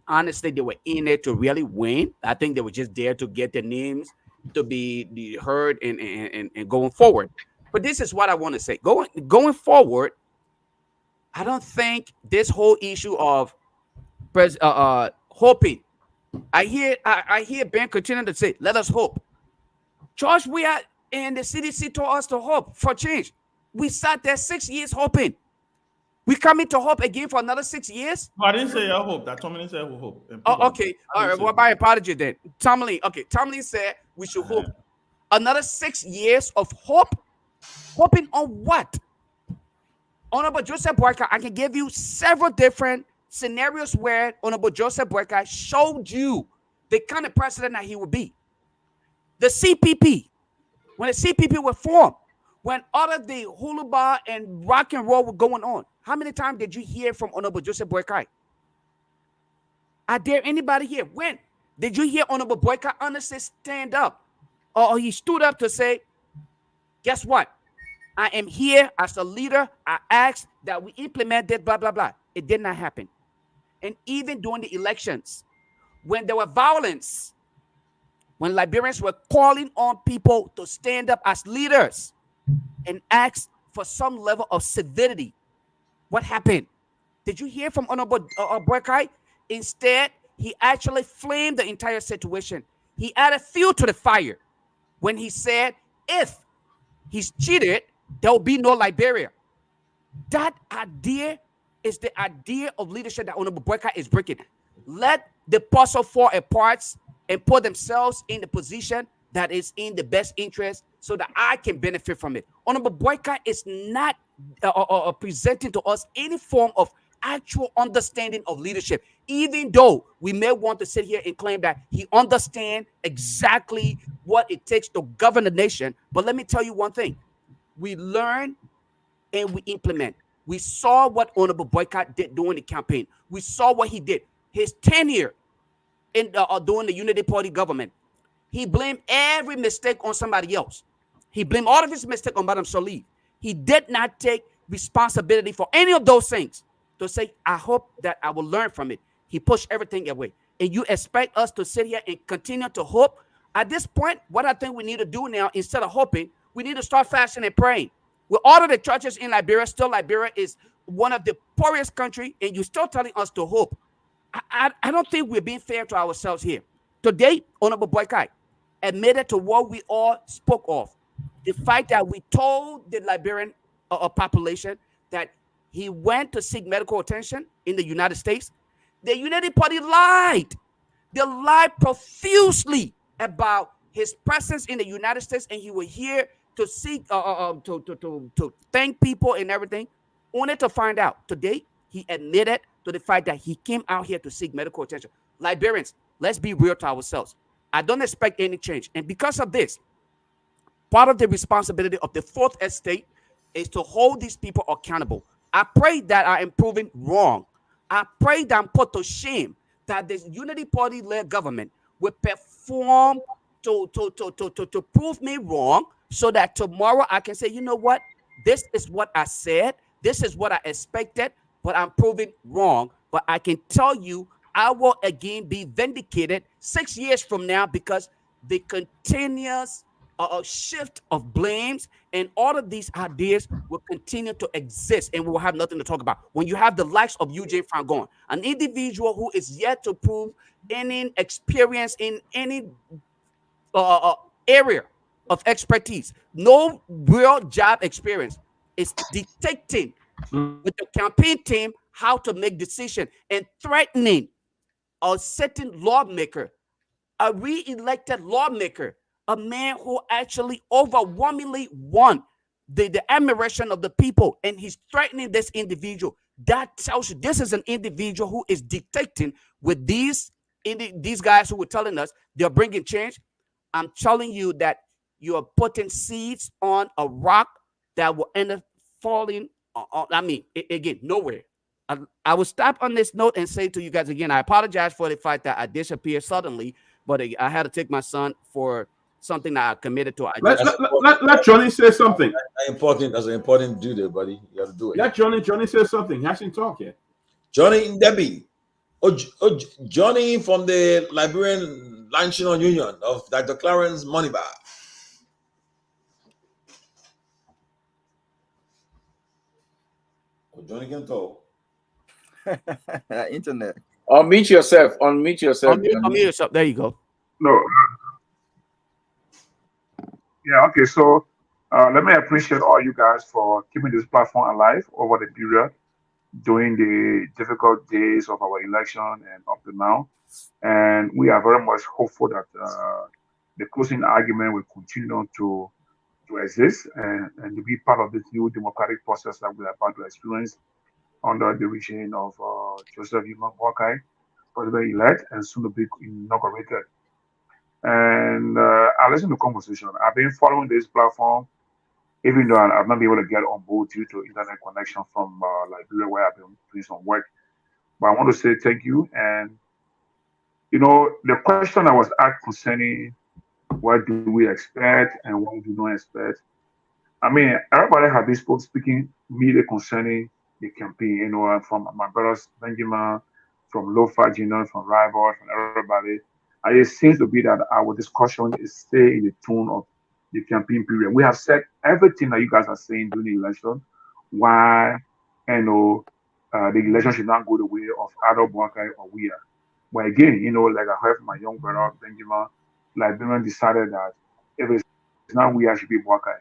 Speaker 5: honestly, they were in it to really win. I think they were just there to get their names to be heard and going forward. But this is what I want to say. Going forward, I don't think this whole issue of hoping. I hear Ben continue to say, "Let us hope." George, we are and the CDC told us to hope for change. We sat there 6 years hoping. We coming to hope again for another 6 years?
Speaker 11: No, I didn't say I hope. That Tomalin said we hope.
Speaker 5: Oh, okay. All right. Well, my apology then. Tomalin. Okay. Tomalin said we should hope. Another 6 years of hope? Hoping on what? Honorable Joseph Boakai, I can give you several different scenarios where Honorable Joseph Boakai showed you the kind of president that he would be. The CPP, when the CPP were formed, when all of the hula bar and rock and roll were going on, how many times did you hear from Honorable Joseph Boakai? I dare anybody here. When did you hear Honorable Boakai honestly stand up? Or he stood up to say, guess what? I am here as a leader. I asked that we implement that, blah, blah, blah. It did not happen. And even during the elections, when there were violence, when Liberians were calling on people to stand up as leaders and ask for some level of civility, what happened? Did you hear from Honorable Boakai? Instead, he actually flamed the entire situation. He added fuel to the fire when he said, if he's cheated, there will be no Liberia. That idea is the idea of leadership that Honorable Boakai is breaking. Let the puzzle fall apart and put themselves in the position that is in the best interest so that I can benefit from it. Honorable Boakai is not presenting to us any form of actual understanding of leadership, even though we may want to sit here and claim that he understands exactly what it takes to govern the nation. But let me tell you one thing. We learn and we implement. We saw what Honorable Boakai did during the campaign. We saw what he did. His tenure in during the Unity Party government, he blamed every mistake on somebody else. He blamed all of his mistakes on Madam Saliv. He did not take responsibility for any of those things to say, I hope that I will learn from it. He pushed everything away. And you expect us to sit here and continue to hope? At this point, what I think we need to do now, instead of hoping, we need to start fasting and praying. With all of the churches in Liberia, still Liberia is one of the poorest countries, and you're still telling us to hope. I don't think we're being fair to ourselves here. Today, Honorable Boakai admitted to what we all spoke of. The fact that we told the Liberian population that he went to seek medical attention in the United States. The Unity Party lied. They lied profusely about his presence in the United States, and he was here to seek, to thank people and everything, only to find out today he admitted to the fact that he came out here to seek medical attention. Liberians, let's be real to ourselves. I don't expect any change. And because of this, part of the responsibility of the fourth estate is to hold these people accountable. I pray that I am proven wrong. I pray that I'm put to shame that this Unity Party-led government will perform to prove me wrong so that tomorrow I can say, you know what? This is what I said. This is what I expected, but I'm proven wrong. But I can tell you, I will again be vindicated 6 years from now because the continuous shift of blames and all of these ideas will continue to exist and we will have nothing to talk about. When you have the likes of Eugene Frangon, an individual who is yet to prove any experience in any area of expertise, no real job experience, is dictating with the campaign team how to make decision and threatening a certain lawmaker, a re-elected lawmaker, a man who actually overwhelmingly won the admiration of the people, and he's threatening this individual. That tells you this is an individual who is dictating with these guys who were telling us they're bringing change. I'm telling you that you are putting seeds on a rock that will end up falling. Again, nowhere. I will stop on this note and say to you guys again, I apologize for the fact that I disappeared suddenly, but I had to take my son for something that I committed to.
Speaker 10: Let Johnny say something.
Speaker 1: That's an important duty, buddy. You have to do it.
Speaker 10: Let Johnny say something. He hasn't talked yet.
Speaker 1: Johnny Debbie. Johnny from the Liberian National Union of Dr. Clarence Moneybar. Johnny can talk.
Speaker 14: Internet.
Speaker 12: Unmute yourself. Unmute yourself.
Speaker 5: Unmute yourself. There you go.
Speaker 15: No. Yeah, okay. So let me appreciate all you guys for keeping this platform alive over the period during the difficult days of our election and up to now. And we are very much hopeful that the closing argument will continue to exist and to be part of this new democratic process that we are about to experience under the regime of Joseph Boakai, President-elect, and soon to be inaugurated. And I listen to conversation. I've been following this platform, even though I've not been able to get on board due to internet connection from Liberia, where I've been doing some work. But I want to say thank you. And, you know, the question I was asked concerning what do we expect and what do we not expect, I mean, everybody has been speaking media concerning the campaign, you know, from my brothers, Benjamin, from Lofa Julius, from Rival, from everybody. And it seems to be that our discussion is stay in the tone of the campaign period. We have said everything that you guys are saying during the election, why, you know, the election should not go the way of Ado Boakai or we are. But again, you know, like I heard from my young brother, Benjamin, Liberian decided that if it's not we, I should be Boakai.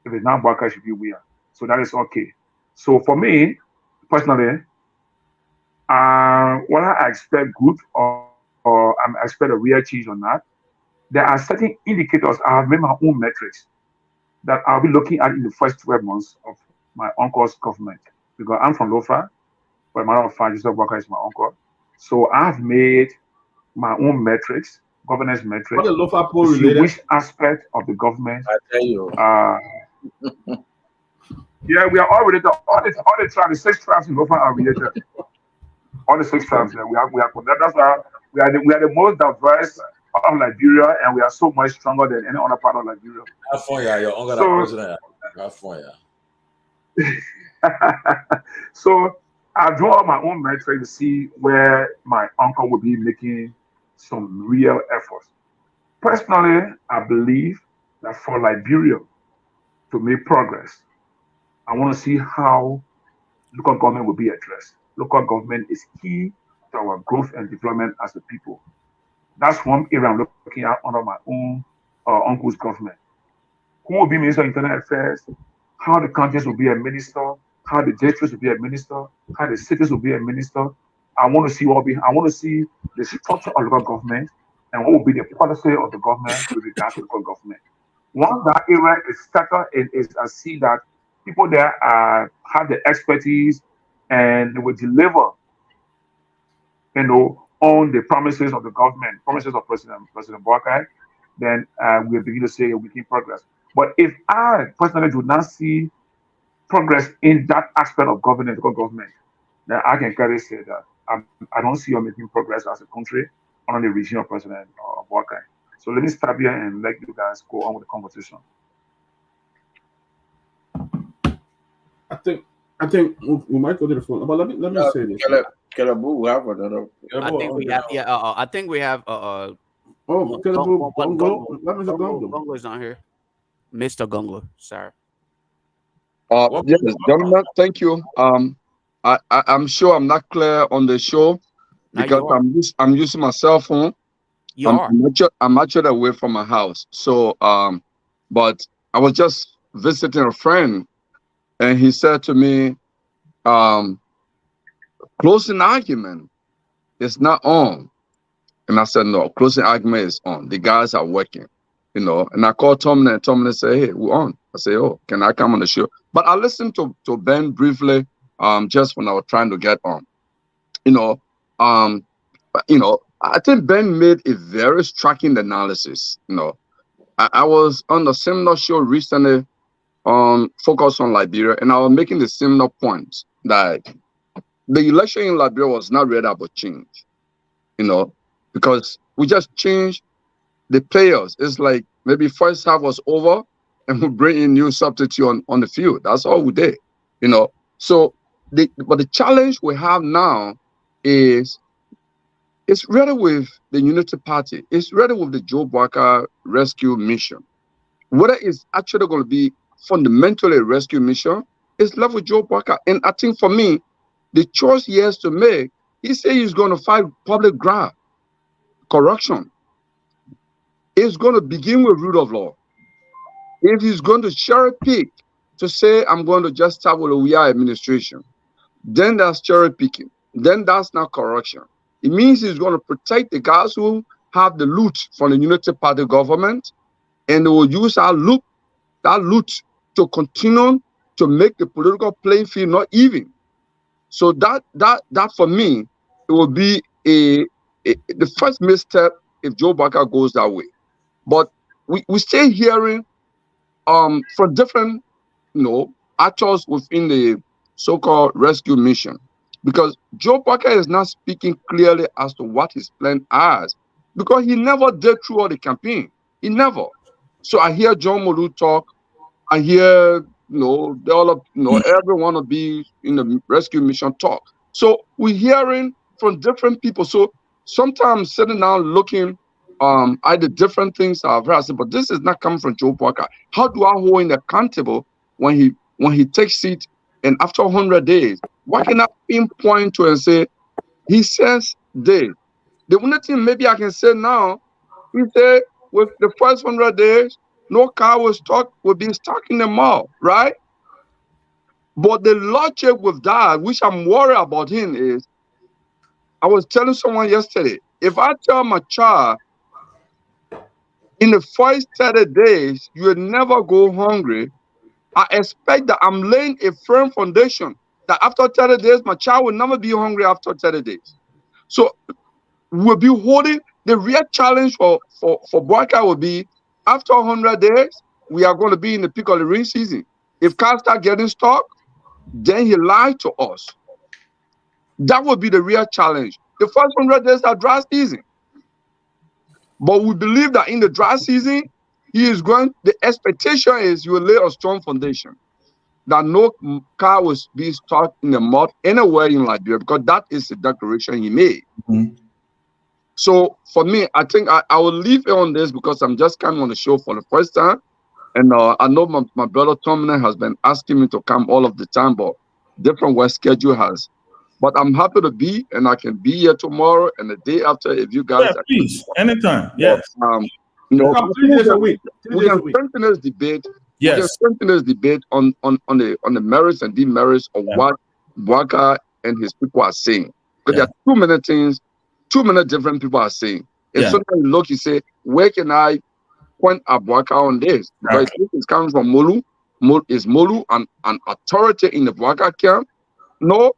Speaker 15: If it's not Boakai, it should be we are. So that is okay. So for me, personally, whether I expect good or I expect a real change or not, there are certain indicators. I have made my own metrics that I'll be looking at in the first 12 months of my uncle's government. Because I'm from Lofa, but matter of fact, Joseph Boakai is my uncle. So I've made my own metrics, governance metrics,
Speaker 10: What the Lofa poll
Speaker 15: to see
Speaker 10: related?
Speaker 15: which aspect of the government.
Speaker 12: I tell you.
Speaker 15: Yeah, we are all related. All the tribes, the 6 tribes in Lofa are related. All the 6 tribes, yeah, we are connected. That's why we are the most diverse of Liberia, and we are so much stronger than any other part of Liberia.
Speaker 1: Have fun, yeah. Your uncle,
Speaker 15: So-
Speaker 1: president. Have fun, yeah.
Speaker 15: So I draw my own metric to see where my uncle will be making some real efforts. Personally, I believe that for Liberia to make progress, I want to see how local government will be addressed. Local government is key to our growth and development as a people. That's one area I'm looking at under my own uncle's government. Who will be Minister of Internal Affairs? How the counties will be a minister? How the districts will be a minister? How the cities will be a minister? I want to see I want to see the structure of local government and what will be the policy of the government with regards to local government. Once that area is settled, I see that people there have the expertise and they will deliver, you know, on the promises of the government, promises of President Boakai, then we'll begin to say we're making progress. But if I personally do not see progress in that aspect of governance, local government, then I can clearly say that I don't see us making progress as a country under the regime of President Boakai. So let me stop here and let you guys go on with the conversation.
Speaker 10: I think we might go to the phone, but let me say this.
Speaker 12: Kelabu, we have another.
Speaker 5: I think we have. Yeah. I think we have.
Speaker 10: Oh, Kelabu, Gongo. Let me say Gongo.
Speaker 5: Gongo is on here. Mr. Gongo, sorry.
Speaker 16: Yes, gentlemen, thank you. I'm sure I'm not clear on the show because I'm using my cell phone. I'm actually away from my house. So, but I was just visiting a friend, and he said to me, Closing argument is not on. And I said, no, closing argument is on. The guys are working, And I called Tomalin, and Tomalin said, hey, we're on. I said, oh, can I come on the show? But I listened to Ben briefly, just when I was trying to get on. I think Ben made a very striking analysis. I was on a similar show recently, focused on Liberia, and I was making the similar point that the election in Liberia was not really about change, because we just changed the players. It's like maybe first half was over and we bring in new substitute on the field. That's all we did, So but the challenge we have now is it's really with the Unity Party. It's really with the Joe Barker rescue mission. Whether it's actually going to be fundamentally a rescue mission, it's left with Joe Barker. And I think for me, the choice he has to make, he said he's going to fight public graft, corruption. It's going to begin with rule of law. If he's going to cherry pick to say, I'm going to just start with the WIA administration, then that's cherry picking. Then that's not corruption. It means he's going to protect the guys who have the loot from the Unity Party government, and they will use that loot to continue to make the political playing field not even. So that for me, it will be the first misstep if Joe Barker goes that way. But we stay hearing from different actors within the so-called rescue mission, because Joe Barker is not speaking clearly as to what his plan is, because he never did throughout the campaign. He never. So I hear John Molu talk. I hear everyone will be in the rescue mission talk. So we're hearing from different people. So sometimes sitting down looking at the different things I've heard, I said, but this is not coming from Joe Barker. How do I hold him accountable when he takes seat and after 100 days? What can I pinpoint to and say, he says this? The only thing maybe I can say now, he said with the first 100 days, no car will be stuck in the mall, right? But the logic with that, which I'm worried about him, is I was telling someone yesterday, if I tell my child in the first 30 days, you will never go hungry, I expect that I'm laying a firm foundation that after 30 days, my child will never be hungry after 30 days. So we'll be holding the real challenge for Barker will be after 100 days, we are going to be in the peak of the rain season. If cars start getting stuck, then he lied to us. That would be the real challenge. The first 100 days are dry season. But we believe that in the dry season, the expectation is you will lay a strong foundation, that no car will be stuck in the mud anywhere in Liberia, because that is the declaration he made. Mm-hmm. So for me, I think I will leave it on this because I'm just coming on the show for the first time. And I know my brother Tomalin has been asking me to come all of the time, but different work schedule has. But I'm happy to be, and I can be here tomorrow and the day after if you guys.
Speaker 11: Yeah, please, anytime. Yes.
Speaker 16: We can strengthen this debate.
Speaker 11: Yes.
Speaker 16: We can strengthen this debate on the merits and demerits of what Barker and his people are saying. Because there are too many things, too many different people are saying. And sometimes you look, you say, where can I point at Barker on this? Because this is coming from Molu. Is Molu an authority in the Barker camp? No.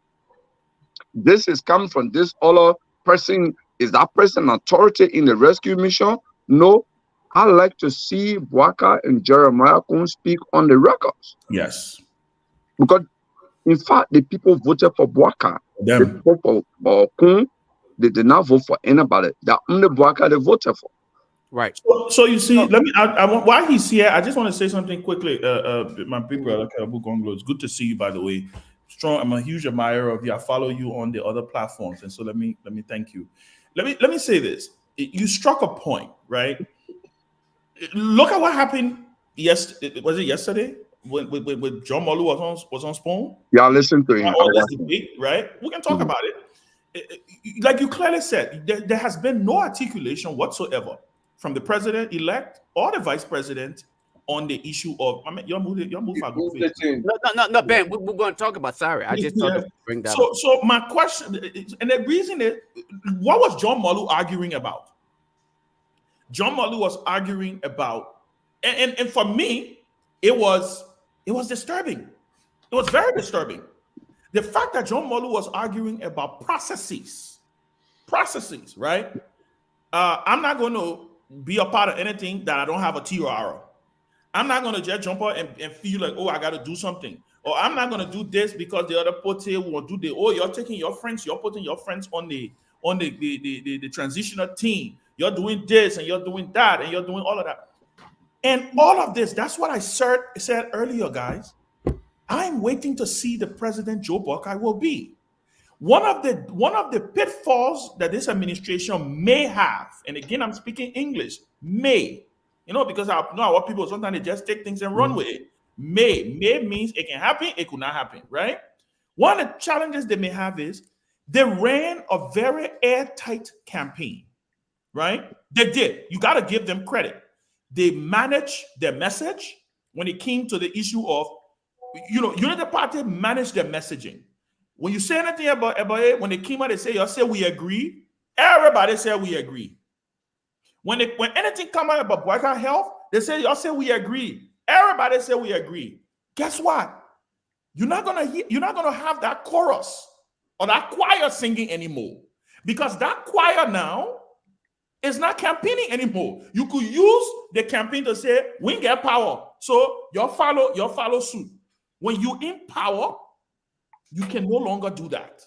Speaker 16: This is coming from this other person. Is that person authority in the rescue mission? No. I like to see Barker and Jeremiah Kun speak on the records.
Speaker 11: Yes.
Speaker 16: Because, in fact, the people voted for Barker. They voted for Kun. They did not vote for anybody. The only Barker they voted for.
Speaker 5: Right.
Speaker 11: So you see, let me. I want, while he's here, I just want to say something quickly. My big brother, it's good to see you, by the way. Strong. I'm a huge admirer of you. I follow you on the other platforms, and so let me thank you. Let me say this. You struck a point, right? Look at what happened. Was it yesterday when John Molu was on Spoon?
Speaker 16: Yeah, I listened to him.
Speaker 11: All this debate, right? We can talk about it. Like you clearly said, there has been no articulation whatsoever from the president-elect or the vice president on the issue of, I mean, your move
Speaker 5: No, Ben, we're going to talk about Sorry. I just thought to bring that up.
Speaker 11: So my question, and the reason is, what was John Molu arguing about? John Molu was arguing about, and for me, it was disturbing. It was very disturbing. The fact that John Molu was arguing about processes, right? I'm not going to be a part of anything that I don't have a T or R. I'm not going to just jump out and feel like, oh, I got to do something. Or I'm not going to do this because the other party will do the, oh, you're taking your friends, you're putting your friends on the transitional team. You're doing this and you're doing that and you're doing all of that. And all of this, that's what I said earlier, guys. I'm waiting to see the president Joe Buckeye will be. One of the pitfalls that this administration may have, and again, I'm speaking English, may, because I know our people sometimes they just take things and run with it. May means it can happen, it could not happen, right? One of the challenges they may have is they ran a very airtight campaign, right? They did. You got to give them credit. They managed their message when it came to the issue of, Unity Party managed their messaging. When you say anything about it, when they came out, they say, y'all say we agree. Everybody said we agree. When anything come out about boycott health, they say, y'all say we agree. Everybody said we agree. Guess what? You're not gonna have that chorus or that choir singing anymore. Because that choir now is not campaigning anymore. You could use the campaign to say, we get power. So you follow suit. When you in power, you can no longer do that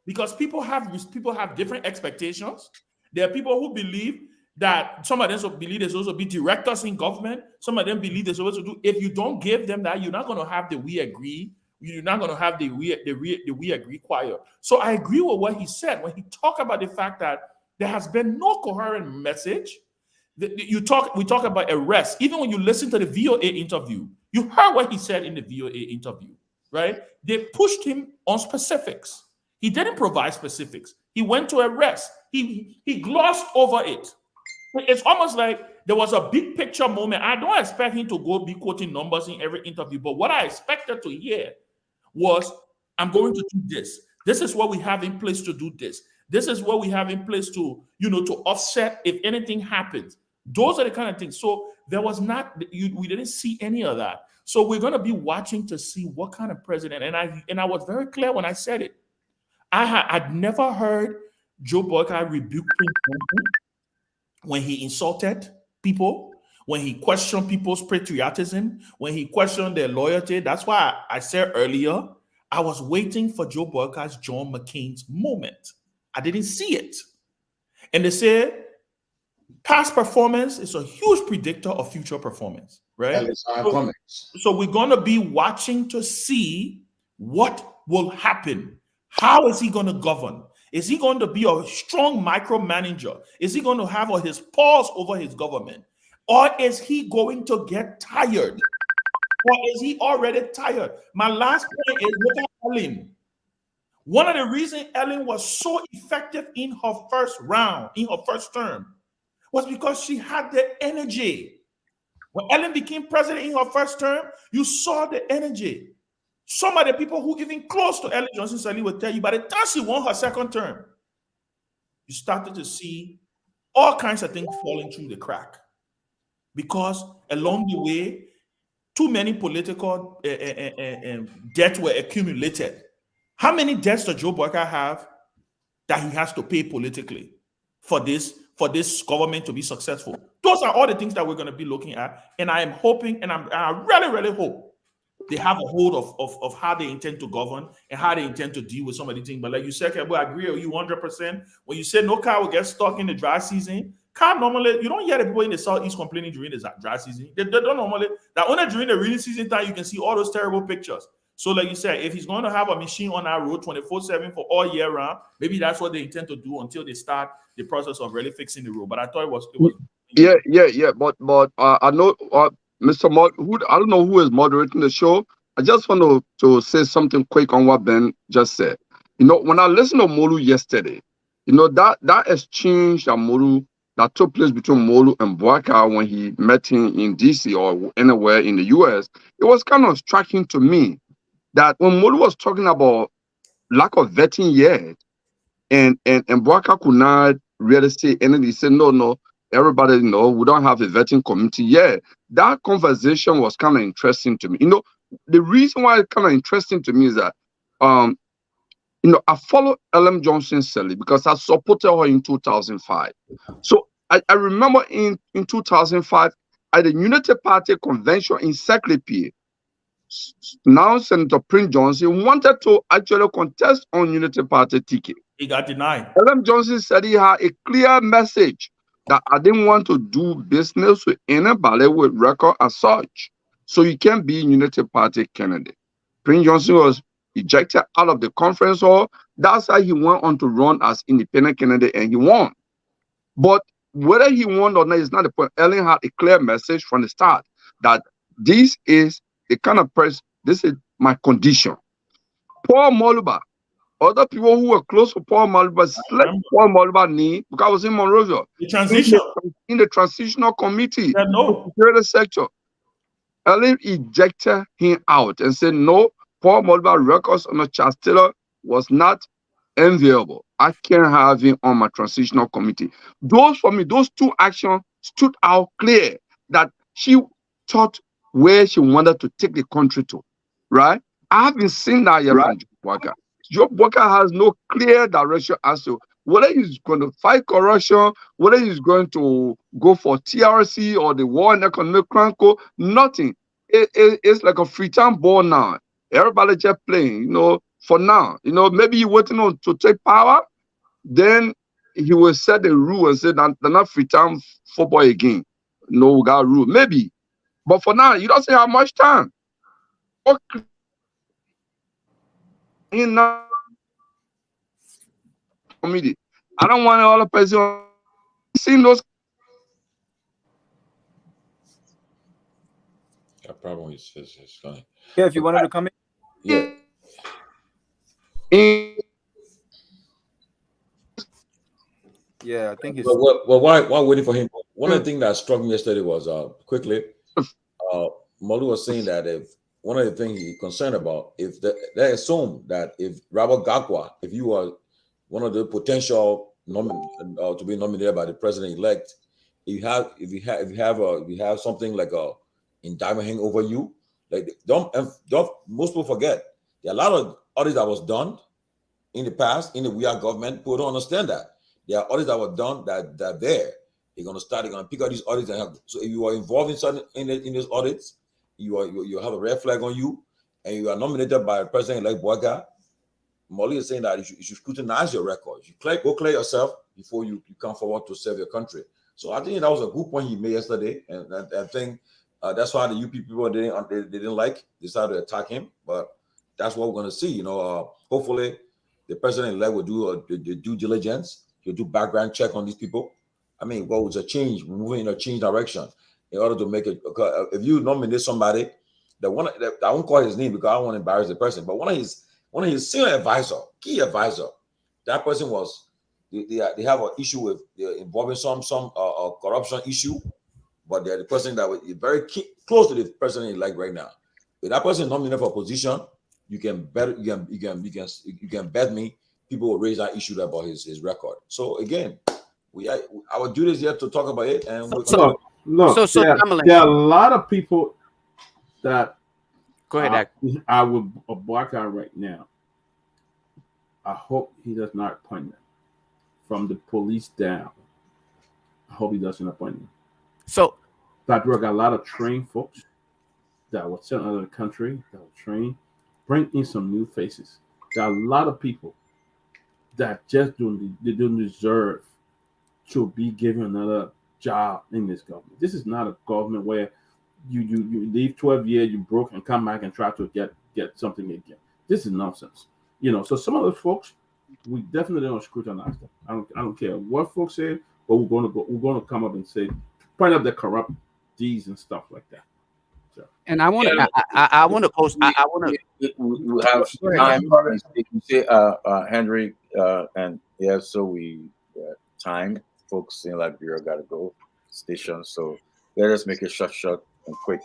Speaker 11: because people have different expectations. There are people who believe that some of them believe they're supposed to be directors in government. Some of them believe they're supposed to do. If you don't give them that, you're not going to have the we agree. You're not going to have the we agree choir. So I agree with what he said when he talked about the fact that there has been no coherent message. We talk about arrest. Even when you listen to the VOA interview, you heard what he said in the VOA interview, right? They pushed him on specifics. He didn't provide specifics. He went to arrest. He glossed over it. It's almost like there was a big picture moment. I don't expect him to go be quoting numbers in every interview, but what I expected to hear was, I'm going to do this. This is what we have in place to do this. This is what we have in place to, to offset if anything happens. Those are the kind of things. So there was we didn't see any of that. So we're going to be watching to see what kind of president. And I was very clear when I said it. I'd never heard Joe Buckeye rebuke when he insulted people, when he questioned people's patriotism, when he questioned their loyalty. That's why I said earlier, I was waiting for Joe Buckeye's John McCain's moment. I didn't see it. And they said, past performance is a huge predictor of future performance, right? So we're going to be watching to see what will happen. How is he going to govern? Is he going to be a strong micromanager? Is he going to have his paws over his government? Or is he going to get tired? Or is he already tired? My last point is, look at Ellen. One of the reasons Ellen was so effective in her first round, in her first term, was because she had the energy. When Ellen became president in her first term, you saw the energy. Some of the people who even close to Ellen Johnson Sirleaf will tell you, by the time she won her second term, you started to see all kinds of things falling through the crack. Because along the way, too many political debts were accumulated. How many debts does Joe Buckeye have that he has to pay politically for this government to be successful? Those are all the things that we're going to be looking at. And I am hoping, and I really, really hope they have a hold of how they intend to govern and how they intend to deal with some of the things. But like you said, Kebo, I agree with you 100%. When you say no car will get stuck in the dry season, car normally, you don't hear the people in the Southeast complaining during the dry season. They don't normally, that only during the rainy season time, you can see all those terrible pictures. So like you said, if he's going to have a machine on our road 24/7 for all year round, maybe that's what they intend to do until they start the process of really fixing the road. But I thought it was
Speaker 16: yeah. But I know Mr. I don't know who is moderating the show. I just want to say something quick on what Ben just said. When I listened to Molu yesterday, that exchange that Molu that took place between Molu and Bouaka when he met him in DC or anywhere in the US, it was kind of striking to me that when Molu was talking about lack of vetting yet, and Bouaka could not really say anything. He said, no, everybody know we don't have a vetting committee yet. That conversation was kind of interesting to me. The reason why it's kind of interesting to me is that I follow Ellen Johnson Sally because I supported her in 2005. So I remember in 2005 at the Unity Party convention in Secretary, now Senator Prince Johnson wanted to actually contest on Unity Party ticket.
Speaker 11: He got denied.
Speaker 16: Ellen Johnson said he had a clear message that I didn't want to do business with anybody with record as such. So you can't be Unity Party candidate. Prince Johnson was ejected out of the conference hall. That's how he went on to run as independent candidate and he won. But whether he won or not is not the point. Ellen had a clear message from the start that this is the kind of person, this is my condition. Paul Moluba, other people who were close to Paul Moluba slept Paul Moluba knee because I was in Monrovia.
Speaker 11: The transition.
Speaker 16: In the transitional committee.
Speaker 11: Yeah, no.
Speaker 16: Security sector. Ellen ejected him out and said, no, Paul Moluba records on the Charles Taylor was not enviable. I can't have him on my transitional committee. Those, for me, those two actions stood out clear that she thought where she wanted to take the country to, right? I haven't seen that yet from Joe Bouaka. Joe Bouaka has no clear direction as to whether he's going to fight corruption, whether he's going to go for TRC or the War and Economic Chronicle, nothing. It's like a free time ball now. Everybody just playing, for now. Maybe he's waiting on to take power, then he will set the rule and say that they're not free time football again. No, we got rule. Maybe. But for now, you don't say how much time. Okay. Committee. I don't want all the person seeing those.
Speaker 1: That problem is funny.
Speaker 14: Yeah, if you wanted to come in.
Speaker 1: Yeah.
Speaker 14: Yeah, I think it's.
Speaker 1: Well, why waiting for him? One of the things that struck me yesterday was quickly, Molu was saying that if one of the things he's concerned about, if they assume that if Robert Gagwa, if you are one of the potential to be nominated by the president-elect, if you have something like a indictment hanging over you, like don't most people forget there are a lot of audits that was done in the past in the We Are government. People don't understand that there are audits that were done that they're going to pick out these audits and so if you are involved in certain in these audits, you have a red flag on you, and you are nominated by President-elect Bouaka. Molly is saying that you should scrutinize your records. You go clear yourself before you come forward to serve your country. So I think that was a good point he made yesterday, and I think that's why the UP people they didn't decided to attack him. But that's what we're going to see. Hopefully the president-elect will do the due diligence. He'll do background check on these people. I mean, what was a change? We're moving in a change direction in order to make it. If you nominate somebody, I won't call his name because I don't want to embarrass the person, but one of his senior advisor, key advisor, that person was they have an issue with involving some corruption issue, but they're the person that was very close to the president-elect right now. If that person is nominated for a position, you can bet me people will raise that issue about his record. So again, our duty is here to talk about it, and
Speaker 10: there are a lot of people that
Speaker 5: go ahead.
Speaker 10: I would block out right now. I hope he does not appoint them from the police down. I hope he doesn't appoint them.
Speaker 5: So
Speaker 10: that we got a lot of trained folks that were sent out of the country that were trained. Bring in some new faces. There are a lot of people that just don't deserve to be given another job in this government. This is not a government where you leave 12 years, you broke, and come back and try to get something again. This is nonsense. So some of those folks, we definitely don't scrutinize them. I don't care what folks say, but we're going to come up and say, point out the corrupt deeds and stuff like that. So.
Speaker 5: And I want to post. I want to.
Speaker 12: We have time. You say, Henry, and yes, so we time. folks in Liberia got to go station. So let us make it short and quick.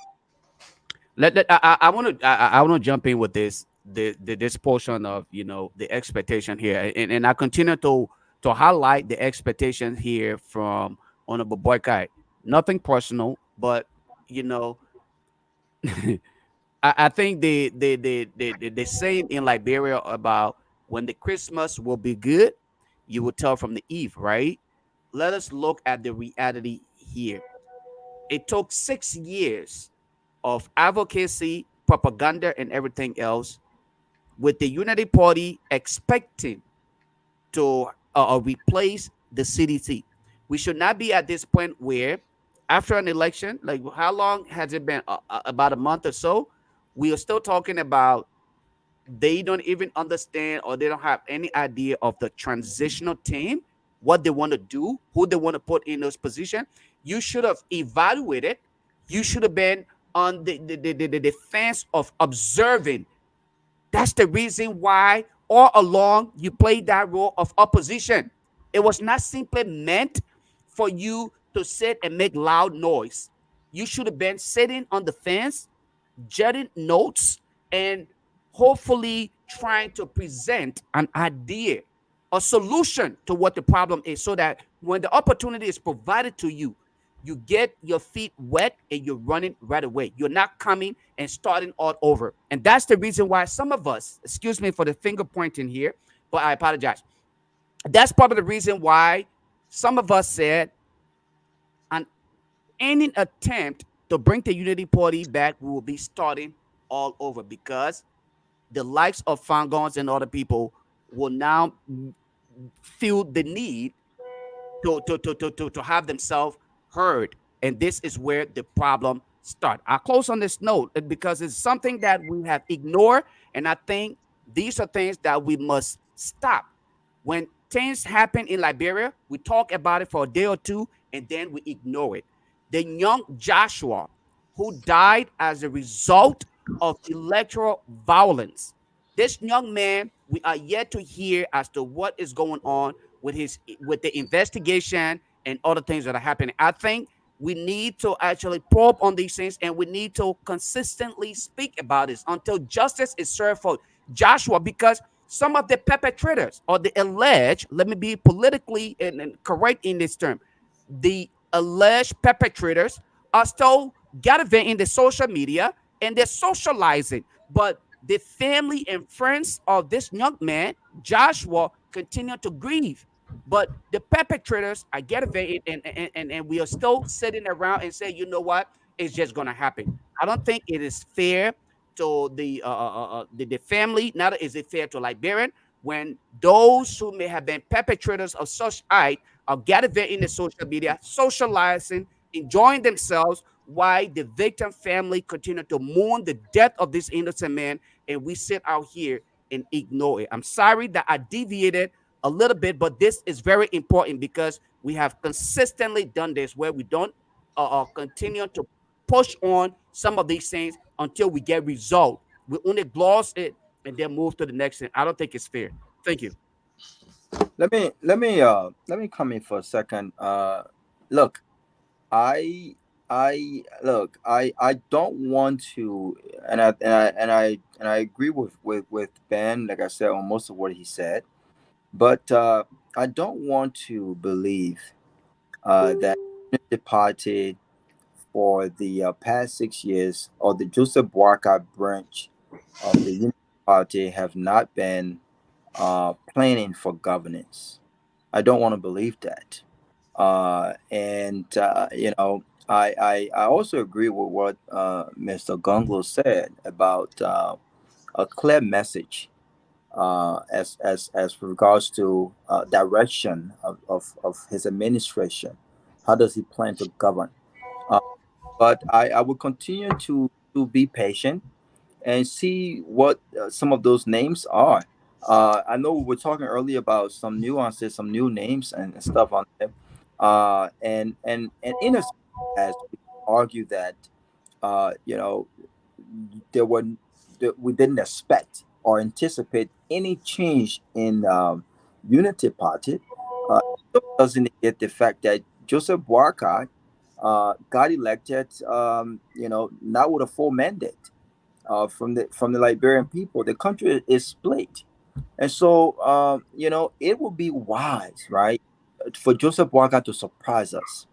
Speaker 5: I want to I want to jump in with this portion of the expectation here, and I continue to highlight the expectation here from Honorable Boykai. Nothing personal, but you know I think the saying in Liberia about when the Christmas will be good, you will tell from the eve, right? Let us look at the reality here. It took 6 years of advocacy, propaganda, and everything else, with the Unity Party expecting to replace the CDC. We should not be at this point where, after an election, like how long has it been? About a month or so. We are still talking about they don't even understand or they don't have any idea of the transitional team, what they want to do, who they want to put in those positions. You should have evaluated. You should have been on the fence of observing. That's the reason why all along you played that role of opposition. It was not simply meant for you to sit and make loud noise. You should have been sitting on the fence, jotting notes, and hopefully trying to present an idea, a solution to what the problem is, so that when the opportunity is provided to you, you get your feet wet and you're running right away. You're not coming and starting all over. And that's the reason why some of us, excuse me for the finger pointing here, but I apologize. That's part of the reason why some of us said, on any attempt to bring the Unity Party back, we will be starting all over, because the likes of Fangons and other people will now feel the need to have themselves heard. And this is where the problem starts. I'll close on this note because it's something that we have ignored. And I think these are things that we must stop. When things happen in Liberia, we talk about it for a day or two and then we ignore it. The young Joshua who died as a result of electoral violence. This young man, we are yet to hear as to what is going on with the investigation and other things that are happening. I think we need to actually probe on these things and we need to consistently speak about this until justice is served for Joshua, because some of the perpetrators or the alleged, let me be politically and correct in this term, the alleged perpetrators are still gathering in the social media and they're socializing. But the family and friends of this young man, Joshua, continue to grieve. But the perpetrators are gathering and we are still sitting around and say, you know what, it's just going to happen. I don't think it is fair to the family. Neither is it fair to Liberian when those who may have been perpetrators of such act are gathering in the social media, socializing, enjoying themselves, while the victim family continue to mourn the death of this innocent man, and we sit out here and ignore it. I'm sorry that I deviated a little bit, but this is very important because we have consistently done this where we don't continue to push on some of these things until we get result. We only gloss it and then move to the next thing. I don't think it's fair. Thank you.
Speaker 14: Let me come in for a second. Look, I don't want to, and I agree with Ben, like I said, on most of what he said, but I don't want to believe that the party for the past 6 years, or the Joseph Boakai branch of the Unity Party, have not been planning for governance. I don't want to believe that. And I also agree with what Mr. Gonglo said about a clear message as regards to direction of his administration. How does he plan to govern? Uh, but I will continue to be patient and see what some of those names are. I know we were talking earlier about some nuances, some new names and stuff on there. And in a sense, as we argue that, you know, there were that we didn't expect or anticipate any change in Unity Party. It doesn't negate the fact that Joseph Boakai got elected, not with a full mandate from the Liberian people. The country is split, and so it would be wise, right, for Joseph Boakai to surprise us.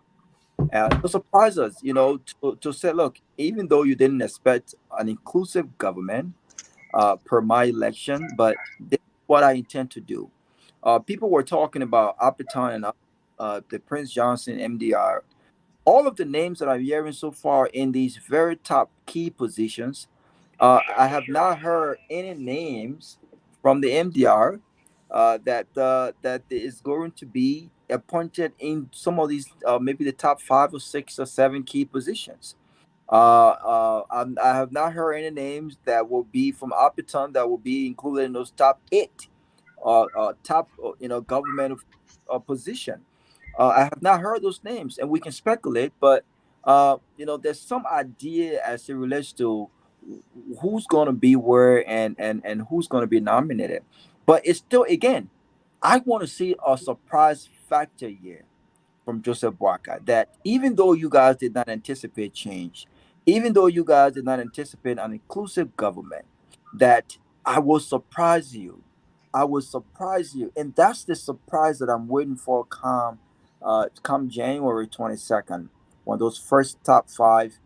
Speaker 14: To say, look, even though you didn't expect an inclusive government per my election, but this is what I intend to do. People were talking about Appiton and the Prince Johnson, MDR. All of the names that I'm hearing so far in these very top key positions, I have not heard any names from the MDR that is going to be appointed in some of these, maybe the top 5 or 6 or 7 key positions. I have not heard any names that will be from Appiton that will be included in those top 8 top government position. I have not heard those names, and we can speculate, but there's some idea as it relates to who's going to be where and who's going to be nominated. But it's still, again, I want to see a surprise factor here from Joseph Boakai, that even though you guys did not anticipate change, even though you guys did not anticipate an inclusive government, that I will surprise you. I will surprise you. And that's the surprise that I'm waiting for come January 22nd, when those first top 5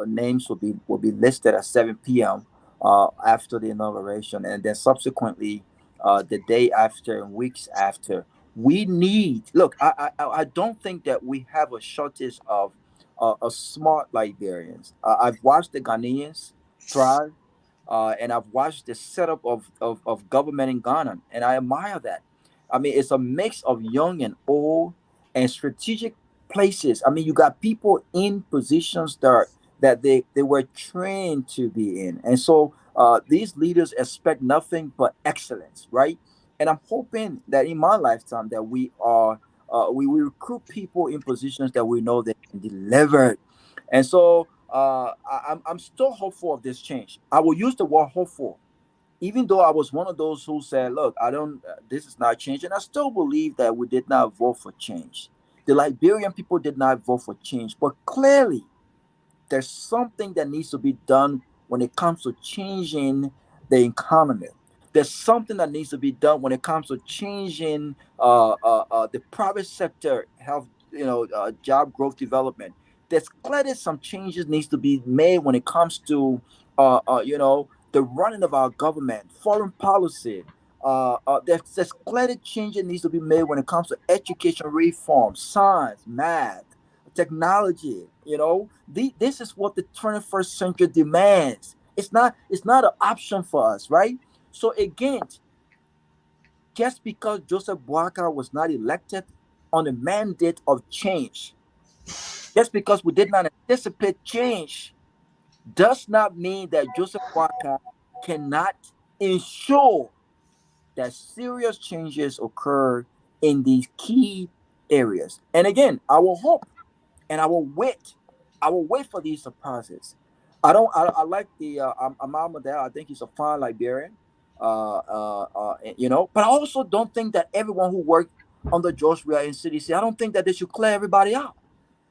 Speaker 14: names will be listed at 7 p.m. After the inauguration, and then subsequently the day after and weeks after. We need, look, I don't think that we have a shortage of smart Liberians. I've watched the Ghanaians thrive, and I've watched the setup of government in Ghana, and I admire that. I mean, it's a mix of young and old and strategic places. I mean, you got people in positions that they were trained to be in, and so these leaders expect nothing but excellence, right? And I'm hoping that in my lifetime that we recruit people in positions that we know they can deliver. And so I'm still hopeful of this change. I will use the word hopeful, even though I was one of those who said, look, I don't this is not changing. I still believe that we did not vote for change. The Liberian people did not vote for change, but clearly there's something that needs to be done when it comes to changing the economy. There's something that needs to be done when it comes to changing the private sector health, job growth development. There's clearly some changes needs to be made when it comes to, the running of our government, foreign policy. There's clearly changes needs to be made when it comes to education reform, science, math, technology. This is what the 21st century demands. It's not an option for us, right? So again, just because Joseph Boakai was not elected on the mandate of change, just because we did not anticipate change, does not mean that Joseph Boakai cannot ensure that serious changes occur in these key areas. And again, I will hope and I will wait. I will wait for these surprises. I don't. I like the Amal there. I think he's a fine Liberian. But I also don't think that everyone who worked under George Weah in CDC, I don't think that they should clear everybody out.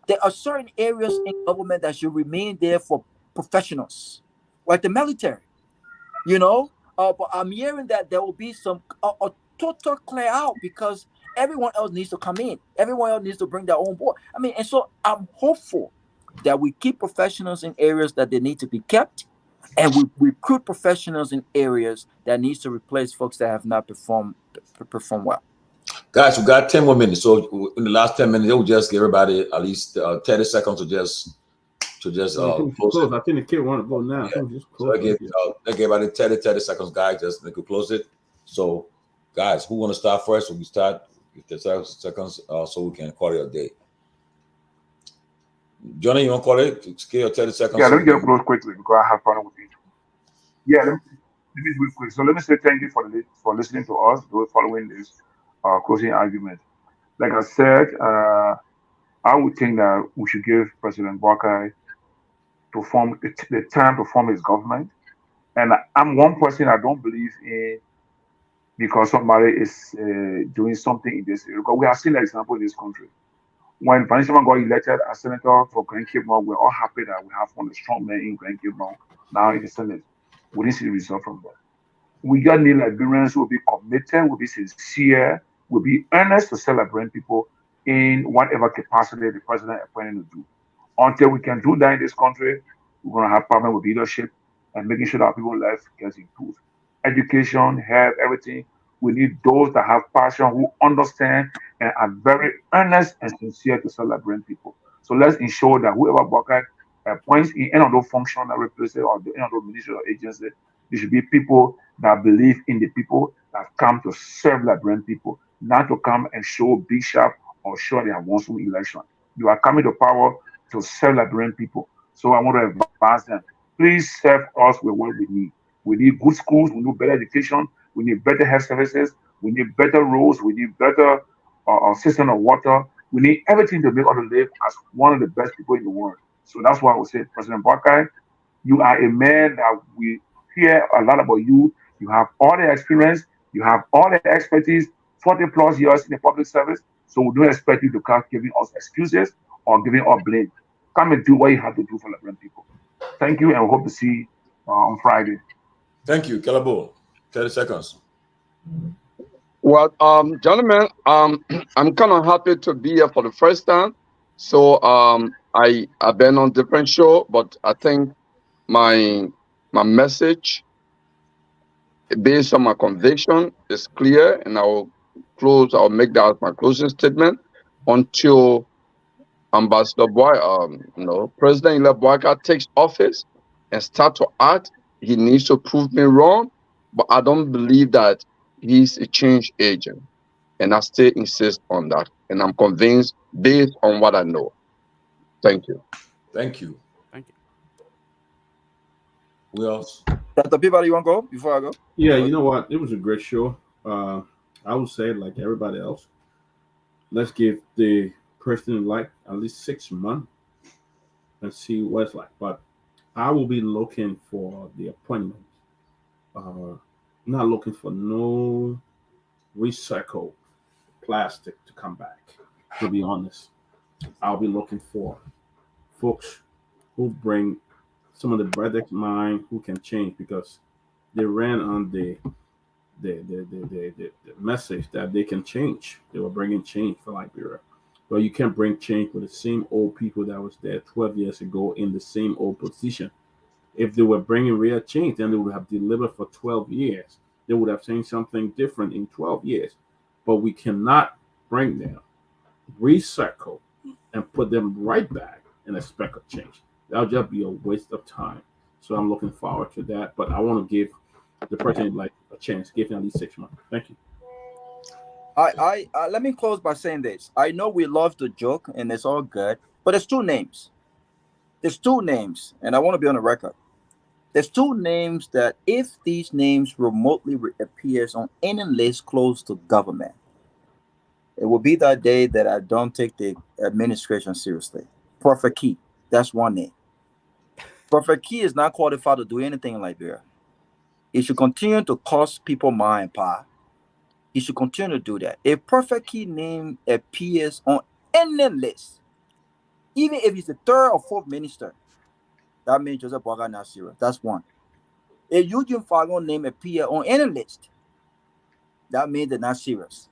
Speaker 14: There are certain areas in government that should remain there for professionals, like the military. But I'm hearing that there will be a total clear out because everyone else needs to come in. Everyone else needs to bring their own board. I mean, and so I'm hopeful that we keep professionals in areas that they need to be kept, and we recruit professionals in areas that needs to replace folks that have not performed well.
Speaker 1: Guys, we got 10 more minutes. So in the last 10 minutes, we'll just give everybody at least 30 seconds to just
Speaker 10: close. I think the kid want to go now.
Speaker 1: Yeah. So I give everybody 30 seconds, guys, just they could close it. So guys, who want to start first? We start with the seconds so we can call it a day. Johnny, you want to call it? Scale 30 seconds.
Speaker 15: Yeah, let me get close quickly because I have problem with it. Yeah, let me be quick. So let me say thank you for listening to us, those following this closing argument. Like I said, I would think that we should give President Boakai to form the time to form his government. And I'm one person I don't believe in because somebody is doing something in this area. Because we have seen an example in this country. When Vanishman got elected as senator for Grand Cape North, we're all happy that we have one strong man in Grand Cape North now in the Senate. We didn't see the result from that. We got new Liberians who will be committed, will be sincere, will be earnest to celebrate people in whatever capacity the president is planning to do. Until we can do that in this country, we're going to have problem with leadership and making sure that people's life gets improved. Education, health, everything. We need those that have passion, who understand and are very earnest and sincere to celebrate people. So let's ensure that whoever Bucket appoints in any of those function that represent or the any of those ministry or agency, there should be people that believe in the people that come to serve Liberian people, not to come and show bishop or show they have won some election. You are coming to power to serve Liberian people. So I want to advise them, please serve us with what we need. We need good schools, we need better education, we need better health services, we need better roads, we need better system of water. We need everything to make us live as one of the best people in the world. So that's why I would say, President Buckeye, you are a man that we hear a lot about you. You have all the experience, you have all the expertise, 40 plus years in the public service. So we don't expect you to come giving us excuses or giving us blame. Come and do what you have to do for Liberian people. Thank you, and we hope to see you on Friday.
Speaker 1: Thank you, Calabo. 30 seconds.
Speaker 16: Well, gentlemen, I'm kind of happy to be here for the first time. So I've been on different show, but I think my message based on my conviction is clear, and I'll make that my closing statement until Ambassador President-elect Boyka takes office and start to act. He needs to prove me wrong, but I don't believe that he's a change agent, and I still insist on that, and I'm convinced based on what I know. Thank you.
Speaker 1: Thank you.
Speaker 5: Thank you.
Speaker 1: Who else?
Speaker 14: Dr. Peabody, you want to go before I go?
Speaker 10: Yeah, you know what? It was a great show. I would say, like everybody else, let's give the person like at least 6 months and see what it's like. But I will be looking for the appointment. Not looking for no recycled plastic to come back. To be honest, I'll be looking for folks who bring some of the brilliant mind who can change, because they ran on the message that they can change. They were bringing change for Liberia. But you can't bring change with the same old people that was there 12 years ago in the same old position. If they were bringing real change, then they would have delivered for 12 years. They would have changed something different in 12 years. But we cannot bring them, recycle, and put them right back and expect a change. That'll just be a waste of time. So I'm looking forward to that. But I want to give the president like a chance. Give him at least 6 months. Thank you.
Speaker 14: I let me close by saying this. I know we love to joke and it's all good, but there's two names. There's two names, and I want to be on the record. There's two names that if these names remotely appears on any list close to government, it will be that day that I don't take the administration seriously. Prophet Key, that's one name. Prophet Key is not qualified to do anything in Liberia. He should continue to cost people mind and power. He should continue to do that. If Prophet Key name appears on any list, even if he's the third or fourth minister, that means Joseph Boga not serious. That's one. If Eugene Fagon name appear on any list, that means they're not serious.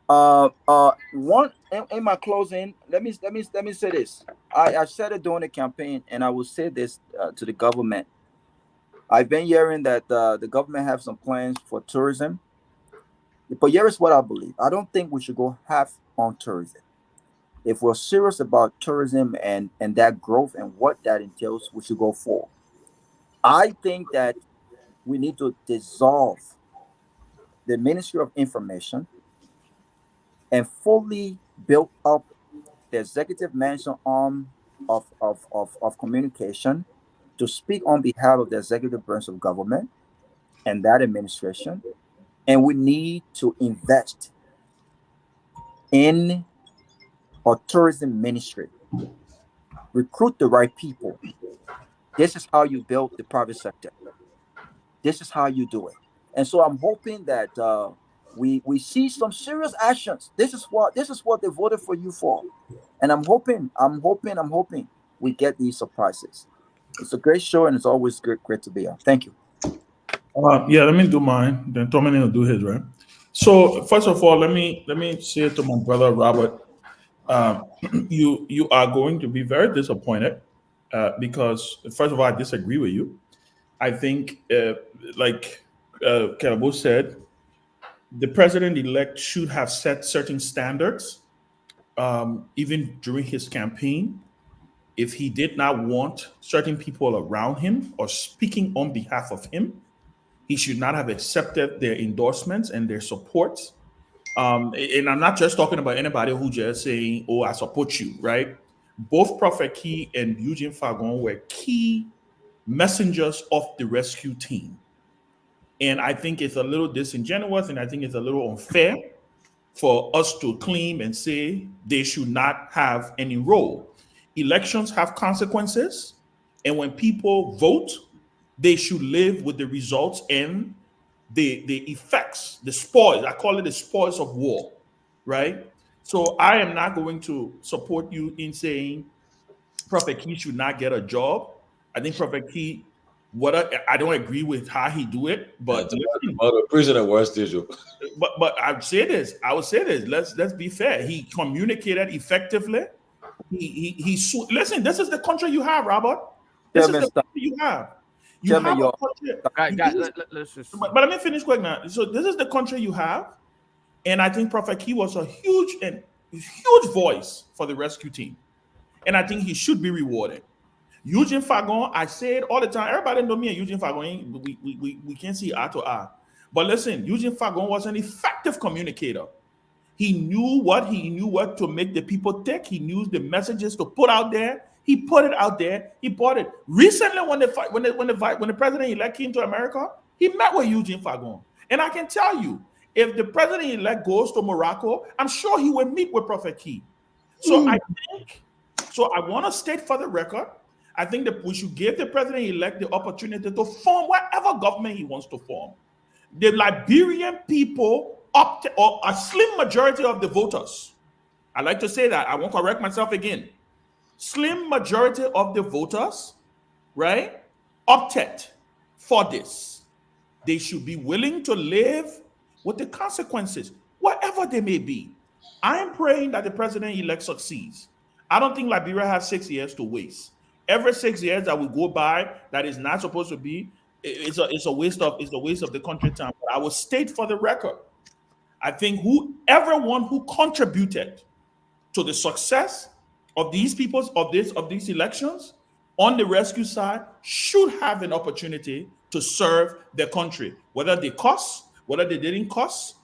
Speaker 14: One in my closing, let me say this. I said it during the campaign, and I will say this to the government. I've been hearing that the government have some plans for tourism. But here is what I believe. I don't think we should go half on tourism. If we're serious about tourism and that growth and what that entails, we should go for. I think that we need to dissolve the Ministry of Information and fully build up the executive mansion arm of communication to speak on behalf of the executive branch of government and that administration. And we need to invest in a tourism ministry. Recruit the right people. This is how you build the private sector. This is how you do it. And so I'm hoping that we see some serious actions. This is what they voted for you for, and I'm hoping we get these surprises. It's a great show, and it's always great to be on. Thank you.
Speaker 11: Yeah, let me do mine. Then Tomalin will do his, right? So first of all, let me say to my brother Robert, you are going to be very disappointed because first of all, I disagree with you. I think, like Kelbo said, the president-elect should have set certain standards, even during his campaign. If he did not want certain people around him or speaking on behalf of him, he should not have accepted their endorsements and their support. And I'm not just talking about anybody who just saying, "Oh, I support you," right? Both Prophet Key and Eugene Fagon were key messengers of the rescue team. And I think it's a little disingenuous and I think it's a little unfair for us to claim and say they should not have any role. Elections have consequences, and when people vote, they should live with the results and the effects, the spoils. I call it the spoils of war, right? So I am not going to support you in saying Prophet Key should not get a job. I think Prophet Key, I don't agree with how he do it, but
Speaker 1: the president was still.
Speaker 11: But I would say this. Let's be fair. He communicated effectively. Listen. This is the country you have, Robert. This is the country you have. You have a country. But let me finish quick now. So this is the country you have, and I think Prophet Key was a huge voice for the rescue team, and I think he should be rewarded. Eugene Fagon, I say it all the time. Everybody know me and Eugene Fagon. We can't see eye to eye. But listen, Eugene Fagon was an effective communicator. He knew what to make the people think. He knew the messages to put out there. He put it out there. He bought it. Recently, when the president-elect came to America, he met with Eugene Fagon. And I can tell you, if the president-elect goes to Morocco, I'm sure he will meet with Prophet Key. So I want to state for the record, I think that we should give the president-elect the opportunity to form whatever government he wants to form. The Liberian people or a slim majority of the voters, I like to say that, I won't correct myself again. Slim majority of the voters, right, opted for this. They should be willing to live with the consequences, whatever they may be. I am praying that the president-elect succeeds. I don't think Liberia has 6 years to waste. Every 6 years that will go by that is not supposed to be, it's a waste of the country time. But I will state for the record, I think everyone who contributed to the success of these these elections on the rescue side should have an opportunity to serve their country, whether they cost, whether they didn't cost.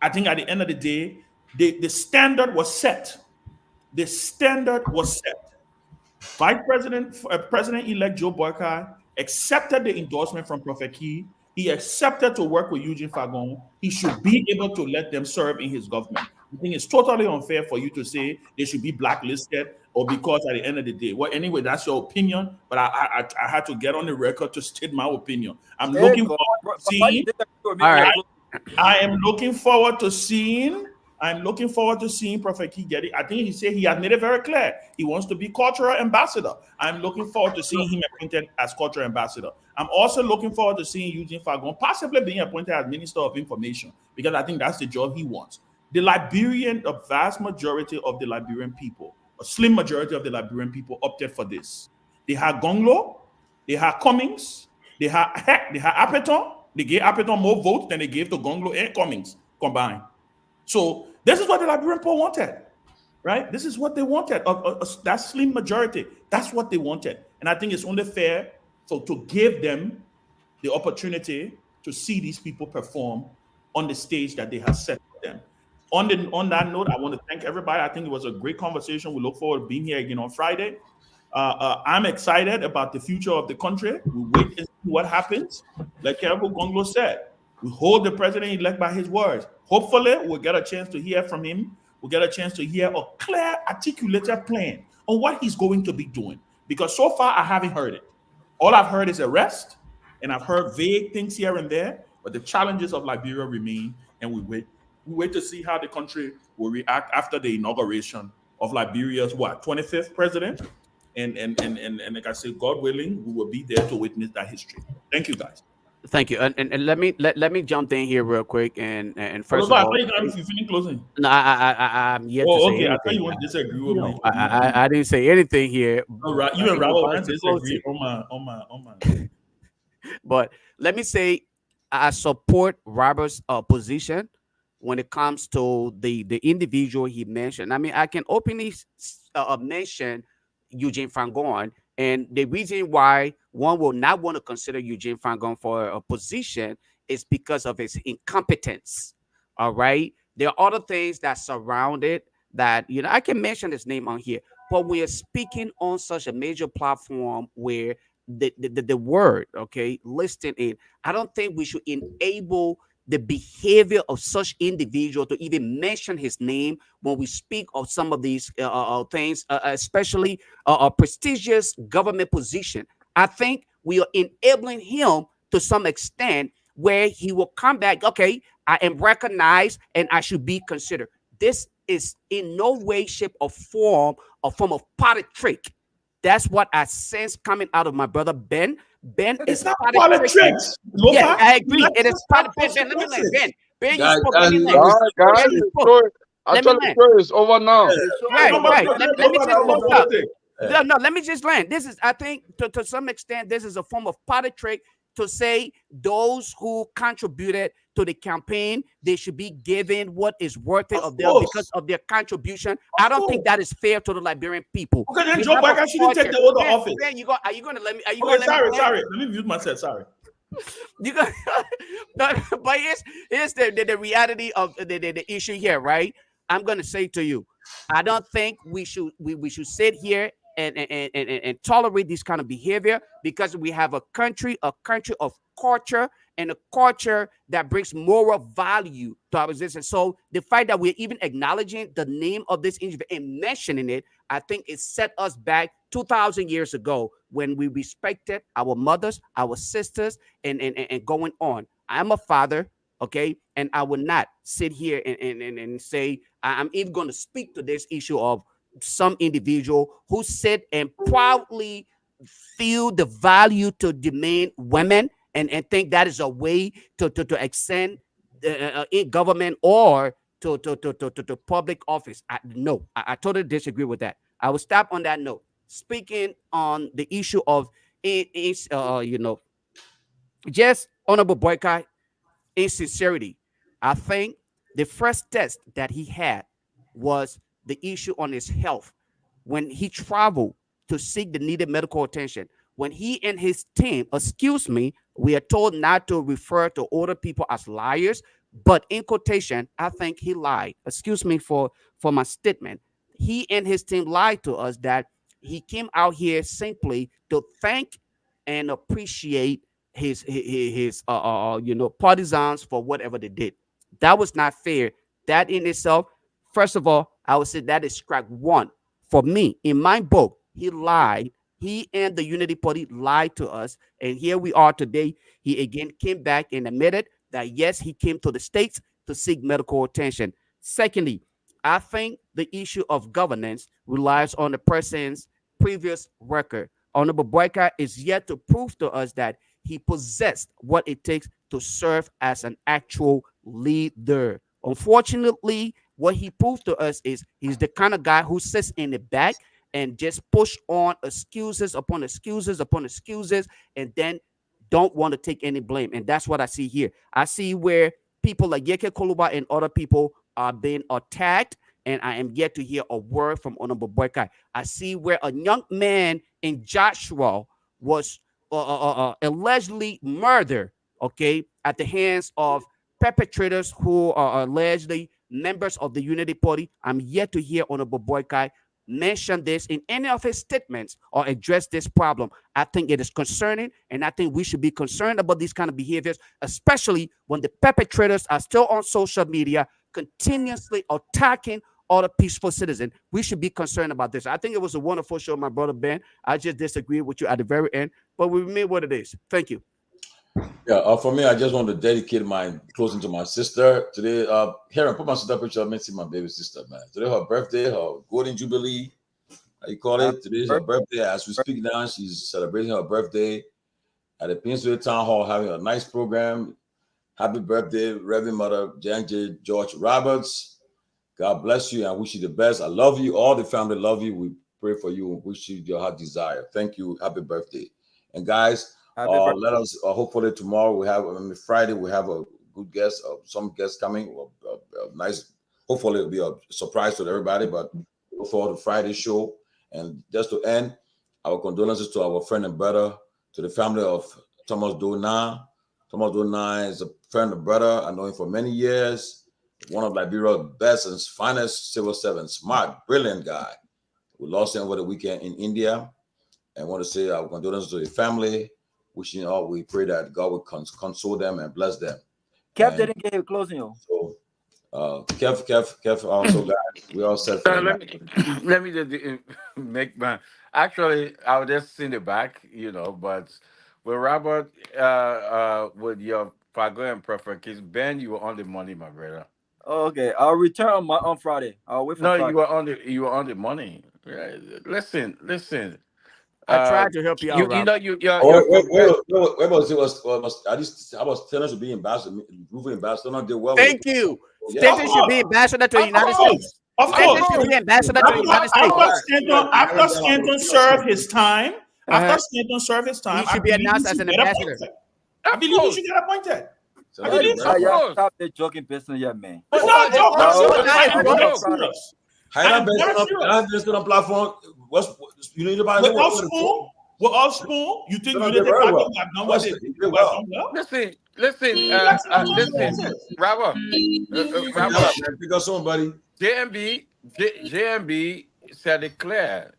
Speaker 11: I think at the end of the day, the standard was set. The standard was set. President-elect Joe Boyka accepted the endorsement from Prophet Key. He accepted to work with Eugene Fagon. He should be able to let them serve in his government. I think it's totally unfair for you to say they should be blacklisted or because at the end of the day. Well, anyway, that's your opinion, but I had to get on the record to state my opinion. I'm looking forward to seeing. I am looking forward to seeing. I'm looking forward to seeing Prophet Key get it. I think he said he has made it very clear. He wants to be cultural ambassador. I'm looking forward to seeing him appointed as cultural ambassador. I'm also looking forward to seeing Eugene Fagon possibly being appointed as Minister of Information because I think that's the job he wants. The vast majority of the Liberian people, a slim majority of the Liberian people opted for this. They had Gonglo, they had Cummings, they had Appeton. They gave Appeton more votes than they gave to Gonglo and Cummings combined. So this is what the Liberian people wanted, right? This is what they wanted. That slim majority, that's what they wanted. And I think it's only fair to give them the opportunity to see these people perform on the stage that they have set for them. On that note, I want to thank everybody. I think it was a great conversation. We look forward to being here again on Friday. I'm excited about the future of the country. We wait and see what happens. Like Kerabo Gonglo said, we hold the president-elect by his words. Hopefully, we'll get a chance to hear from him. We'll get a chance to hear a clear, articulated plan on what he's going to be doing. Because so far, I haven't heard it. All I've heard is arrest, and I've heard vague things here and there. But the challenges of Liberia remain, and we wait. We wait to see how the country will react after the inauguration of Liberia's 25th president. And like I said, God willing, we will be there to witness that history. Thank you, guys.
Speaker 5: Thank you. And let me jump in here real quick. And first
Speaker 11: I
Speaker 5: of
Speaker 11: thought
Speaker 5: all,
Speaker 11: you finished closing.
Speaker 5: no, I'm yet to say
Speaker 11: okay.
Speaker 5: anything.
Speaker 11: I thought you want to disagree with me.
Speaker 5: I didn't say anything here.
Speaker 11: You and Raul want to disagree on my.
Speaker 5: But let me say, I support Robert's position when it comes to the individual he mentioned. I mean, I can openly mention Eugene Fangon, and the reason why one will not want to consider Eugene Fangon for a position is because of his incompetence. All right, there are other things that surround it that I can mention his name on here, but we are speaking on such a major platform where the word, okay, listed in. I don't think we should enable the behavior of such individual to even mention his name when we speak of some of these things, especially a prestigious government position. I think we are enabling him to some extent where he will come back. Okay, I am recognized and I should be considered. This is in no way, shape, or form a form of party trick. That's what I sense coming out of my brother Ben. Ben
Speaker 11: is not politics.
Speaker 5: Yes, I agree. It is part of Ben. Ben, let me land. Ben, you spoke. Let me land.
Speaker 16: It's over now.
Speaker 5: Right. Let me just let me just land. This is, I think, to some extent, this is a form of party trick to say those who contributed to the campaign, they should be given what is worthy of them because of their contribution. I don't think that is fair to the Liberian people.
Speaker 11: Okay, then Joe Biden shouldn't take the oath of office.
Speaker 5: Are you going to let me? Are you
Speaker 11: okay,
Speaker 5: going to
Speaker 11: sorry. Let me mute myself. Sorry.
Speaker 5: You got, but here's the reality of the issue here, right? I'm going to say to you, I don't think we should sit here and tolerate this kind of behavior because we have a country of culture and a culture that brings moral value to our existence. So the fact that we're even acknowledging the name of this individual and mentioning it, I think it set us back 2,000 years ago when we respected our mothers, our sisters, and going on. I'm a father, okay, and I will not sit here and say I'm even going to speak to this issue of some individual who sit and proudly feel the value to demand women and think that is a way to extend in government or to public office. I totally disagree with that. I will stop on that note. Speaking on the issue of just honorable boycott insincerity. I think the first test that he had was the issue on his health when he traveled to seek the needed medical attention. When he and his team, we are told not to refer to older people as liars, but in quotation, I think he lied. Excuse me for my statement. He and his team lied to us that he came out here simply to thank and appreciate his partisans for whatever they did. That was not fair. That in itself, first of all, I would say that is strike one. For me, in my book, he lied. He and the Unity Party lied to us. And here we are today. He again came back and admitted that, yes, he came to the States to seek medical attention. Secondly, I think the issue of governance relies on the person's previous record. Honorable Boyka is yet to prove to us that he possessed what it takes to serve as an actual leader. Unfortunately, what he proved to us is he's the kind of guy who sits in the back and just push on excuses upon excuses upon excuses and then don't want to take any blame. And that's what I see here. I see where people like Yeke Koluba and other people are being attacked, and I am yet to hear a word from Honorable Boykai. I see where a young man in Joshua was allegedly murdered, okay, at the hands of perpetrators who are allegedly members of the Unity Party. I'm yet to hear Honorable Boykai mention this in any of his statements or address this problem. I think it is concerning, and I think we should be concerned about these kind of behaviors, especially when the perpetrators are still on social media continuously attacking other peaceful citizens. We should be concerned about this. I think it was a wonderful show, my brother Ben. I just disagree with you at the very end, but we remain what it is. Thank you.
Speaker 1: Yeah, for me, I just want to dedicate my closing to my sister today. Here, put my sister picture. I see my baby sister, man. Today her birthday, her golden jubilee. How you call it? Today's her birthday. As we speak now, she's celebrating her birthday at the Peninsula Town Hall, having a nice program. Happy birthday, Reverend Mother Jan J. George Roberts. God bless you and wish you the best. I love you. All the family love you. We pray for you and wish you your heart desire. Thank you. Happy birthday. And guys, let us hopefully tomorrow Friday we have a good guest, some guests coming. Nice. Hopefully it'll be a surprise to everybody. But look forward to Friday's show. And just to end, our condolences to our friend and brother, to the family of Thomas Dona. Thomas Dona is a friend and brother. I know him for many years. One of Liberia's best and finest civil servants. Smart, brilliant guy. We lost him over the weekend in India. And want to say our condolences to the family. Wishing all, we pray that God will console them and bless them.
Speaker 14: Keff didn't get your closing, yo.
Speaker 1: So, Keff also, guys, we all set for
Speaker 17: let me just make my. Actually, I was just in the back, but with Robert, with your Fago and Preferred Kids, Ben, you were on the money, my brother.
Speaker 14: Okay, I'll return on Friday. I'll wait for Friday.
Speaker 17: You were on the money. Right. Listen.
Speaker 5: I tried to help you out.
Speaker 17: Where
Speaker 1: was it? I was telling to be ambassador, roofing ambassador. Not did well.
Speaker 5: Thank you. Stanton should be ambassador to the United States.
Speaker 11: Of course,
Speaker 5: should be ambassador to the United States.
Speaker 11: After Stanton served his time,
Speaker 5: he should be announced as an ambassador.
Speaker 11: I believe he should get appointed.
Speaker 14: Stop the joking business, yeah, man.
Speaker 1: On platform. You need to
Speaker 17: With all spoon, you think you didn't have done what they well. Listen, Robert.
Speaker 1: Pick up somebody.
Speaker 17: JMB said it clear.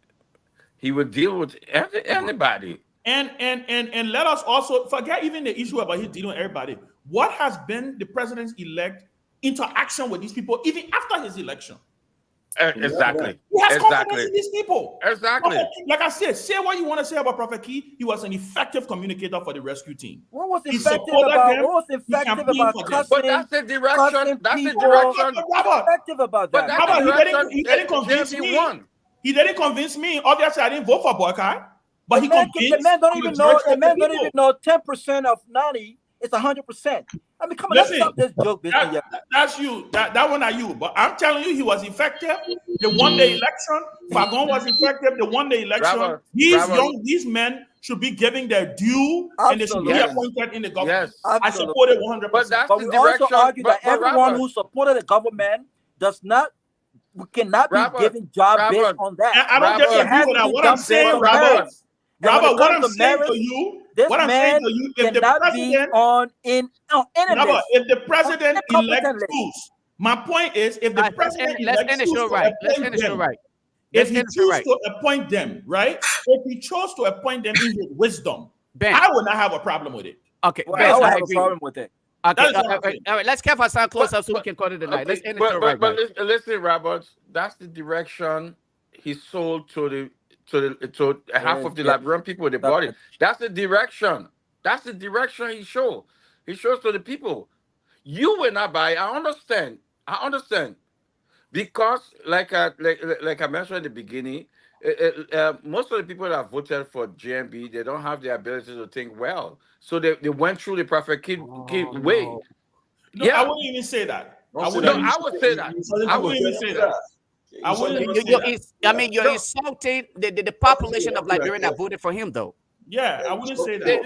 Speaker 17: He would deal with anybody.
Speaker 11: And let us also forget even the issue about him dealing with everybody. What has been the president's elect interaction with these people even after his election?
Speaker 17: Exactly.
Speaker 11: He has confidence in these people.
Speaker 17: Exactly.
Speaker 11: Like I said, say what you want to say about Prophet Key. He was an effective communicator for the rescue team.
Speaker 14: What was effective about
Speaker 17: But that's the direction. That's the direction.
Speaker 14: Effective about that.
Speaker 11: Robert, he didn't convince me. He didn't convince me. Obviously, I didn't vote for Boykai, but he convinced.
Speaker 14: The man don't even know. The man don't even know 10% of 90 is 100%. I mean, come on, let's stop this joke.
Speaker 11: That's you. That one are you. But I'm telling you, he was effective. The one-day election, Fagon was effective. The one-day election. These men should be giving their due, and they should be appointed in the government.
Speaker 14: Yes,
Speaker 11: I support it 100%.
Speaker 14: But we also argue that everyone who supported the government cannot be given job based on that.
Speaker 11: I don't disagree with that. What I'm saying, Robert, what I'm saying to you.
Speaker 14: This man cannot be on any list.
Speaker 11: If the president elects schools, my point is, if the president elects schools, if he chooses to appoint them, right? If he chose to appoint them in his wisdom, I would not have a problem with it.
Speaker 5: Okay,
Speaker 14: I would have a problem with it.
Speaker 5: Okay, all right. Let's Keff Hassan close up so we can call it a night. Let's end it
Speaker 17: But listen, Robert, that's the direction he sold to half of the Liberian people with the body. That's the direction. That's the direction he shows. He shows to the people. You will not buy. I understand. Because like I mentioned in the beginning, most of the people that voted for JMB, they don't have the ability to think well. So they went through the Prophet Kid way.
Speaker 11: No, I wouldn't even say that.
Speaker 17: I would say that.
Speaker 11: I wouldn't even say that.
Speaker 5: You're insulting the population of Liberia that voted for him, though.
Speaker 11: Yeah, I wouldn't say that.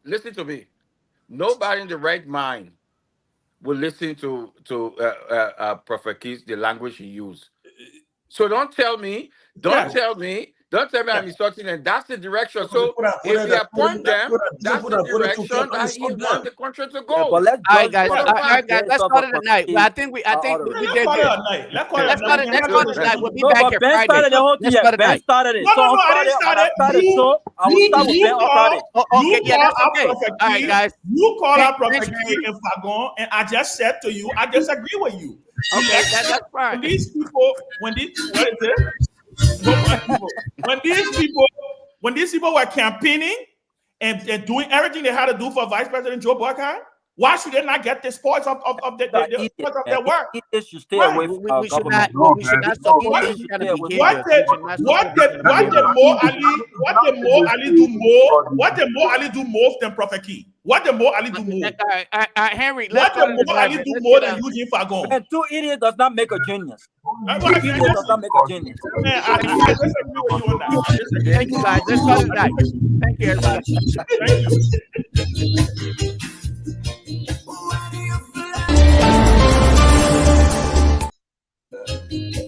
Speaker 17: Listen to me. Nobody in the right mind will listen to Prophet Keith, the language he used. So don't tell me I'm insulting them. That's the direction. So if they appoint them, that's the direction that he wants the country to go.
Speaker 5: All right, guys. Let's call it a night. But I think we did good. Let's call it a night. We'll be back here Friday.
Speaker 14: Ben started it. So I will start with Ben on Friday.
Speaker 5: Okay, yeah, that's okay. All right, guys.
Speaker 11: You call out Prophet Key and Fagon, and I just said to you, I disagree with you.
Speaker 5: Okay, that's fine.
Speaker 11: When these people were campaigning and doing everything they had to do for Vice President Joe Biden, why should they not get the spoils of their work?
Speaker 14: It should stay away from
Speaker 5: we should not support this kind of behavior.
Speaker 11: What the more Ali do most than Prophet Key? What the more Ali do more?
Speaker 5: Henry,
Speaker 11: what the more Ali do more than using Fagon?
Speaker 14: And two idiots does not make a genius. Two idiots does not make a genius.
Speaker 11: Man, I disagree with you on that.
Speaker 5: Thank you, guys. Let's call it night. Thank you, everybody. Thank you.